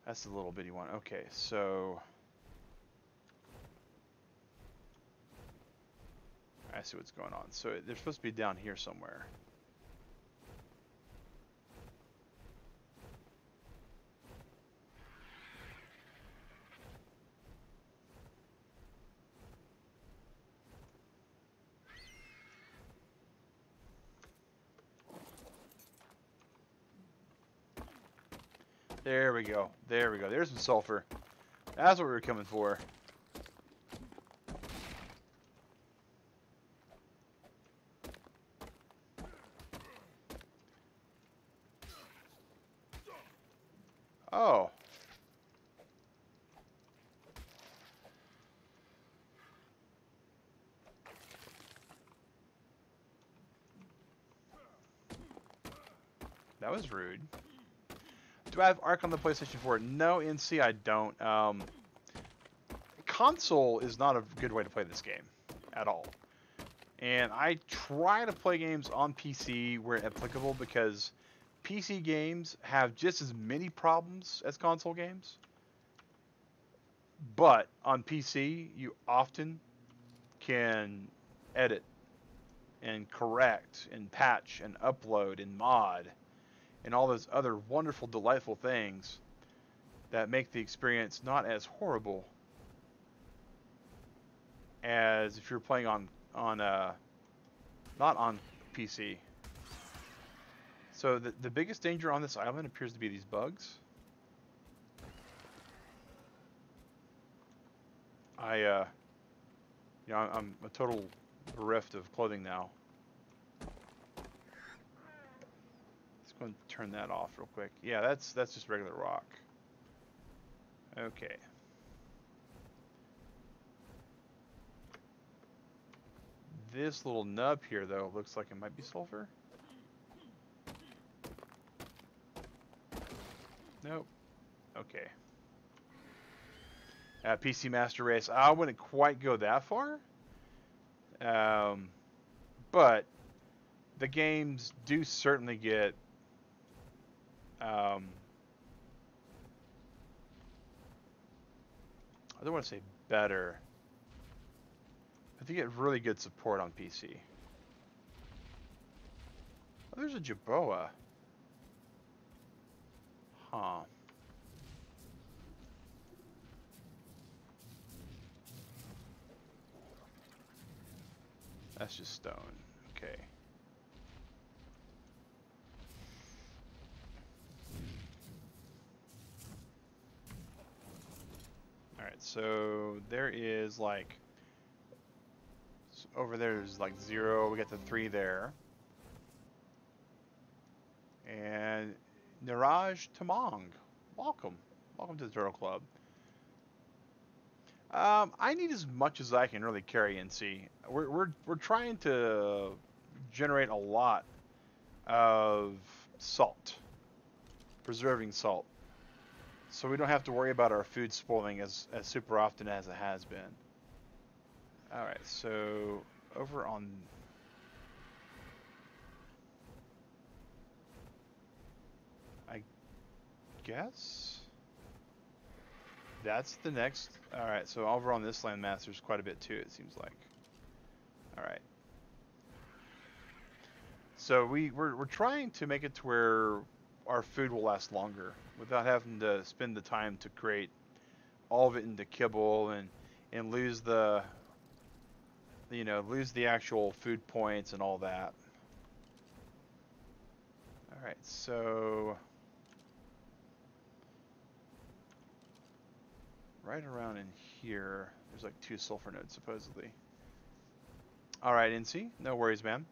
A: That's the little bitty one. Okay, so I see what's going on. So they're supposed to be down here somewhere. There we go. There we go. There's some sulfur. That's what we were coming for. Oh. That was rude. Do I have ARK on the PlayStation 4? No, NC, I don't. Console is not a good way to play this game at all. And I try to play games on PC where applicable because PC games have just as many problems as console games. But on PC, you often can edit and correct and patch and upload and mod and all those other wonderful, delightful things that make the experience not as horrible as if you're playing on not on PC. So the biggest danger on this island appears to be these bugs. I'm a total bereft of clothing now. Let's go and turn that off real quick. Yeah, that's just regular rock. Okay. This little nub here, though, looks like it might be sulfur. Nope. Okay. PC Master Race. I wouldn't quite go that far. But the games do certainly get I don't want to say better. I think you get really good support on PC. Oh, there's a Jaboa. Huh. That's just stone. Okay. Alright, so there is like over there's like 0, we got the 3 there. And Niraj Tamang, welcome. Welcome to the Turtle Club. I need as much as I can really carry and see. We're trying to generate a lot of salt, preserving salt, so we don't have to worry about our food spoiling as super often as it has been. All right, so over on I guess that's the next. All right, so over on this landmass, there's quite a bit too, it seems like. All right. So we're trying to make it to where our food will last longer without having to spend the time to create all of it into kibble and lose the lose the actual food points and all that. All right, so right around in here, there's like 2 sulfur nodes supposedly. All right, NC, no worries, man.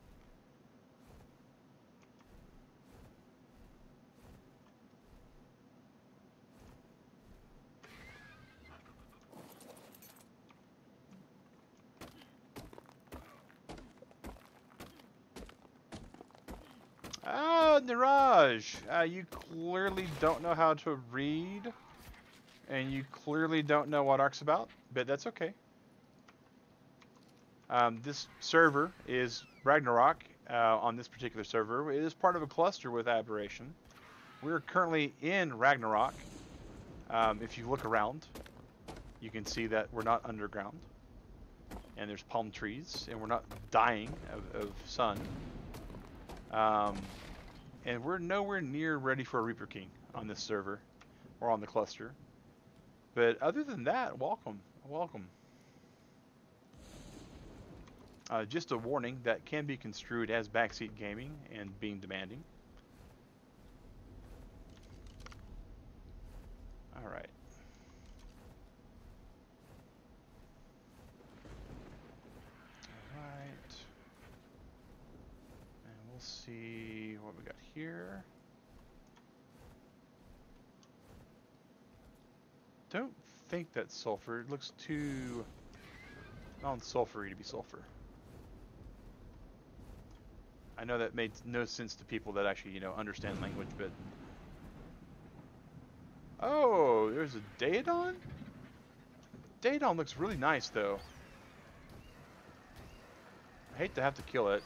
A: Niraj, you clearly don't know how to read, and you clearly don't know what ARK's about, but that's okay. This server is Ragnarok. On this particular server, it is part of a cluster with Aberration. We're currently in Ragnarok. If you look around, you can see that we're not underground, and there's palm trees, and we're not dying of sun. And we're nowhere near ready for a Reaper King on this server or on the cluster. But other than that, welcome. Welcome. Just a warning that can be construed as backseat gaming and being demanding. All right. All right. And we'll see what we got here. Don't think that's sulfur. It looks too non-sulfury to be sulfur. I know that made no sense to people that actually, understand language, but... Oh, there's a Daedon? Daedon looks really nice, though. hate to have to kill it.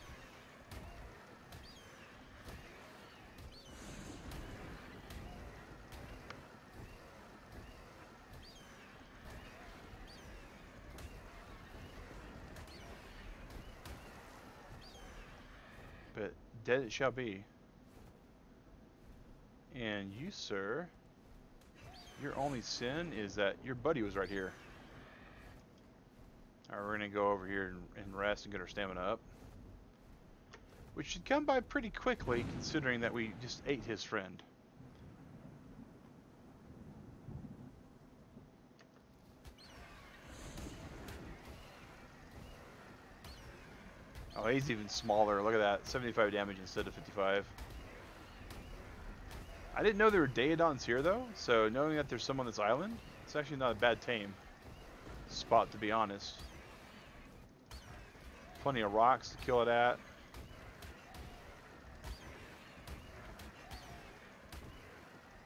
A: But dead it shall be. And you, sir, your only sin is that your buddy was right here. Alright, we're going to go over here and rest and get our stamina up. Which should come by pretty quickly, considering that we just ate his friend. Oh, he's even smaller. Look at that. 75 damage instead of 55. I didn't know there were Daedons here, though. So knowing that there's some on this island, it's actually not a bad tame spot, to be honest. Plenty of rocks to kill it at.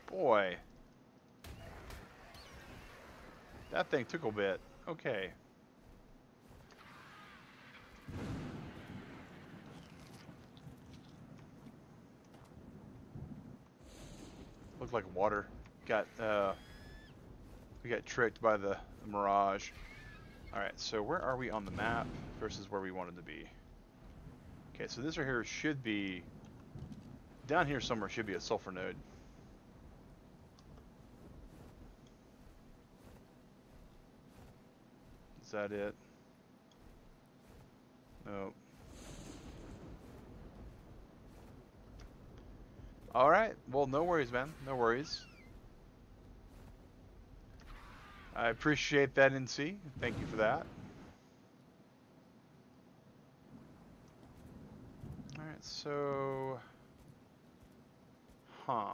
A: Boy. That thing took a bit. Okay. Looked like water. We got tricked by the mirage. Alright, so where are we on the map versus where we wanted to be? Okay, so this right here should be... Down here somewhere should be a sulfur node. Is that it? Nope. Alright, well, no worries, man. No worries. I appreciate that, NC. Thank you for that. Alright, so... Huh.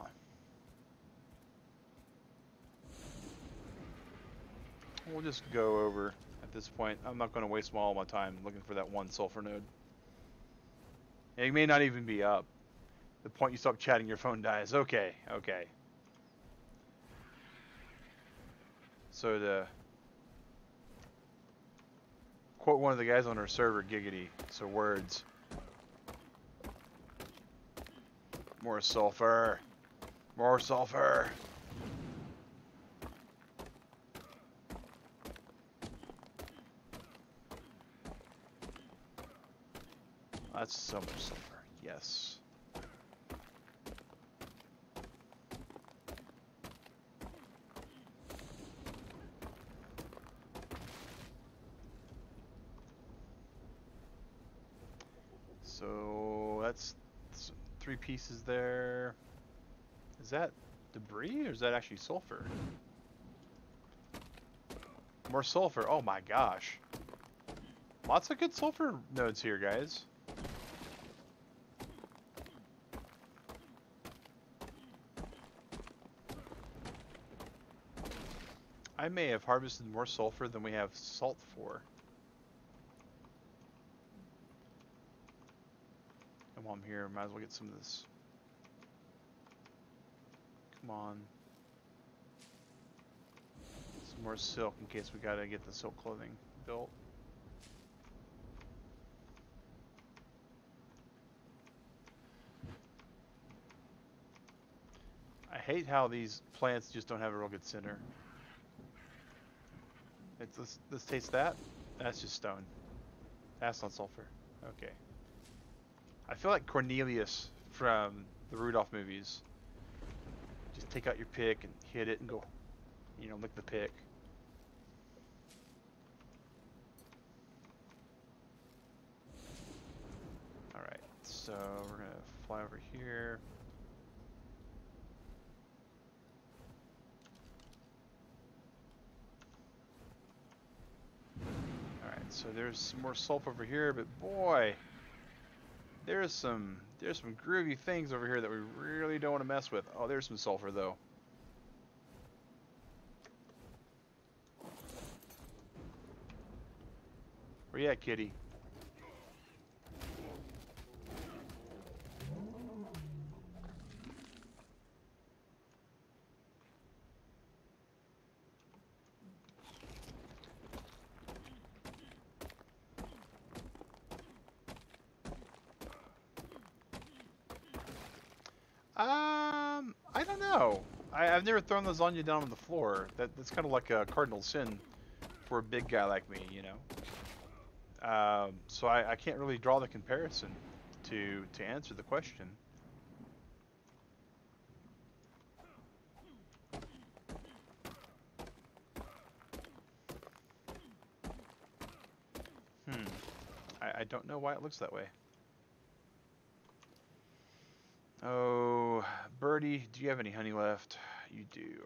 A: We'll just go over at this point. I'm not going to waste all my time looking for that one sulfur node. It may not even be up. The point you stop chatting, your phone dies. Okay, okay. So to quote one of the guys on our server, giggity, so words. More sulfur. More sulfur. That's so much sulfur. Yes. So that's 3 pieces there. Is that debris or is that actually sulfur? More sulfur. Oh my gosh. Lots of good sulfur nodes here, guys. I may have harvested more sulfur than we have salt for. And while I'm here, might as well get some of this. Come on. Some more silk in case we gotta get the silk clothing built. I hate how these plants just don't have a real good center. Let's taste that. That's just stone. That's not sulfur. Okay. I feel like Cornelius from the Rudolph movies. Just take out your pick and hit it and go, you know, lick the pick. Alright, so we're gonna fly over here. Alright, so there's some more sulfur over here, but boy, there's some groovy things over here that we really don't want to mess with. Oh, there's some sulfur though. Where you at, kitty? I don't know. I've never thrown lasagna down on the floor. That's kind of like a cardinal sin for a big guy like me, you know. So I can't really draw the comparison to answer the question. Hmm. I don't know why it looks that way. Oh, Birdie, do you have any honey left? You do.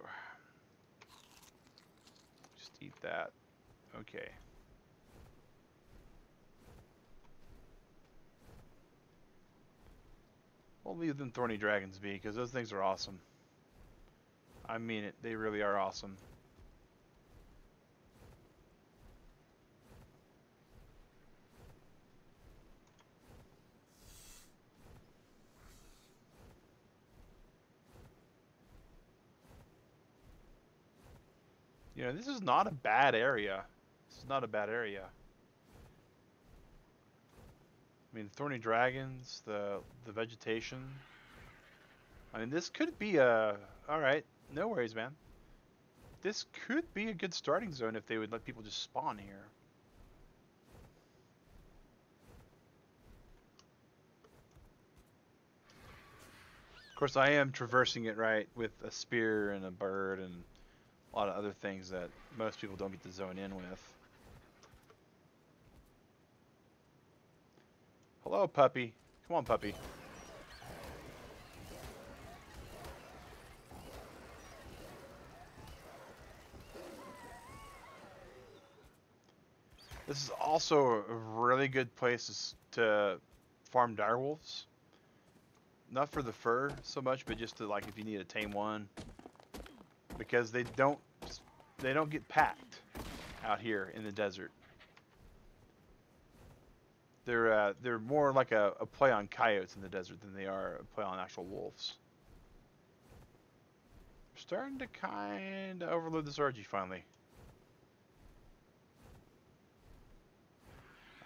A: Just eat that. Okay. We'll leave them thorny dragons be, because those things are awesome. I mean it. They really are awesome. You know, this is not a bad area. This is not a bad area. I mean, thorny dragons, the vegetation. I mean, this could be a... Alright, no worries, man. This could be a good starting zone if they would let people just spawn here. Of course, I am traversing it, right, with a spear and a bird and a lot of other things that most people don't get to zone in with. Hello, puppy. Come on, puppy. This is also a really good place to farm direwolves. Not for the fur so much, but just to, like, if you need to tame one, because they don't get packed out here in the desert. They're more like a play on coyotes in the desert than they are a play on actual wolves. We're starting to kind of overload this RG finally.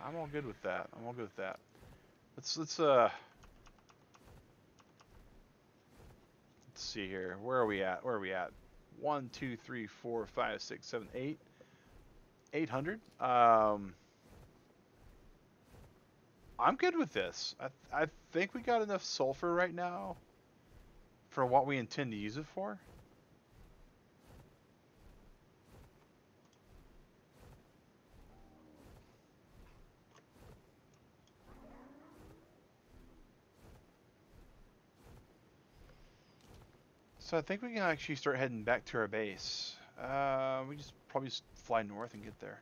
A: I'm all good with that. I'm all good with that. Let's see here. Where are we at? Where are we at? 1, 2, 3, 4, 5, 6, 7, 8. 800. I'm good with this. I think we got enough sulfur right now for what we intend to use it for. So I think we can actually start heading back to our base. We just probably just fly north and get there.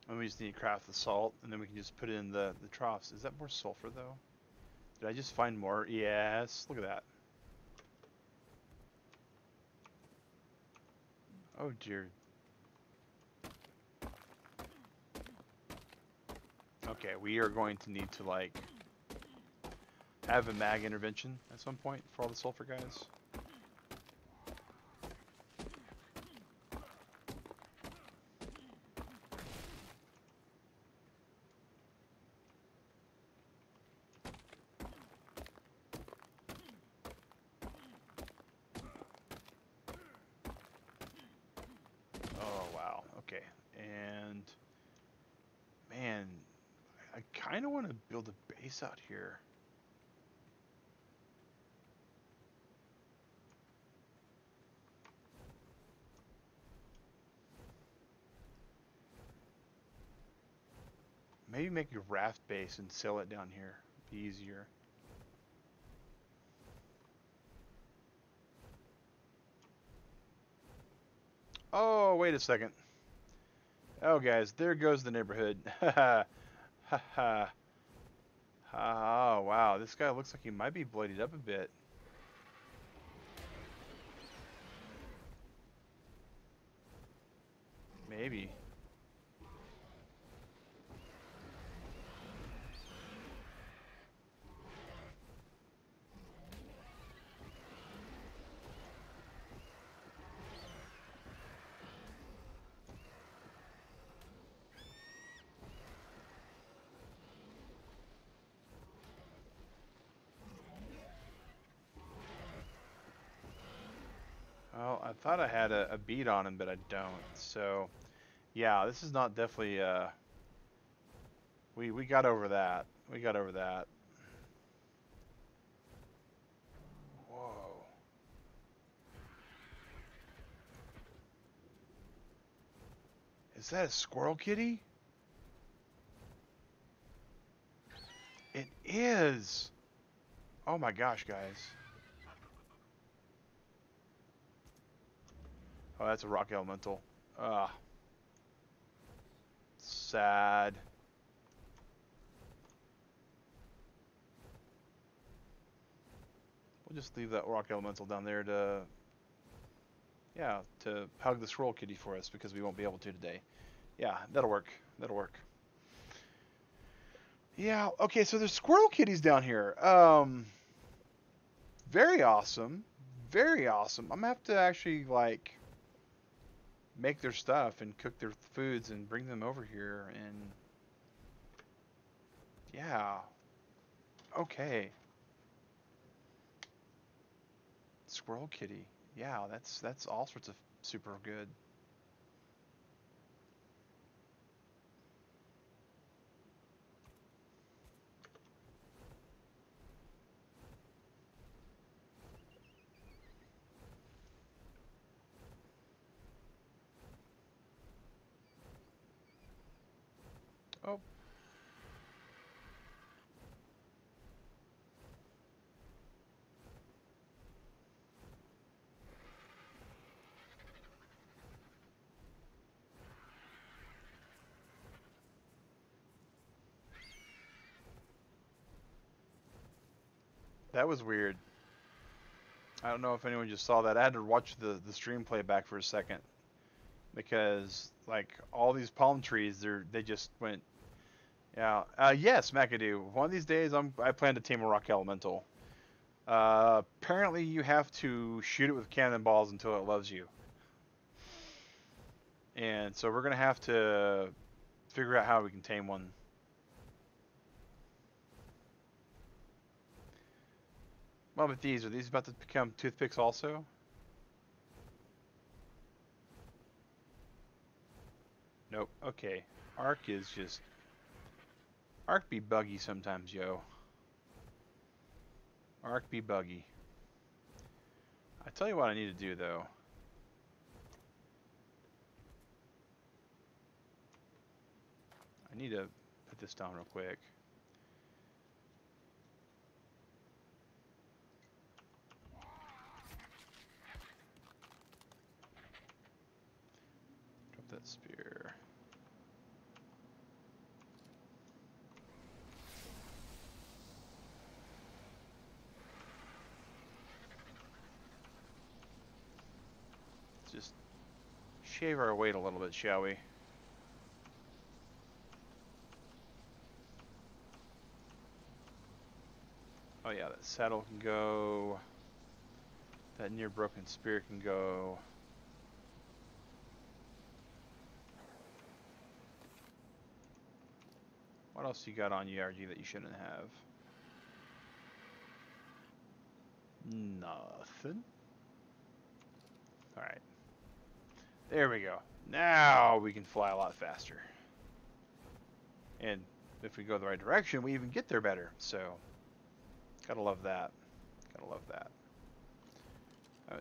A: And we just need to craft the salt, and then we can just put it in the troughs. Is that more sulfur, though? Did I just find more? Yes, look at that. Oh, dear. Okay, we are going to need to, like, have a mag intervention at some point for all the sulfur guys. Oh, wow. Okay. And, man, I kind of want to build a base out here. Maybe make a raft base and sail it down here. Be easier. Oh, wait a second. Oh, guys, there goes the neighborhood. Ha ha. Oh, wow. This guy looks like he might be bloodied up a bit. Maybe. Thought I had a bead on him, but I don't. So, yeah, this is not definitely, we got over that. We got over that. Whoa. Is that a squirrel kitty? It is! Oh my gosh, guys. Oh, that's a rock elemental. Ah. Sad. We'll just leave that rock elemental down there to, yeah, to hug the squirrel kitty for us because we won't be able to today. Yeah, that'll work. That'll work. Yeah, okay, so there's squirrel kitties down here. Very awesome. Very awesome. I'm gonna have to actually, like, make their stuff and cook their foods and bring them over here and... Yeah. Okay. Squirrel kitty. Yeah, that's all sorts of super good. Oh. That was weird. I don't know if anyone just saw that. I had to watch the stream play back for a second because like all these palm trees, they just went. Yeah. Yes, McAdoo. One of these days, I plan to tame a rock elemental. Apparently, you have to shoot it with cannonballs until it loves you, and so we're gonna have to figure out how we can tame one. What about these? Are these about to become toothpicks also? Nope. Okay. ARK is just... ARK be buggy sometimes, yo. ARK be buggy. I tell you what I need to do, though. I need to put this down real quick. Drop that spear. Let's just shave our weight a little bit, shall we? Oh yeah, that saddle can go. That near broken spear can go. What else you got on you, RG, that you shouldn't have? Nothing. Alright. There we go. Now we can fly a lot faster. And if we go the right direction, we even get there better. So, gotta love that. Gotta love that.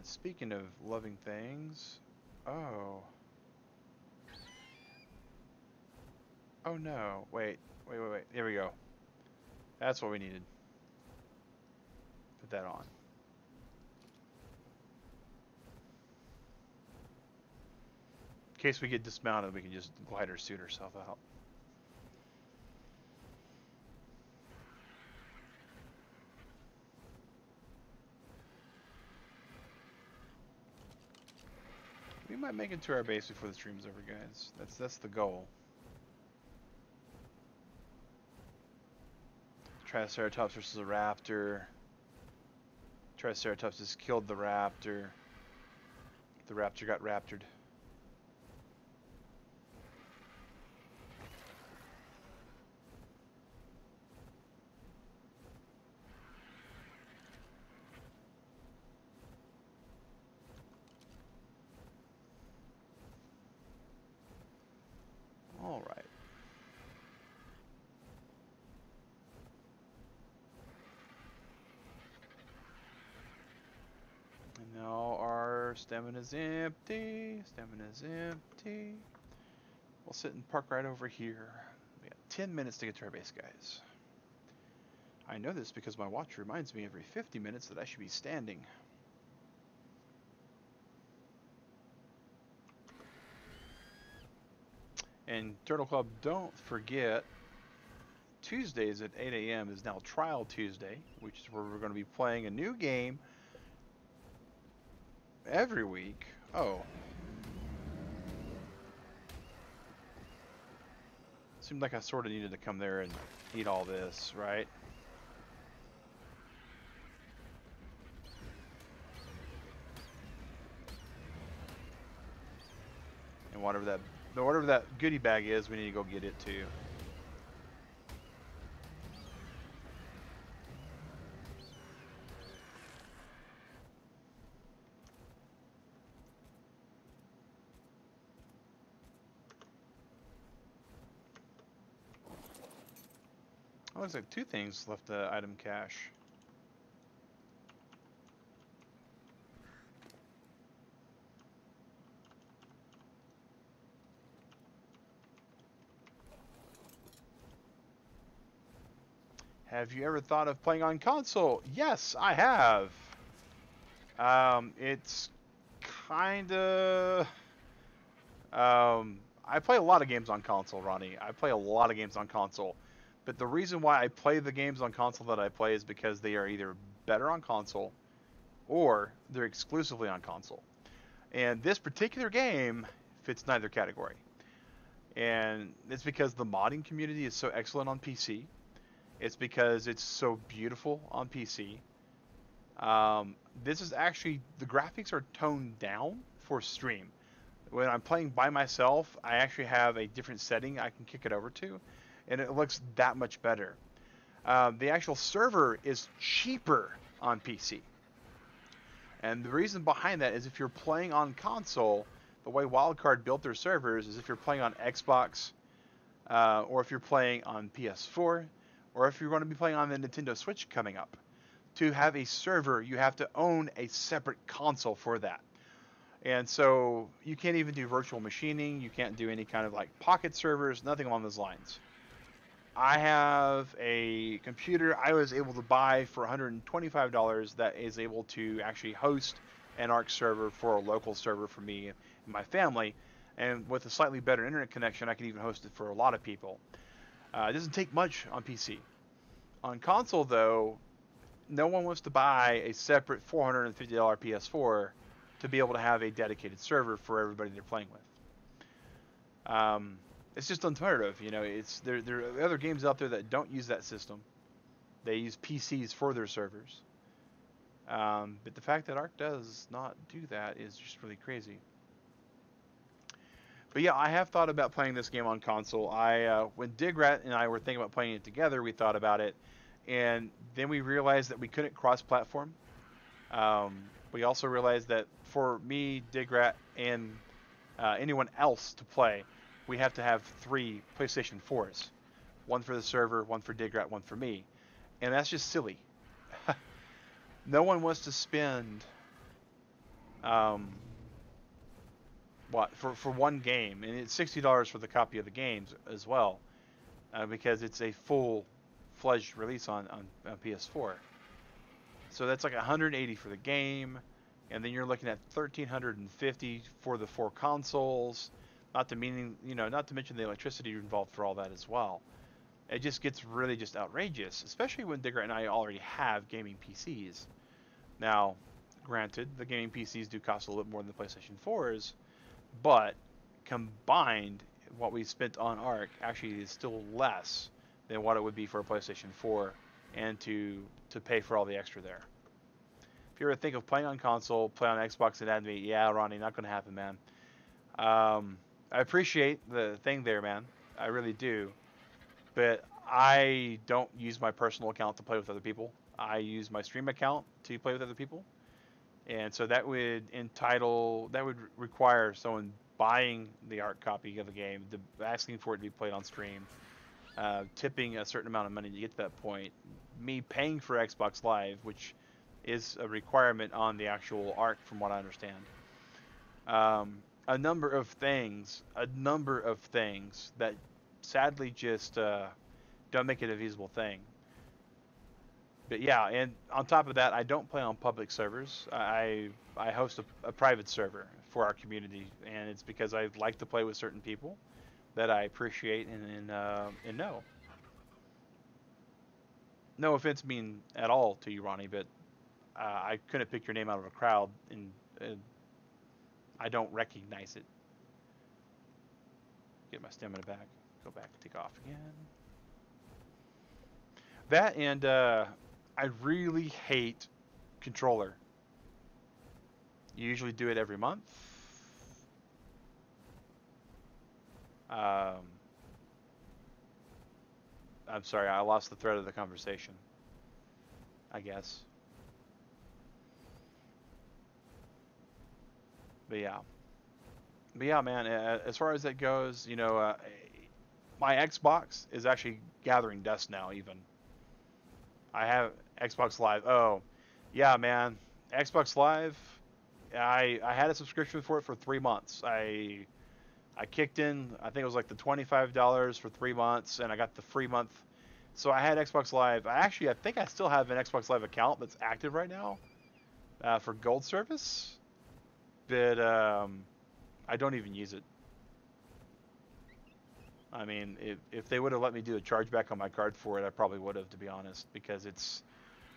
A: Speaking of loving things... Oh. Oh no. Wait. There we go. That's what we needed. Put that on. In case we get dismounted, we can just glider suit ourselves out. We might make it to our base before the stream's over, guys. That's the goal. Triceratops versus a raptor. Triceratops just killed the raptor. The raptor got raptored. Stamina's empty. Stamina's empty. We'll sit and park right over here. We got 10 minutes to get to our base, guys. I know this because my watch reminds me every 50 minutes that I should be standing. And Turtle Club, don't forget, Tuesdays at 8 a.m. is now Trial Tuesday, which is where we're going to be playing a new game every week. Oh. Seemed like I sort of needed to come there and eat all this, right? And whatever that goodie bag is, we need to go get it too. Oh, looks like 2 things left the item cache. Have you ever thought of playing on console? Yes, I have. It's kinda... I play a lot of games on console, Ronnie. I play a lot of games on console. But the reason why I play the games on console that I play is because they are either better on console or they're exclusively on console. And this particular game fits neither category. And it's because the modding community is so excellent on PC. It's because it's so beautiful on PC. This is actually, the graphics are toned down for stream. When I'm playing by myself, I actually have a different setting I can kick it over to, and it looks that much better. The actual server is cheaper on PC. And the reason behind that is if you're playing on console, the way Wildcard built their servers is if you're playing on Xbox, or if you're playing on PS4, or if you're going to be playing on the Nintendo Switch coming up. To have a server, you have to own a separate console for that. And so you can't even do virtual machining. You can't do any kind of like pocket servers, nothing along those lines. I have a computer I was able to buy for $125 that is able to actually host an ARK server for a local server for me and my family. And with a slightly better internet connection, I can even host it for a lot of people. It doesn't take much on PC. On console, though, no one wants to buy a separate $450 PS4 to be able to have a dedicated server for everybody they're playing with. It's just unheard of, you know. There are other games out there that don't use that system. They use PCs for their servers. But the fact that ARK does not do that is just really crazy. But yeah, I have thought about playing this game on console. When Digrat and I were thinking about playing it together, we thought about it, and then we realized that we couldn't cross-platform. We also realized that for me, Digrat, and anyone else to play, we have to have 3 PlayStation 4s. One for the server, one for Digrat, one for me. And that's just silly. No one wants to spend... for one game, and it's $60 for the copy of the games as well, because it's a full-fledged release on PS4. So that's like $180 for the game, and then you're looking at $1,350 for the 4 consoles. Not to mention the electricity involved for all that as well. It just gets really just outrageous, especially when Digger and I already have gaming PCs. Now, granted, the gaming PCs do cost a little bit more than the PlayStation 4s. But combined, what we spent on ARK actually is still less than what it would be for a PlayStation 4, and to pay for all the extra there. If you ever think of playing on console, play on Xbox and add me, yeah, Ronnie, not going to happen, man. I appreciate the thing there, man. I really do. But I don't use my personal account to play with other people. I use my stream account to play with other people. And so that would require someone buying the ARK copy of the game, asking for it to be played on stream, tipping a certain amount of money to get to that point, me paying for Xbox Live, which is a requirement on the actual ARK from what I understand. A number of things that sadly just don't make it a feasible thing. But yeah, and on top of that, I don't play on public servers. I host a private server for our community, and it's because I like to play with certain people that I appreciate and know. No offense mean at all to you, Ronnie, but I couldn't pick your name out of a crowd, and I don't recognize it. Get my stamina back. Go back. Take off again. That and I really hate controller. You usually do it every month. Um, I'm sorry, I lost the thread of the conversation. I guess. But yeah. But yeah, man. As far as that goes, my Xbox is actually gathering dust now. Even I have Xbox Live. Oh, yeah, man. Xbox Live. I had a subscription for it for 3 months. I kicked in. I think it was like the $25 for 3 months, and I got the free month. So I had Xbox Live. I think I still have an Xbox Live account that's active right now for Gold service, but I don't even use it. I mean, if they would have let me do a chargeback on my card for it, I probably would have, to be honest, because it's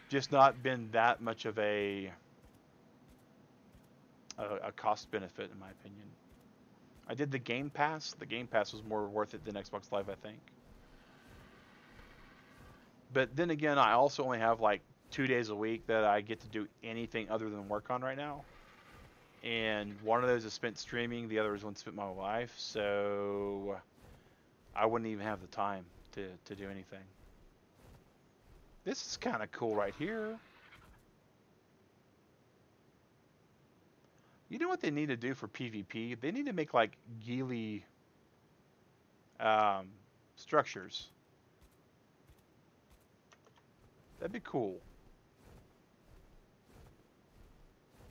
A: just not been that much of a cost benefit, in my opinion. I did the Game Pass. The Game Pass was more worth it than Xbox Live, I think. But then again, I also only have like 2 days a week that I get to do anything other than work on right now. And one of those is spent streaming, the other is one spent my wife, so I wouldn't even have the time to do anything. This is kind of cool right here. You know what they need to do for PvP? They need to make like Geely structures. That'd be cool.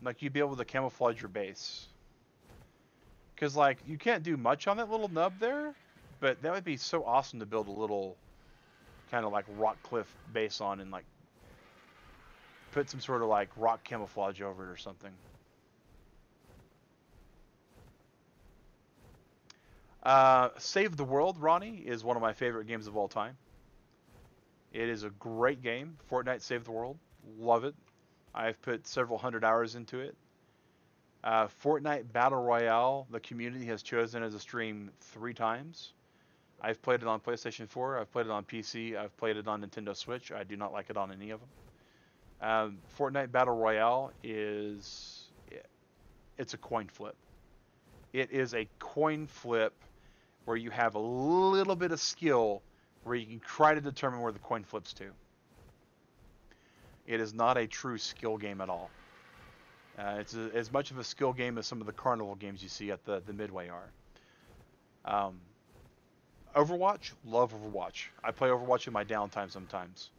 A: Like you'd be able to camouflage your base. Because like you can't do much on that little nub there, but that would be so awesome to build a little kind of like rock cliff base on and like put some sort of like rock camouflage over it or something. Save the World, Ronnie, is one of my favorite games of all time. It is a great game. Fortnite Save the World. Love it. I've put several hundred hours into it. Fortnite Battle Royale, the community has chosen as a stream 3 times. I've played it on PlayStation 4. I've played it on PC. I've played it on Nintendo Switch. I do not like it on any of them. Fortnite Battle Royale it's a coin flip. It is a coin flip where you have a little bit of skill where you can try to determine where the coin flips to. It is not a true skill game at all. It's as much of a skill game as some of the carnival games you see at the Midway are. Overwatch, love Overwatch. I play Overwatch in my downtime sometimes.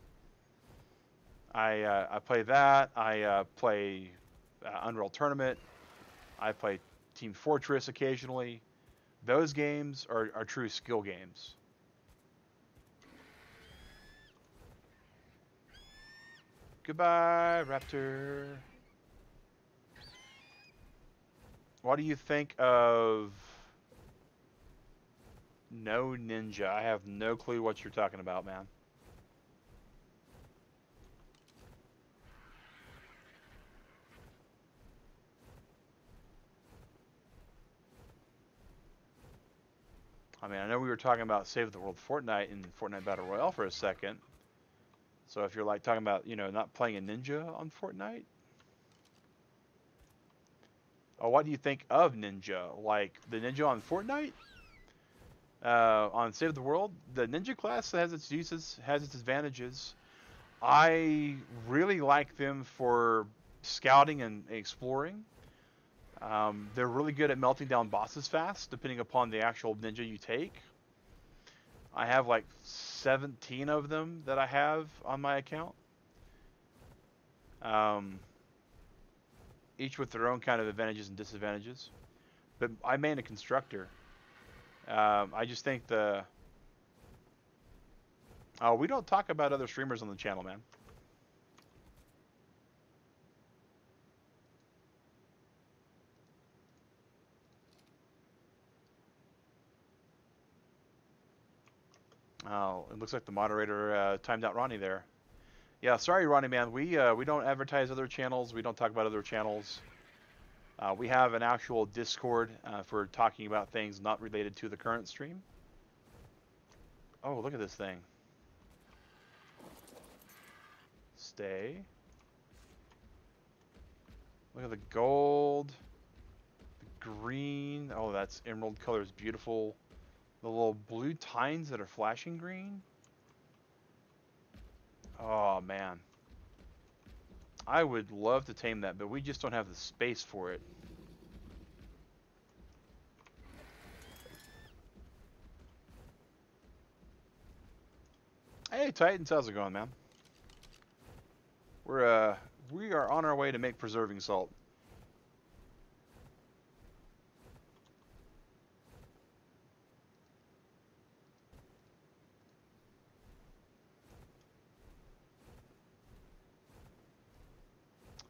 A: I play that. I play Unreal Tournament. I play Team Fortress occasionally. Those games are true skill games. Goodbye, Raptor. What do you think of No Ninja? I have no clue what you're talking about, man. I mean, I know we were talking about Save the World Fortnite and Fortnite Battle Royale for a second. So if you're like talking about, not playing a ninja on Fortnite. Oh, what do you think of Ninja? Like the ninja on Fortnite? On Save the World, the ninja class has its uses, has its advantages. I really like them for scouting and exploring. They're really good at melting down bosses fast, depending upon the actual ninja you take. I have like 17 of them that I have on my account. Each with their own kind of advantages and disadvantages. but I main a constructor. I just think we don't talk about other streamers on the channel, man. Oh, it looks like the moderator timed out Ronnie there. Yeah, sorry, Ronnie, man. We don't advertise other channels. We don't talk about other channels. We have an actual Discord for talking about things not related to the current stream. Oh, look at this thing. Stay. Look at the gold, the green. Oh, that's emerald color is beautiful. The little blue tines that are flashing green. Oh, man. I would love to tame that, but we just don't have the space for it. Hey, Titans, how's it going, man? We are on our way to make preserving salt.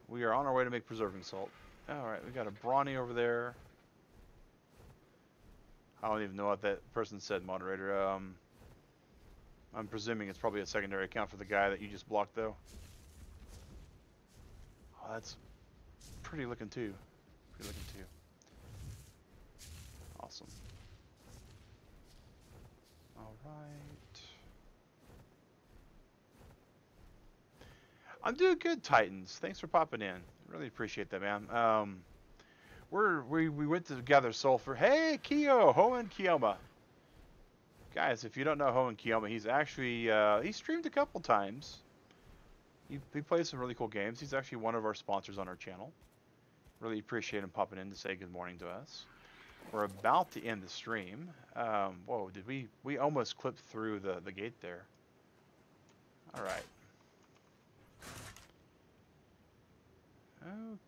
A: We are on our way to make preserving salt. Alright, we got a brawny over there. I don't even know what that person said, moderator. I'm presuming it's probably a secondary account for the guy that you just blocked, though. Oh, that's pretty looking too. Pretty looking too. Awesome. Alright. I'm doing good, Titans. Thanks for popping in. Really appreciate that, man. We went to gather sulfur. Hey, Kyo, Hoenn Kioma. Guys, if you don't know Hoenn Kioma, he's actually he streamed a couple times. He plays some really cool games. He's actually one of our sponsors on our channel. Really appreciate him popping in to say good morning to us. We're about to end the stream. Whoa, did we almost clipped through the gate there. All right.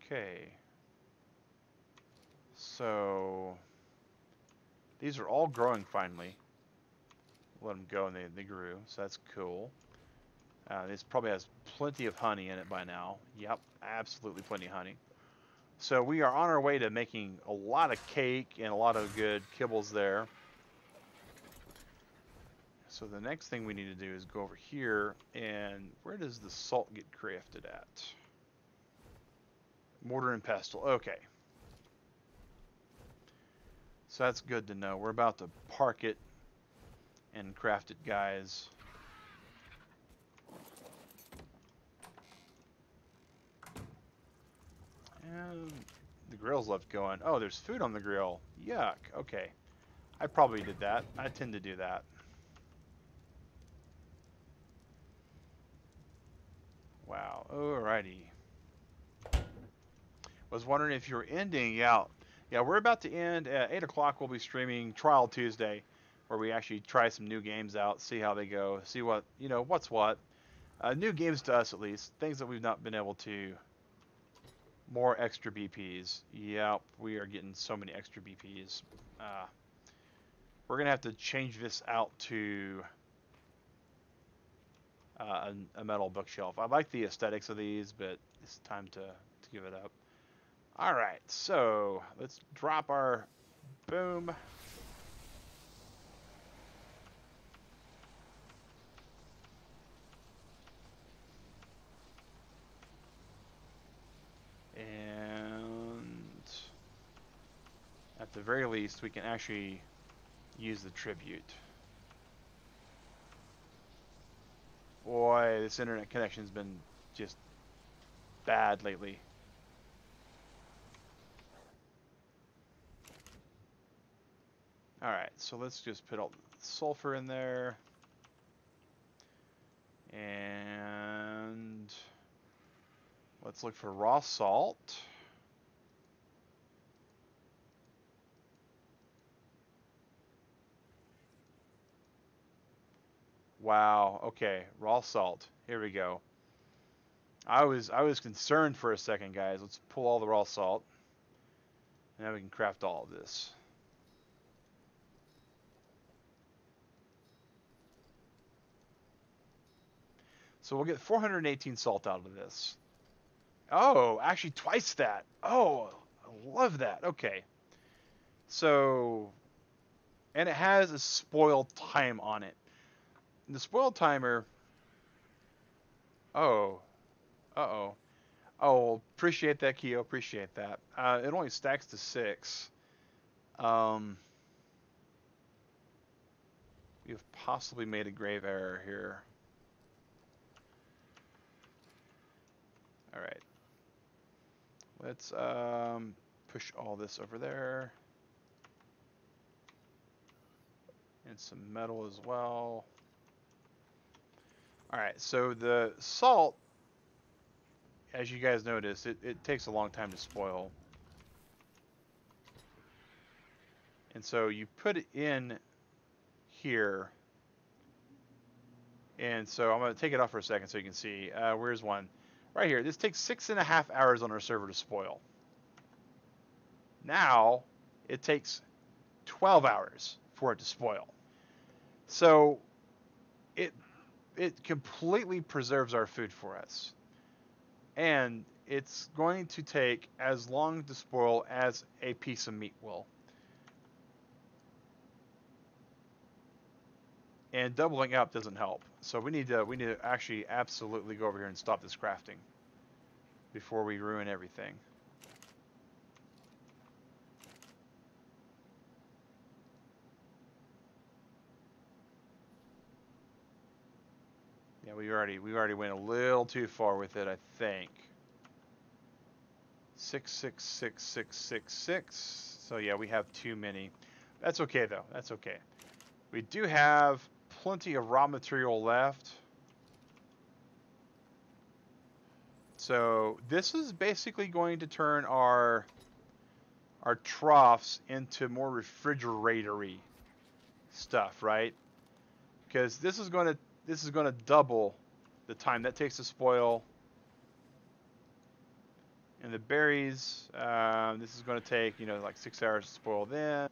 A: Okay. So these are all growing finally. Let them go and they grew, so that's cool. This probably has plenty of honey in it by now. Yep, absolutely plenty of honey. So we are on our way to making a lot of cake and a lot of good kibbles there. So the next thing we need to do is go over here, and where does the salt get crafted at? Mortar and pestle, okay. So that's good to know. We're about to park it and craft it, guys. And the grill's left going. Oh, there's food on the grill. Yuck. Okay. I probably did that. I tend to do that. Wow. Alrighty. Was wondering if you were ending. Yeah, we're about to end at 8 o'clock. We'll be streaming Trial Tuesday, where we actually try some new games out, see how they go, see what, what's what. New games to us, at least. Things that we've not been able to. More extra BPs. Yep, we are getting so many extra BPs. We're going to have to change this out to a metal bookshelf. I like the aesthetics of these, but it's time to give it up. Alright, so let's drop our boom. And at the very least, we can actually use the tribute. Boy, this internet connection's been just bad lately. Alright, so let's just put all the sulfur in there. And let's look for raw salt. Wow, okay, raw salt. Here we go. I was concerned for a second, guys. Let's pull all the raw salt. Now we can craft all of this. So we'll get 418 salt out of this. Oh, actually twice that. Oh, I love that. Okay. So, and it has a spoil time on it. And the spoil timer. Oh, uh-oh. Oh, appreciate that, Keo. Appreciate that. It only stacks to 6. We've possibly made a grave error here. All right. Let's push all this over there. And some metal as well. All right, so the salt, as you guys notice, it takes a long time to spoil. And so you put it in here. And so I'm going to take it off for a second so you can see. Where's one? Right here. This takes 6.5 hours on our server to spoil. Now, it takes 12 hours for it to spoil. So, it completely preserves our food for us. And it's going to take as long to spoil as a piece of meat will. And doubling up doesn't help. So we need to actually absolutely go over here and stop this crafting before we ruin everything. Yeah, we already went a little too far with it, I think. 6666666. So yeah, we have too many. That's okay though. That's okay. We do have plenty of raw material left. So this is basically going to turn our troughs into more refrigerator-y stuff, right? Because this is going to double the time that takes to spoil. And the berries, this is going to take, like 6 hours to spoil them.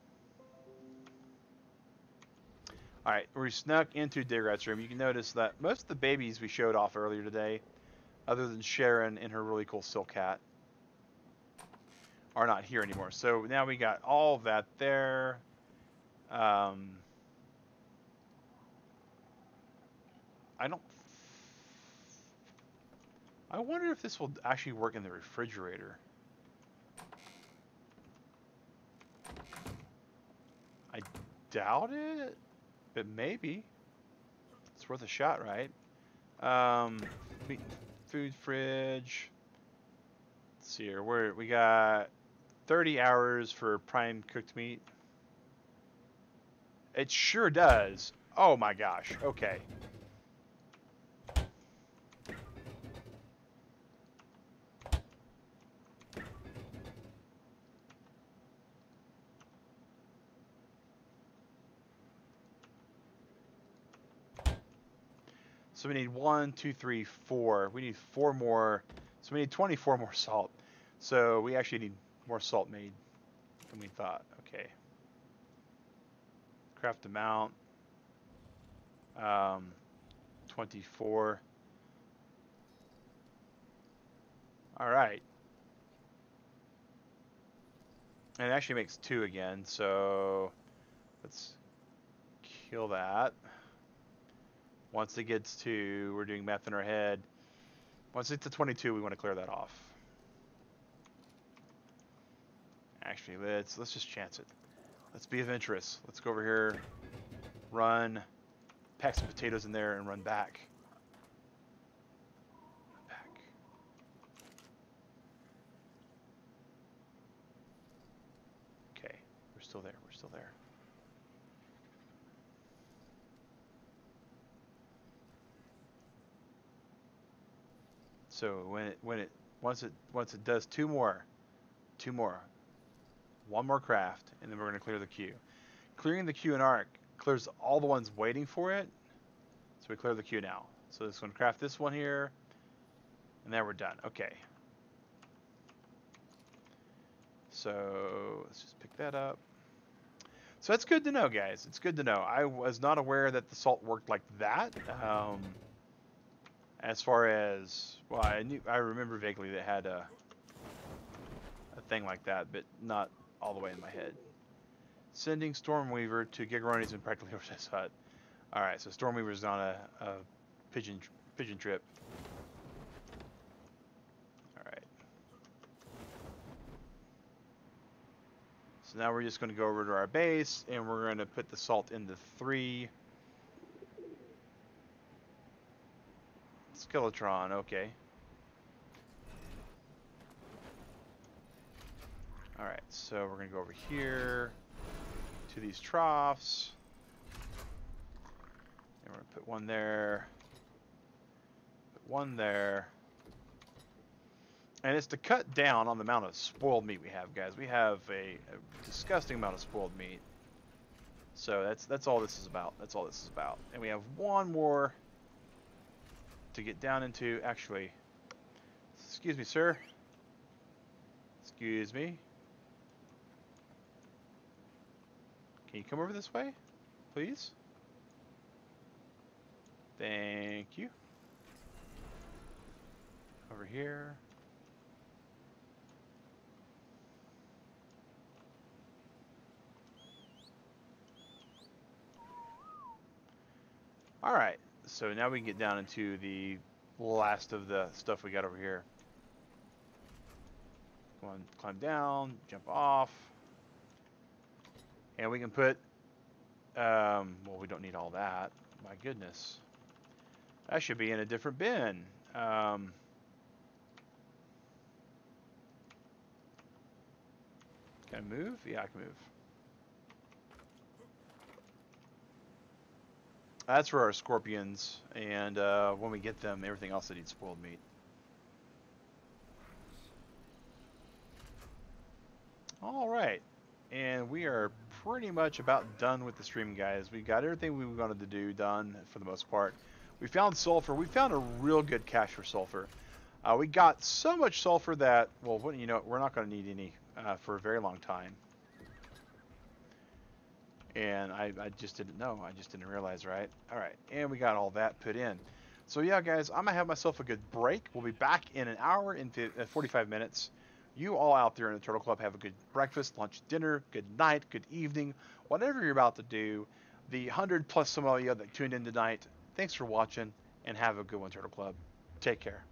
A: All right, we snuck into Digrat's room. You can notice that most of the babies we showed off earlier today, other than Sharon and her really cool silk hat, are not here anymore. So now we got all of that there. I wonder if this will actually work in the refrigerator. I doubt it, but maybe. It's worth a shot, right? Food fridge. Let's see here. We got 30 hours for prime cooked meat. It sure does. Oh my gosh. Okay. So we need 1, 2, 3, 4. We need 4 more. So we need 24 more salt. So we actually need more salt made than we thought. Okay. Craft amount. 24. All right. And it actually makes 2 again. So let's kill that. Once it gets to, we're doing math in our head. Once it's to 22, we want to clear that off. Actually, let's just chance it. Let's be adventurous. Let's go over here, run, pack some potatoes in there, and run back. Okay, we're still there. We're still there. So once it does 2 more, 1 more craft, and then we're going to clear the queue. Clearing the queue in ARK clears all the ones waiting for it. So we clear the queue now. So this one, craft this one here, and then we're done. Okay. So let's just pick that up. So that's good to know, guys. It's good to know. I was not aware that the salt worked like that. As far as, well, I remember vaguely that it had a thing like that, but not all the way in my head. Sending Stormweaver to Gigaroni's and practically over this hut. All right, so Stormweaver's on a pigeon trip. All right. So now we're just going to go over to our base, and we're going to put the salt into 3. Skeletron, okay. Alright, so we're going to go over here to these troughs. And we're going to put one there. Put one there. And it's to cut down on the amount of spoiled meat we have, guys. We have a disgusting amount of spoiled meat. So that's all this is about. That's all this is about. And we have one more to get down into. Actually, excuse me, sir. Excuse me. Can you come over this way, please? Thank you. Over here. All right, so now we can get down into the last of the stuff we got over here. Go on, climb down, jump off. And we can put, well, we don't need all that. My goodness. That should be in a different bin. Can I move? Yeah, I can move. That's for our scorpions, and when we get them, everything else that eats spoiled meat. All right, and we are pretty much about done with the stream, guys. We got everything we wanted to do done for the most part. We found sulfur. We found a real good cache for sulfur. We got so much sulfur that, well, you know, we're not going to need any for a very long time. And I just didn't know. I just didn't realize, right? All right, and we got all that put in. So yeah, guys, I'm gonna have myself a good break. We'll be back in an hour into 45 minutes. You all out there in the Turtle Club have a good breakfast, lunch, dinner, good night, good evening, whatever you're about to do. The 100+ some of you that tuned in tonight, thanks for watching, and have a good one, Turtle Club. Take care.